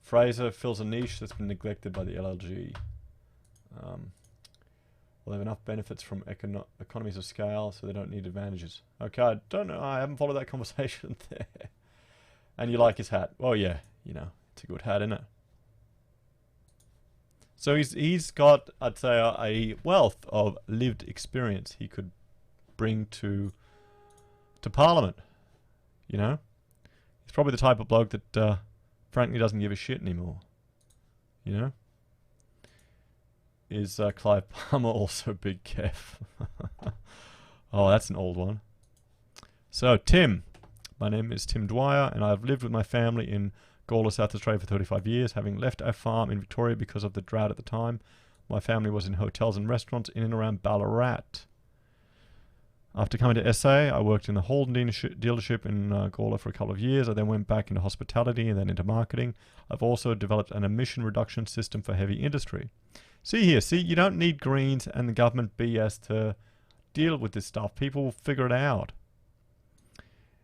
Fraser fills a niche that's been neglected by the LLG. Well, they have enough benefits from economies of scale, so they don't need advantages. Okay, I don't know. I haven't followed that conversation there. And you like his hat. Well, yeah, you know, it's a good hat, isn't it? So he's got, I'd say, a wealth of lived experience he could bring to Parliament. You know? He's probably the type of bloke that frankly doesn't give a shit anymore. You know? Is Clive Palmer also Big Kev? Oh, that's an old one. So, Tim. My name is Tim Dwyer, and I've lived with my family in Gawler, South Australia for 35 years, having left our farm in Victoria because of the drought at the time. My family was in hotels and restaurants in and around Ballarat. After coming to SA, I worked in the Holden dealership in Gawler for a couple of years. I then went back into hospitality and then into marketing. I've also developed an emission reduction system for heavy industry. See here, you don't need Greens and the government BS to deal with this stuff. People will figure it out.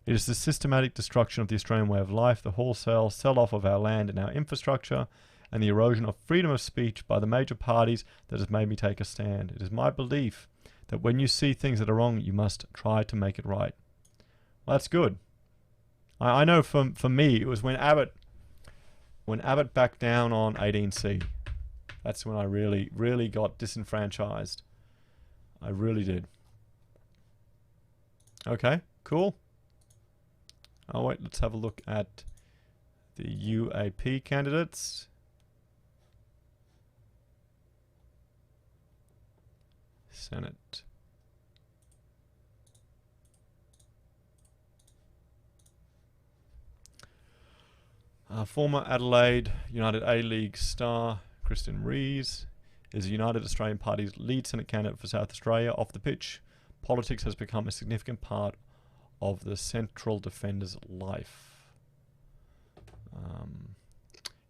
It is the systematic destruction of the Australian way of life, the wholesale sell-off of our land and our infrastructure, and the erosion of freedom of speech by the major parties that has made me take a stand. It is my belief that when you see things that are wrong, you must try to make it right. Well, that's good. I know for me, it was when Abbott backed down on 18C. That's when I really, really got disenfranchised. I really did. Okay, cool. Oh wait, let's have a look at the UAP candidates. Senate. Former Adelaide United A-League star Kristen Rees is the United Australian Party's lead Senate candidate for South Australia. Off the pitch, politics has become a significant part of the central defender's life.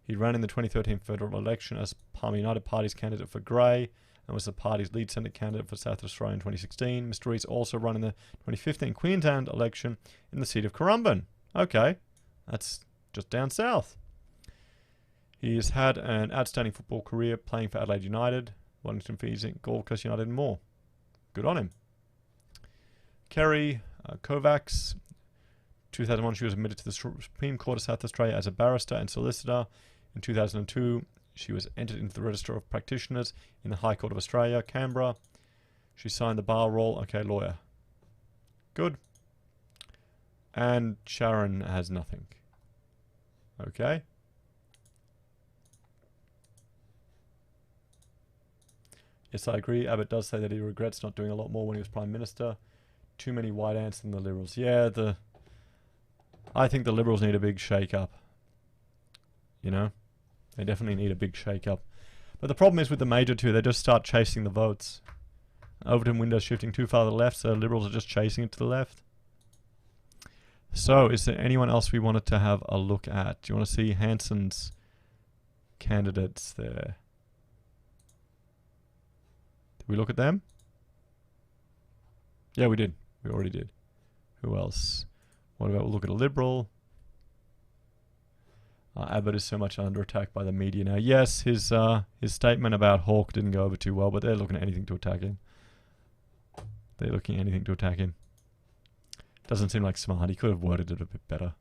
He ran in the 2013 federal election as Palmer United Party's candidate for Grey and was the party's lead Senate candidate for South Australia in 2016. Mr. Rees also ran in the 2015 Queensland election in the seat of Currumbin. Okay, that's just down south. He has had an outstanding football career playing for Adelaide United, Wellington Phoenix, Gold Coast United and more. Good on him. Kerry Kovacs. 2001, she was admitted to the Supreme Court of South Australia as a barrister and solicitor. In 2002, she was entered into the Register of Practitioners in the High Court of Australia, Canberra. She signed the bar roll. Okay, lawyer. Good. And Sharon has nothing. Okay. Yes, I agree. Abbott does say that he regrets not doing a lot more when he was Prime Minister. Too many white ants in the Liberals. Yeah, I think the Liberals need a big shake-up. You know? They definitely need a big shake-up. But the problem is with the major two, they just start chasing the votes. Overton window shifting too far to the left, so Liberals are just chasing it to the left. So, is there anyone else we wanted to have a look at? Do you want to see Hanson's candidates there? Did we look at them? Yeah, we did. We already did. Who else? What about we'll look at a Liberal? Abbott is so much under attack by the media now. Yes, his statement about Hawke didn't go over too well, but they're looking at anything to attack him. They're looking at anything to attack him. Doesn't seem like smart. He could have worded it a bit better.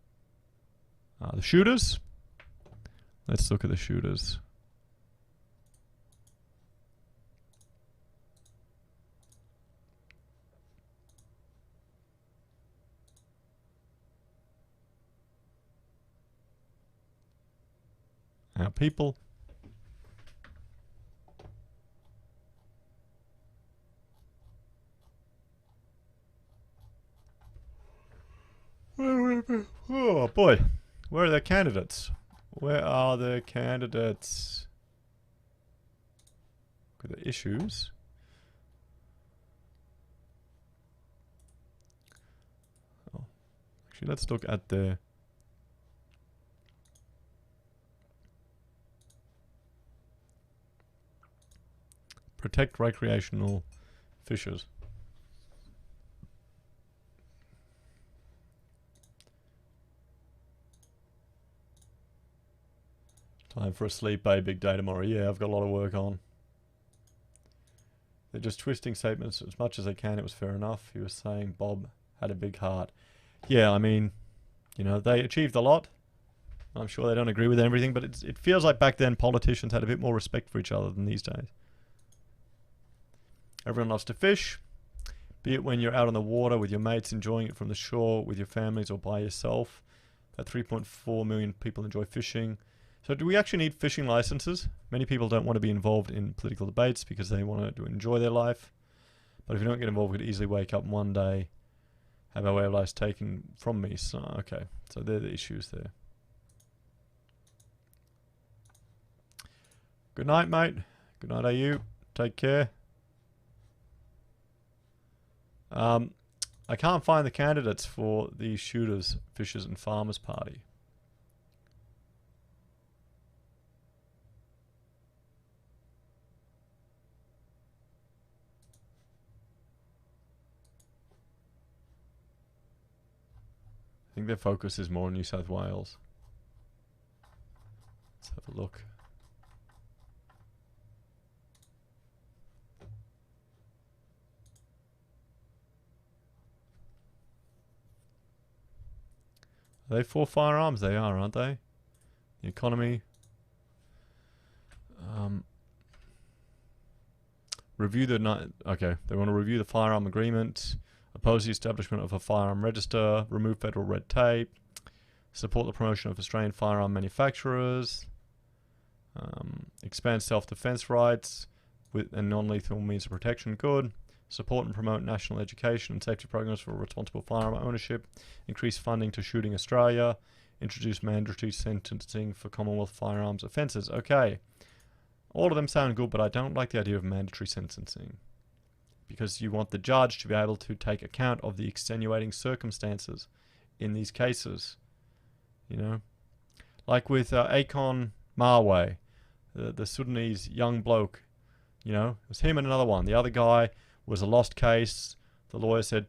The shooters. Let's look at the shooters. Our people. Oh boy, where are the candidates? Where are the candidates? Look at the issues. Oh, actually, let's look at the protect recreational fishers. Time for a sleep, big day tomorrow. Yeah, I've got a lot of work on. They're just twisting statements as much as they can. It was fair enough. He was saying Bob had a big heart. Yeah, I mean, you know, they achieved a lot. I'm sure they don't agree with everything, but it feels like back then politicians had a bit more respect for each other than these days. Everyone loves to fish, be it when you're out on the water with your mates enjoying it from the shore with your families or by yourself. About 3.4 million people enjoy fishing. So do we actually need fishing licenses? Many people don't want to be involved in political debates because they want to enjoy their life. But if you don't get involved, we could easily wake up one day, have our way of life taken from me. So, okay, so they're the issues there. Good night, mate. Good night, AU. Take care. I can't find the candidates for the Shooters, Fishers and Farmers Party. I think their focus is more on New South Wales. Let's have a look. Are they for firearms? They are, aren't they? The economy. Review the okay. They want to review the firearm agreement. Oppose the establishment of a firearm register. Remove federal red tape. Support the promotion of Australian firearm manufacturers. Expand self-defense rights and non-lethal means of protection. Good. Support and promote national education and safety programs for responsible firearm ownership. Increase funding to Shooting Australia. Introduce mandatory sentencing for Commonwealth firearms offences. Okay. All of them sound good, but I don't like the idea of mandatory sentencing. Because you want the judge to be able to take account of the extenuating circumstances in these cases. You know? Like with Akon Marway, the Sudanese young bloke. You know? It was him and another one. The other guy was a lost case. The lawyer said,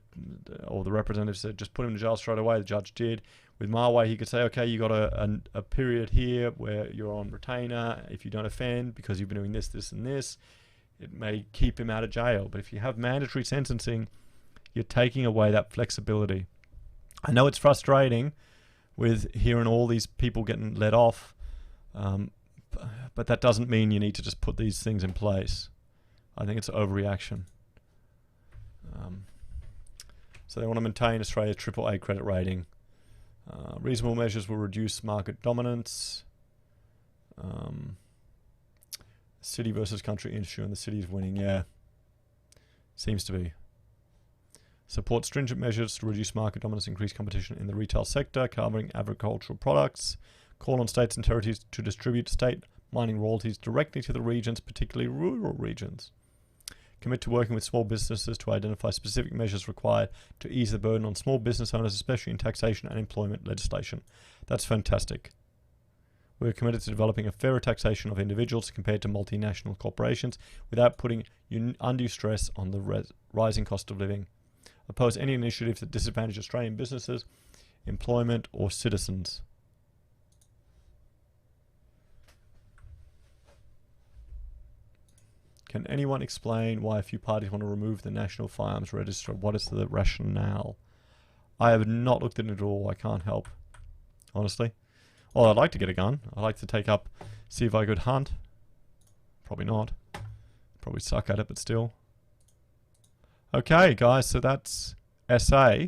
or the representative said, just put him in jail straight away. The judge did. With Marway, he could say, okay, you got a period here where you're on retainer if you don't offend because you've been doing this, this, and this. It may keep him out of jail. But if you have mandatory sentencing, you're taking away that flexibility. I know it's frustrating with hearing all these people getting let off, but that doesn't mean you need to just put these things in place. I think it's overreaction. So they want to maintain Australia's AAA credit rating. Reasonable measures will reduce market dominance. City versus country issue, and the city is winning. Yeah, seems to be. Support stringent measures to reduce market dominance, increase competition in the retail sector, covering agricultural products. Call on states and territories to distribute state mining royalties directly to the regions, particularly rural regions. Commit to working with small businesses to identify specific measures required to ease the burden on small business owners, especially in taxation and employment legislation. That's fantastic. We're committed to developing a fairer taxation of individuals compared to multinational corporations without putting undue stress on the rising cost of living. Oppose any initiatives that disadvantage Australian businesses, employment, or citizens. Can anyone explain why a few parties want to remove the National Firearms Register? What is the rationale? I have not looked at it at all. I can't help, honestly. Well, I'd like to get a gun. I'd like to see if I could hunt. Probably not. Probably suck at it, but still. Okay, guys, so that's SA.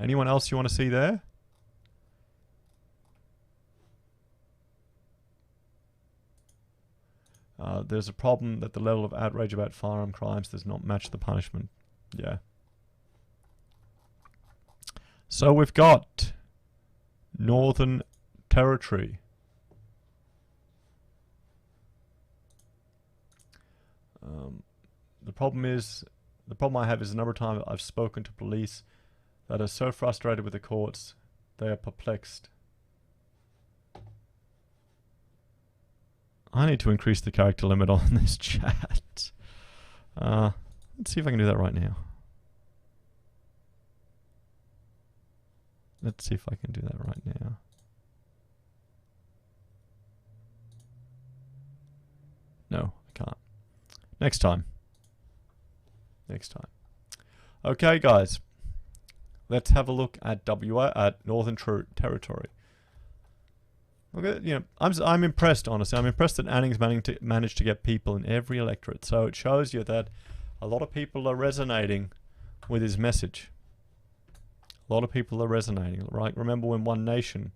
Anyone else you want to see there? There's a problem that the level of outrage about firearm crimes does not match the punishment. Yeah. So we've got Northern Territory. The problem I have is the number of times I've spoken to police that are so frustrated with the courts, they are perplexed. I need to increase the character limit on this chat. Let's see if I can do that right now. Let's see if I can do that right now. No, I can't. Next time. Next time. Okay, guys. Let's have a look at Northern Territory. Okay, you know, I'm impressed, honestly. I'm impressed that Anning's managed to get people in every electorate. So it shows you that a lot of people are resonating with his message. A lot of people are resonating, right? Remember when One Nation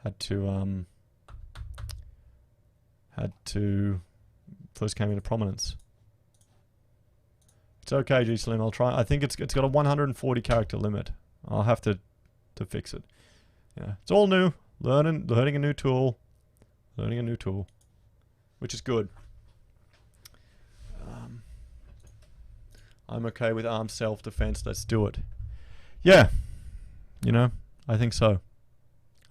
had to first came into prominence. It's okay, G Slim. I'll try. I think it's got a 140 character limit. I'll have to fix it. Yeah, it's all new. Learning a new tool, which is good. I'm okay with armed self-defense. Let's do it. Yeah, you know, I think so.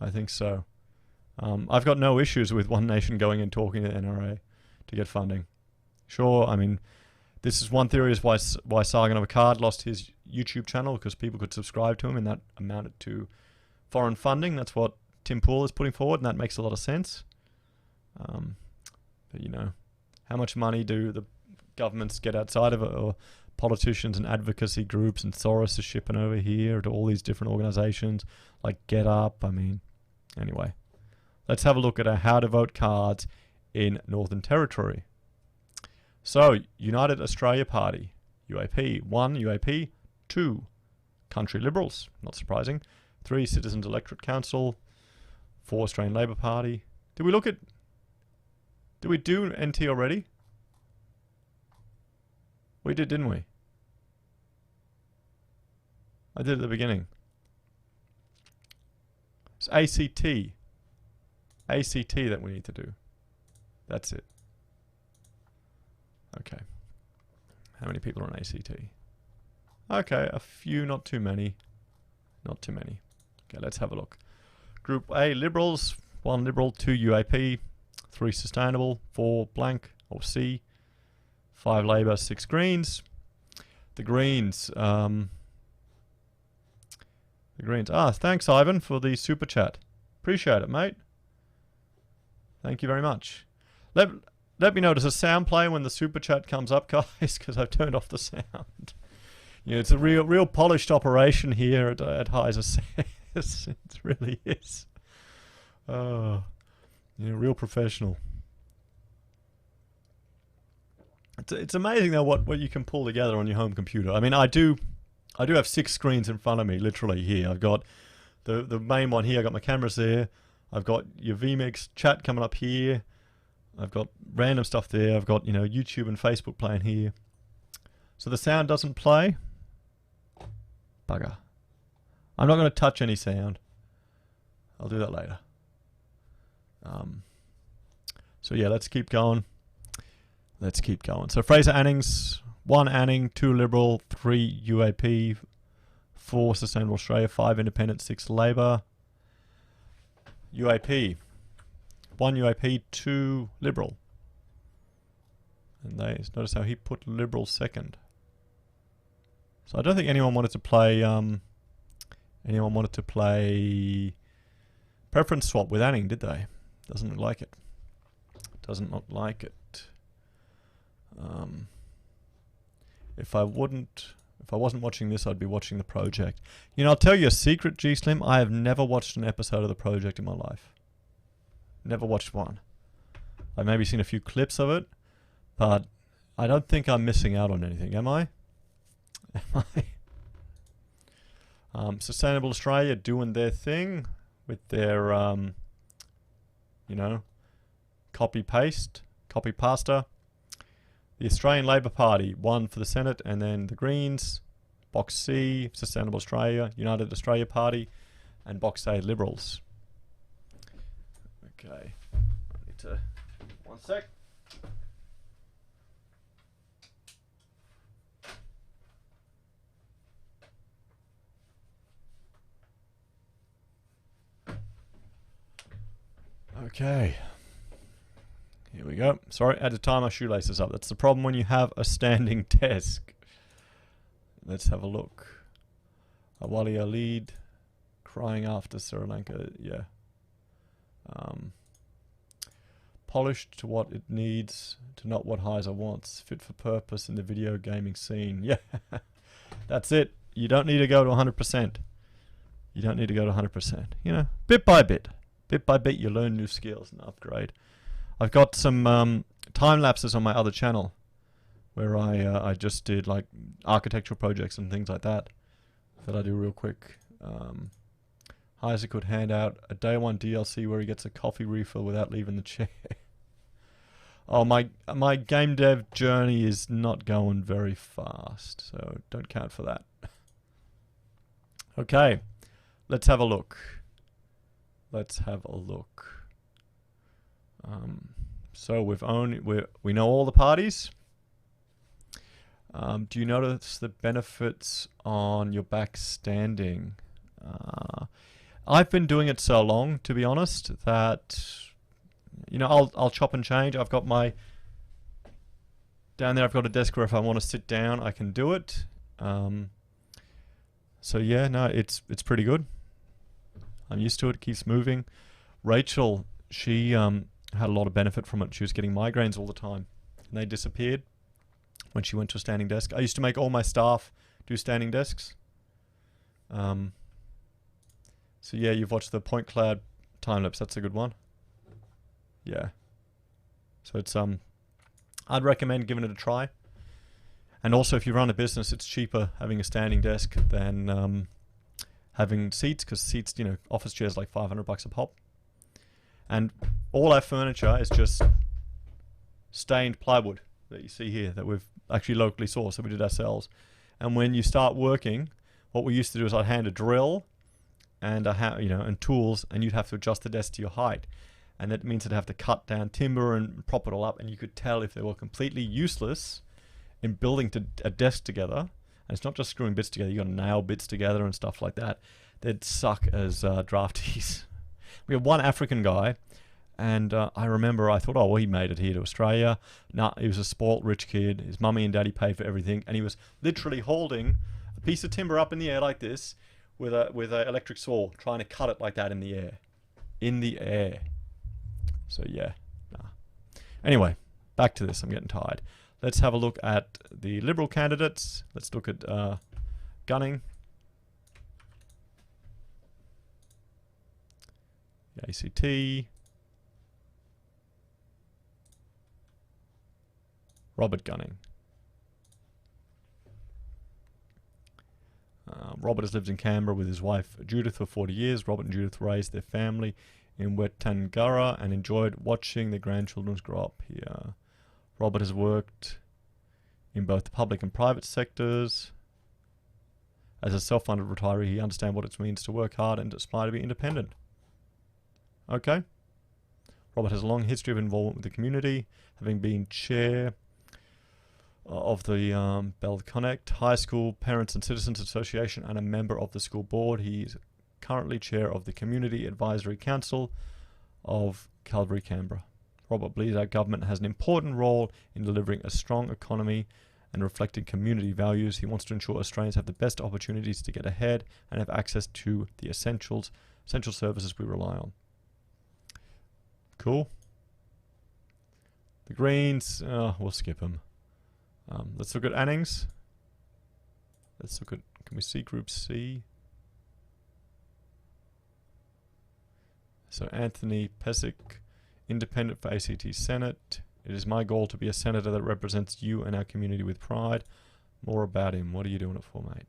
I've got no issues with One Nation going and talking to the NRA to get funding. Sure, I mean, this is one theory is why Sargon of Akkad lost his YouTube channel, because people could subscribe to him and that amounted to foreign funding. That's what Tim Pool is putting forward, and that makes a lot of sense. But you know, how much money do the governments get outside of it, or politicians and advocacy groups, and Soros is shipping over here to all these different organizations like Get Up? I mean, anyway, let's have a look at our how to vote cards in Northern Territory. So, United Australia Party, UAP, 1 UAP, 2 Country Liberals, not surprising. 3 Citizens Electorate Council. 4 Australian Labor Party. Did we do NT already? We did, didn't we? I did at the beginning. It's ACT. ACT that we need to do. That's it. Okay. How many people are on ACT? Okay, a few, not too many. Not too many. Okay, let's have a look. Group A, Liberals. 1 Liberal, 2 UAP, 3 Sustainable, 4 blank, or C. 5 Labor, 6 Greens. The Greens. The Greens. Ah, thanks, Ivan, for the super chat. Appreciate it, mate. Thank you very much. Let me know, does a sound play when the super chat comes up, guys? Because I've turned off the sound. Yeah, it's a real polished operation here at Heiser says. It really is. Yeah, real professional. It's amazing though what you can pull together on your home computer. I mean, I do have 6 screens in front of me, literally here. I've got the main one here. I've got my cameras there. I've got your vMix chat coming up here. I've got random stuff there. I've got, YouTube and Facebook playing here. So the sound doesn't play. Bugger. I'm not going to touch any sound. I'll do that later. So yeah, let's keep going. Let's keep going. So Fraser Annings, 1 Anning, 2 Liberal, 3 UAP, 4 Sustainable Australia, 5 Independent, 6 Labor. UAP. 1 UAP, 2 Liberal. And notice how he put Liberal second. So I don't think anyone wanted to play preference swap with Anning, did they? Doesn't look like it. Doesn't look like it. If I wasn't watching this, I'd be watching the project. I'll tell you a secret, G Slim. I have never watched an episode of the project in my life. Never watched one. I've maybe seen a few clips of it, but I don't think I'm missing out on anything, am I? Am I? Sustainable Australia doing their thing with their, copy pasta. The Australian Labor Party, 1 for the Senate, and then the Greens, Box C, Sustainable Australia, United Australia Party, and Box A, Liberals. Okay, I need to, 1 sec. Okay, here we go. Sorry, I had to tie my shoelaces up. That's the problem when you have a standing desk. Let's have a look. Awali Alid, crying after Sri Lanka, yeah. Polished to what it needs, to not what Heiser wants. Fit for purpose in the video gaming scene. Yeah, that's it. You don't need to go to 100%. You don't need to go to 100%. Bit by bit. Bit by bit, you learn new skills and upgrade. I've got some time lapses on my other channel where I just did like architectural projects and things like that I do real quick. Heiser could hand out a day 1 DLC where he gets a coffee refill without leaving the chair. Oh, my game dev journey is not going very fast, so don't count for that. Okay, let's have a look. Let's have a look. So we know all the parties. Do you notice the benefits on your back standing? I've been doing it so long, to be honest, that I'll chop and change. I've got down there. I've got a desk where if I want to sit down, I can do it. So yeah, no, it's pretty good. I'm used to it. It keeps moving. Rachel, she had a lot of benefit from it. She was getting migraines all the time, and they disappeared when she went to a standing desk. I used to make all my staff do standing desks. So yeah, you've watched the point cloud time lapse. That's a good one. Yeah. So it's I'd recommend giving it a try. And also, if you run a business, it's cheaper having a standing desk than having seats, because seats, office chairs like $500 a pop. And all our furniture is just stained plywood that you see here that we've actually locally sourced, so we did ourselves. And when you start working, what we used to do is I'd hand a drill and and tools, and you'd have to adjust the desk to your height. And that means I'd have to cut down timber and prop it all up, and you could tell if they were completely useless in building a desk together. And it's not just screwing bits together, you got to nail bits together and stuff like that. They'd suck as draftees. We had one African guy, and I remember I thought, oh, well, he made it here to Australia. Nah, he was a spoilt rich kid. His mummy and daddy paid for everything, and he was literally holding a piece of timber up in the air like this with a electric saw, trying to cut it like that in the air. In the air. So yeah, nah. Anyway, back to this. I'm getting tired. Let's have a look at the Liberal candidates. Let's look at gunning. The ACT. Robert Gunning. Robert has lived in Canberra with his wife Judith for 40 years. Robert and Judith raised their family in Wetangara and enjoyed watching their grandchildren grow up here. Robert has worked in both the public and private sectors. As a self-funded retiree, he understands what it means to work hard and aspire to be independent. Okay. Robert has a long history of involvement with the community, having been chair of the Bell Connect High School Parents and Citizens Association and a member of the school board. He is currently chair of the Community Advisory Council of Calvary, Canberra. Robert believes our government has an important role in delivering a strong economy and reflecting community values. He wants to ensure Australians have the best opportunities to get ahead and have access to the essential services we rely on. Cool. The Greens, we'll skip them. Let's look at Annings. Let's look at, can we see Group C? So Anthony Pesic, independent for ACT Senate. It is my goal to be a senator that represents you and our community with pride. More about him. What are you doing it for, mate?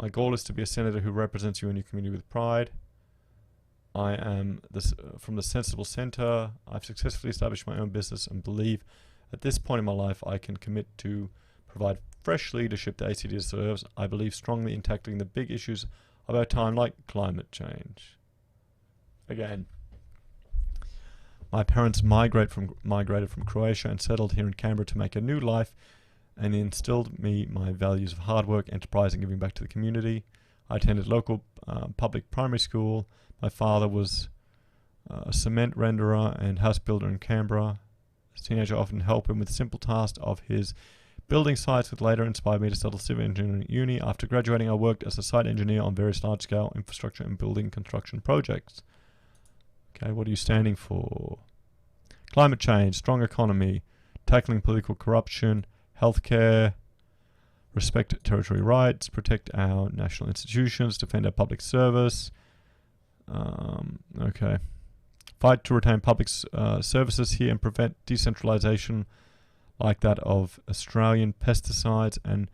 My goal is to be a senator who represents you and your community with pride. I am from the Sensible Centre. I've successfully established my own business and believe at this point in my life I can commit to provide fresh leadership the ACT deserves. I believe strongly in tackling the big issues of our time, like climate change. Again, my parents migrated from Croatia and settled here in Canberra to make a new life, and instilled me my values of hard work, enterprise, and giving back to the community. I attended local public primary school. My father was a cement renderer and house builder in Canberra. As a teenager, I often helped him with simple tasks of his building sites, which later inspired me to study civil engineering at uni. After graduating, I worked as a site engineer on various large-scale infrastructure and building construction projects. Okay, what are you standing for? Climate change, strong economy, tackling political corruption, healthcare, respect territory rights, protect our national institutions, defend our public service. Okay. Fight to retain public services here and prevent decentralisation like that of Australian Pesticides and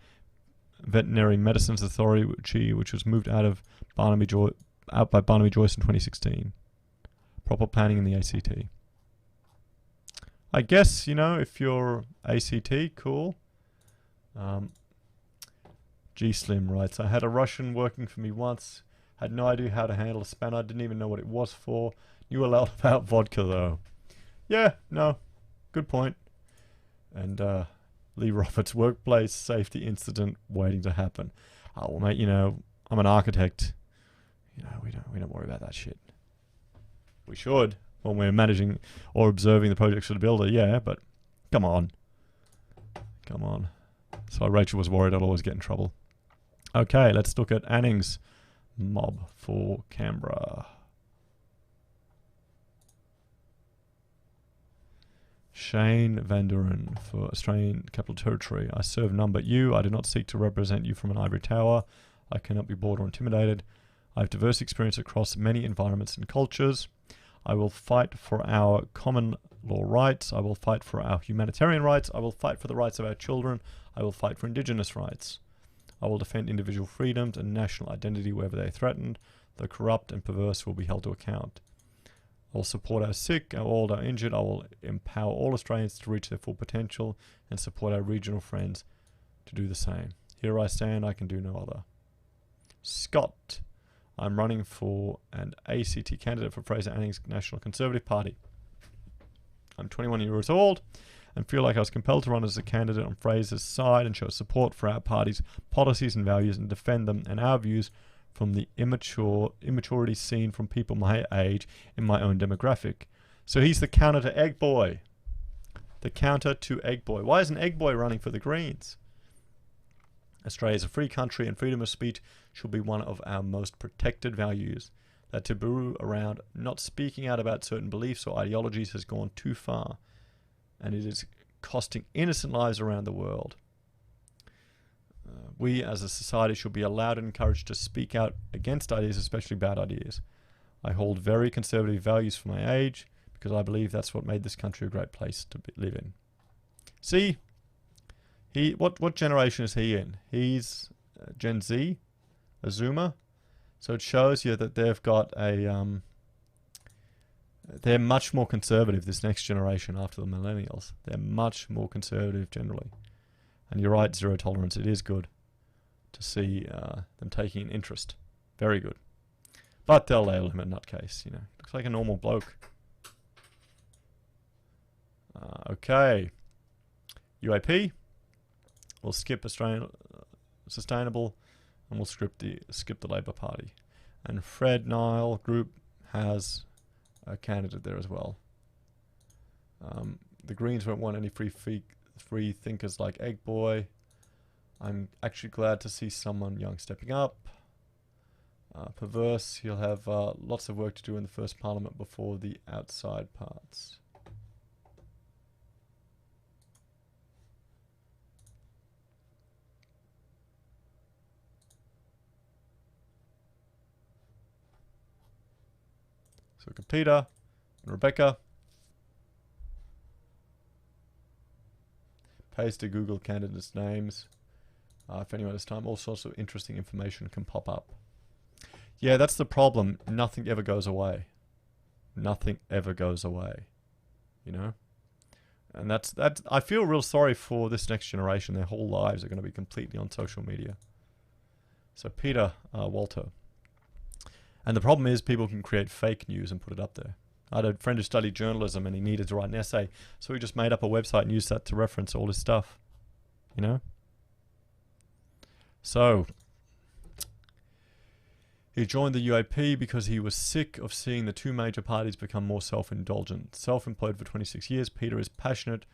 Veterinary Medicines Authority, which was moved out by Barnaby Joyce in 2016. Proper planning in the ACT. I guess, if you're ACT, cool. G-Slim writes, I had a Russian working for me once. Had no idea how to handle a spanner. Didn't even know what it was for. Knew a lot about vodka, though. Yeah, no. Good point. And Lee Roberts, workplace safety incident waiting to happen. Oh, well, mate, I'm an architect. We don't worry about that shit. We should when we're managing or observing the projects of the builder, yeah, but come on. Come on. So Rachel was worried I'd always get in trouble. Okay, let's look at Anning's mob for Canberra. Shane Van Duren for Australian Capital Territory. I serve none but you. I do not seek to represent you from an ivory tower. I cannot be bored or intimidated. I have diverse experience across many environments and cultures. I will fight for our common law rights. I will fight for our humanitarian rights. I will fight for the rights of our children. I will fight for indigenous rights. I will defend individual freedoms and national identity wherever they are threatened. The corrupt and perverse will be held to account. I will support our sick, our old, our injured. I will empower all Australians to reach their full potential and support our regional friends to do the same. Here I stand, I can do no other. Scott. I'm running for an ACT candidate for Fraser Anning's National Conservative Party. I'm 21 years old and feel like I was compelled to run as a candidate on Fraser's side and show support for our party's policies and values and defend them and our views from the immaturity seen from people my age in my own demographic. So he's the counter to Egg Boy. The counter to Egg Boy. Why isn't Egg Boy running for the Greens? Australia is a free country and freedom of speech should be one of our most protected values. That taboo around not speaking out about certain beliefs or ideologies has gone too far, and it is costing innocent lives around the world. We as a society should be allowed and encouraged to speak out against ideas, especially bad ideas. I hold very conservative values for my age because I believe that's what made this country a great place to live in. See, what generation is he in? He's Gen Z, a Zoomer. So it shows you that they've got a they're much more conservative, this next generation after the millennials. They're much more conservative generally. And you're right, zero tolerance. It is good to see them taking an interest. Very good. But they'll label him a nutcase, you know. Looks like a normal bloke. Okay. UAP. We'll skip Australian Sustainable, and we'll skip the Labor Party. And Fred Nile Group has a candidate there as well. The Greens won't want any free thinkers like Egg Boy. I'm actually glad to see someone young stepping up. Perverse, he'll have lots of work to do in the first parliament before the outside parts. So look at Peter and Rebecca. Paste to Google candidates' names. If anyone has time, all sorts of interesting information can pop up. Yeah, that's the problem. Nothing ever goes away. Nothing ever goes away. You know? And that's I feel real sorry for this next generation. Their whole lives are going to be completely on social media. So Peter Walter. And the problem is people can create fake news and put it up there. I had a friend who studied journalism and he needed to write an essay. So he just made up a website and used that to reference all his stuff. You know? So he joined the UAP because he was sick of seeing the two major parties become more self-indulgent. Self-employed for 26 years, Peter is passionate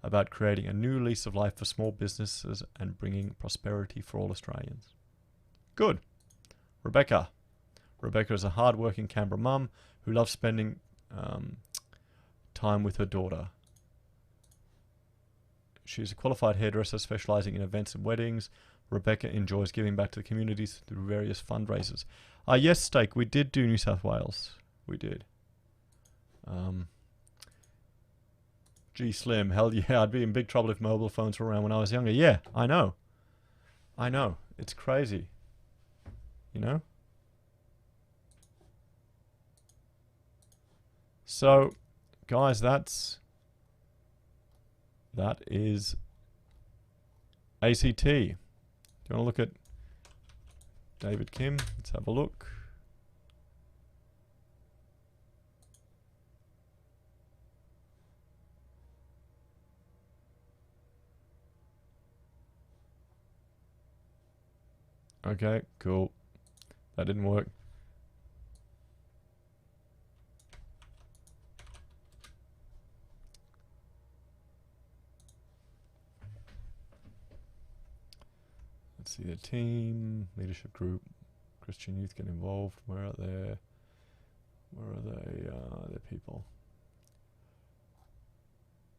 about creating a new lease of life for small businesses and bringing prosperity for all Australians. Good. Rebecca. Rebecca is a hard-working Canberra mum who loves spending time with her daughter. She's a qualified hairdresser specialising in events and weddings. Rebecca enjoys giving back to the communities through various fundraisers. Yes, Steak, we did do New South Wales. We did. Gee, Slim, hell yeah, I'd be in big trouble if mobile phones were around when I was younger. Yeah, I know. I know. It's crazy. You know? So, guys, that is ACT. Do you want to look at David Kim? Let's have a look. Okay, cool. That didn't work. Let's see the team, leadership group, Christian youth get involved. Where are they? They're people.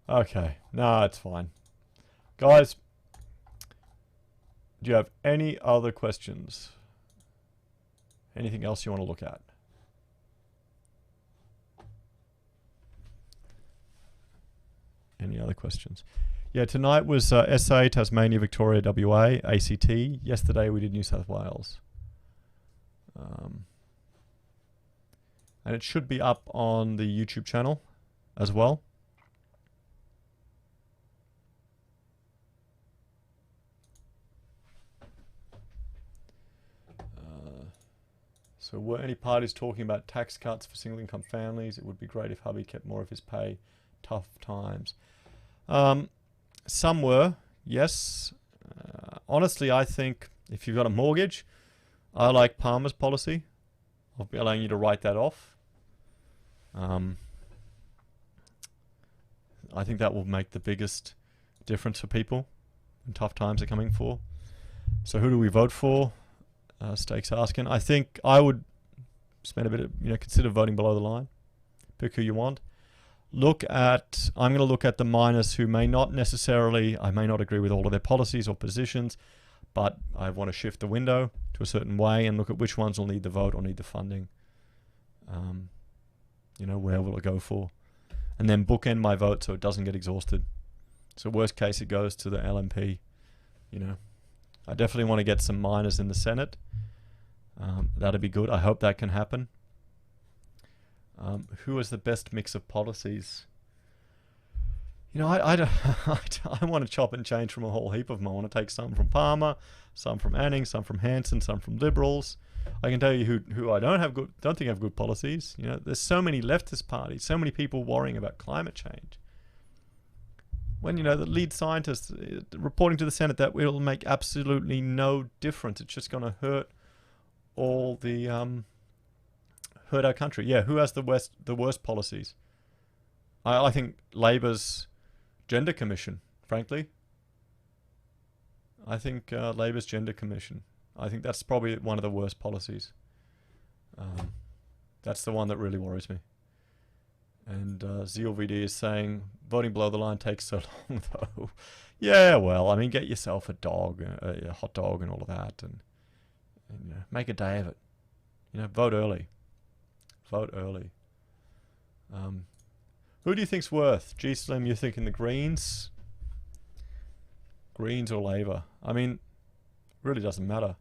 Okay, no, it's fine. Guys, do you have any other questions? Anything else you want to look at? Any other questions? Yeah, tonight was SA, Tasmania, Victoria, WA, ACT. Yesterday we did New South Wales. And it should be up on the YouTube channel as well. So were any parties talking about tax cuts for single income families? It would be great if hubby kept more of his pay. Tough times. Some were, yes. Honestly, I think if you've got a mortgage, I like Palmer's policy of allowing you to write that off. I think that will make the biggest difference for people when tough times are coming for. So who do we vote for? Stakes asking. I think I would spend a bit of, consider voting below the line. Pick who you want. I'm going to look at the minors who may not necessarily, I may not agree with all of their policies or positions, but I want to shift the window to a certain way and look at which ones will need the vote or need the funding. Where will it go for? And then bookend my vote so it doesn't get exhausted. So worst case, it goes to the LMP. I definitely want to get some minors in the Senate. That'd be good. I hope that can happen. Who has the best mix of policies? I want to chop and change from a whole heap of them. I want to take some from Palmer, some from Anning, some from Hanson, some from Liberals. I can tell you who I don't think have good policies. There's so many leftist parties, so many people worrying about climate change. When the lead scientist reporting to the Senate that it will make absolutely no difference. It's just going to hurt all the hurt our country. Yeah, who has the worst policies? I think Labor's Gender Commission, frankly. I think Labor's Gender Commission. I think that's probably one of the worst policies. That's the one that really worries me. And ZLVD is saying voting below the line takes so long, though. Yeah, well, get yourself a dog, a hot dog, and all of that, and make a day of it. Vote early. Vote early. Who do you think's worth? G Slim, you're thinking the Greens? Greens or Labour? Really doesn't matter.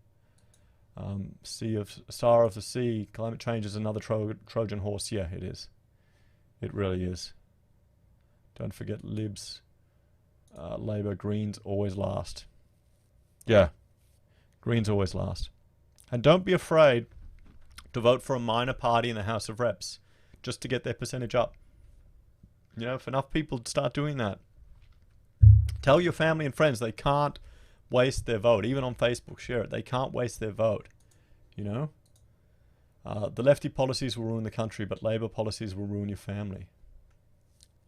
Star of the Sea, climate change is another Trojan horse. Yeah, it is. It really is. Don't forget Libs. Labour, Greens always last. Yeah, Greens always last. And don't be afraid to vote for a minor party in the House of Reps just to get their percentage up. If enough people start doing that, tell your family and friends they can't waste their vote. Even on Facebook, share it. They can't waste their vote. The lefty policies will ruin the country, but Labour policies will ruin your family.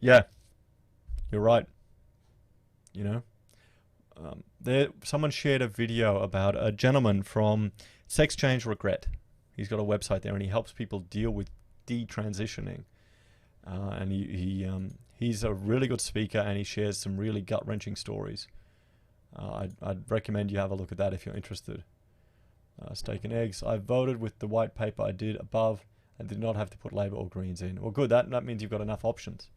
Yeah, you're right. Someone shared a video about a gentleman from Sex Change Regret. He's got a website there, and he helps people deal with detransitioning. And he's a really good speaker, and he shares some really gut-wrenching stories. I'd recommend you have a look at that if you're interested. Steak and eggs. I voted with the white paper I did above and did not have to put Labour or Greens in. Well, good. That means you've got enough options.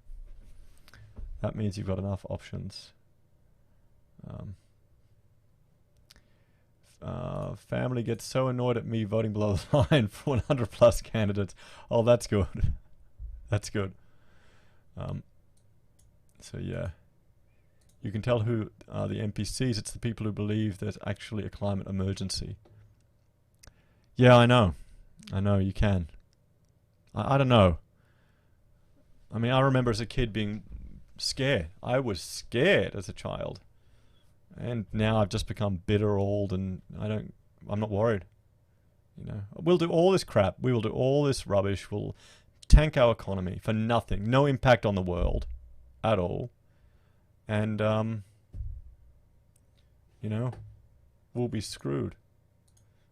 Family gets so annoyed at me voting below the line for 100 plus candidates. Oh, that's good. That's good. So yeah, you can tell who are the NPCs. It's the people who believe there's actually a climate emergency. Yeah, I know you can. I don't know. I remember as a kid being scared. I was scared as a child. And now I've just become bitter, old, and I'm not worried. We'll do all this crap. We will do all this rubbish. We'll tank our economy for nothing. No impact on the world at all. And, we'll be screwed.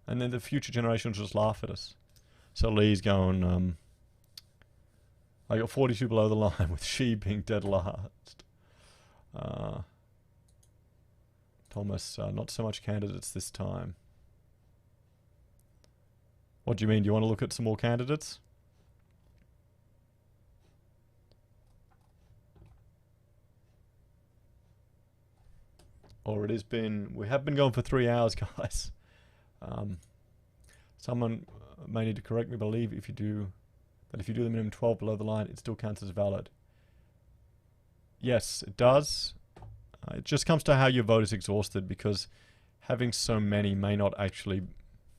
And then the future generations just laugh at us. So Lee's going, I got 42 below the line with she being dead last. Thomas, not so much candidates this time. What do you mean? Do you want to look at some more candidates? or it has been. We have been going for 3 hours, guys. Someone may need to correct me. Believe if you do the minimum 12 below the line, it still counts as valid. Yes, it does. It just comes to how your vote is exhausted, because having so many may not actually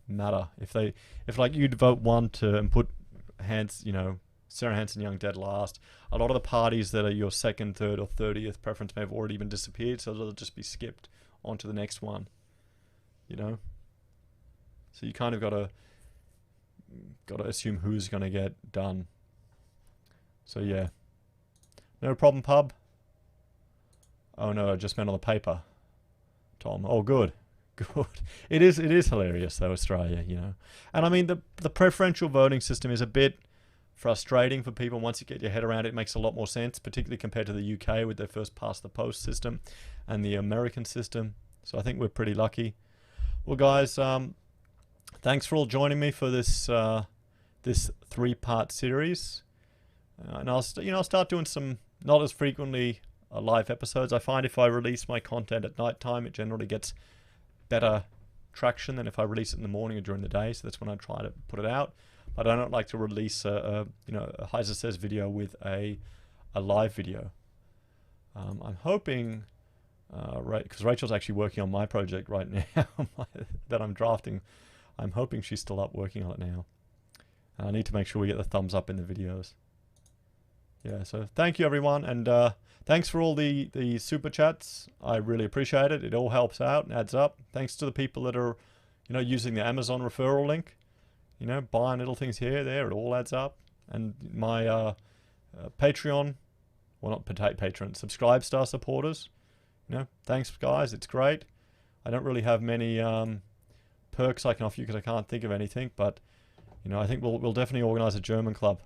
matter. If like you'd vote one and put Sarah Hanson-Young dead last, a lot of the parties that are your second, third, or 30th preference may have already been disappeared, so they'll just be skipped onto the next one. So you kind of got to assume who's going to get done. So yeah, no problem, pub. Oh no, I just meant on the paper, Tom. Oh, good. It is hilarious though, Australia, And I mean the preferential voting system is a bit frustrating for people. Once you get your head around it, it makes a lot more sense, particularly compared to the UK with their first past the post system and the American system. So I think we're pretty lucky. Well, guys, thanks for all joining me for this this 3-part series, and I'll start doing some, not as frequently, live episodes. I find if I release my content at night time, it generally gets better traction than if I release it in the morning or during the day. So that's when I try to put it out. But I don't like to release a Heiser Says video with a live video. I'm hoping, because Rachel's actually working on my project right now that I'm drafting. I'm hoping she's still up working on it now. I need to make sure we get the thumbs up in the videos. Yeah, so thank you everyone, and thanks for all the super chats. I really appreciate it. It all helps out and adds up. Thanks to the people that are, using the Amazon referral link, buying little things here, there. It all adds up. And my Patreon, well, not Patreon, Subscribe Star supporters. Thanks guys. It's great. I don't really have many perks I can offer you because I can't think of anything. But I think we'll definitely organize a German club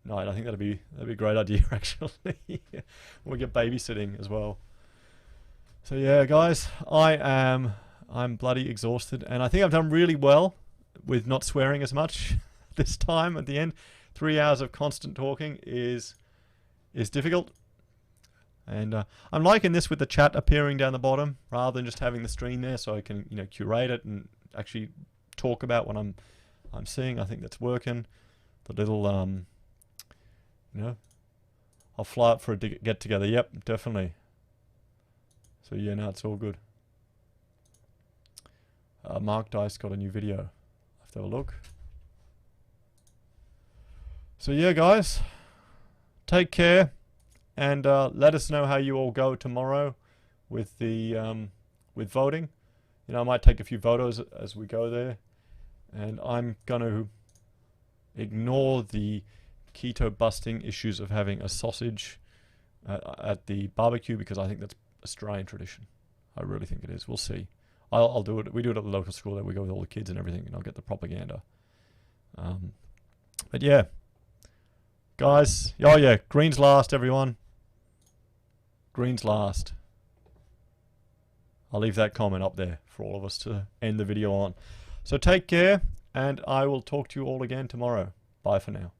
night. I think that'd be a great idea actually. We'll get babysitting as well. So yeah, guys, I'm bloody exhausted, and I think I've done really well with not swearing as much this time at the end. 3 hours of constant talking is difficult, and I'm liking this with the chat appearing down the bottom rather than just having the stream there, so I can curate it and actually talk about what I'm seeing. I think that's working. The little I'll fly up for a get together. Yep, definitely. So yeah, no, it's all good. Mark Dice got a new video. I have to have a look. So yeah, guys, take care, and let us know how you all go tomorrow with the with voting. I might take a few photos as we go there, and I'm gonna ignore the keto busting issues of having a sausage at the barbecue, because I think that's Australian tradition. I really think it is. We'll see. I'll do it. We do it at the local school. There we go with all the kids and everything, and I'll get the propaganda. But yeah, guys. Oh yeah, Greens last, everyone. Greens last. I'll leave that comment up there for all of us to end the video on. So take care, and I will talk to you all again tomorrow. Bye for now.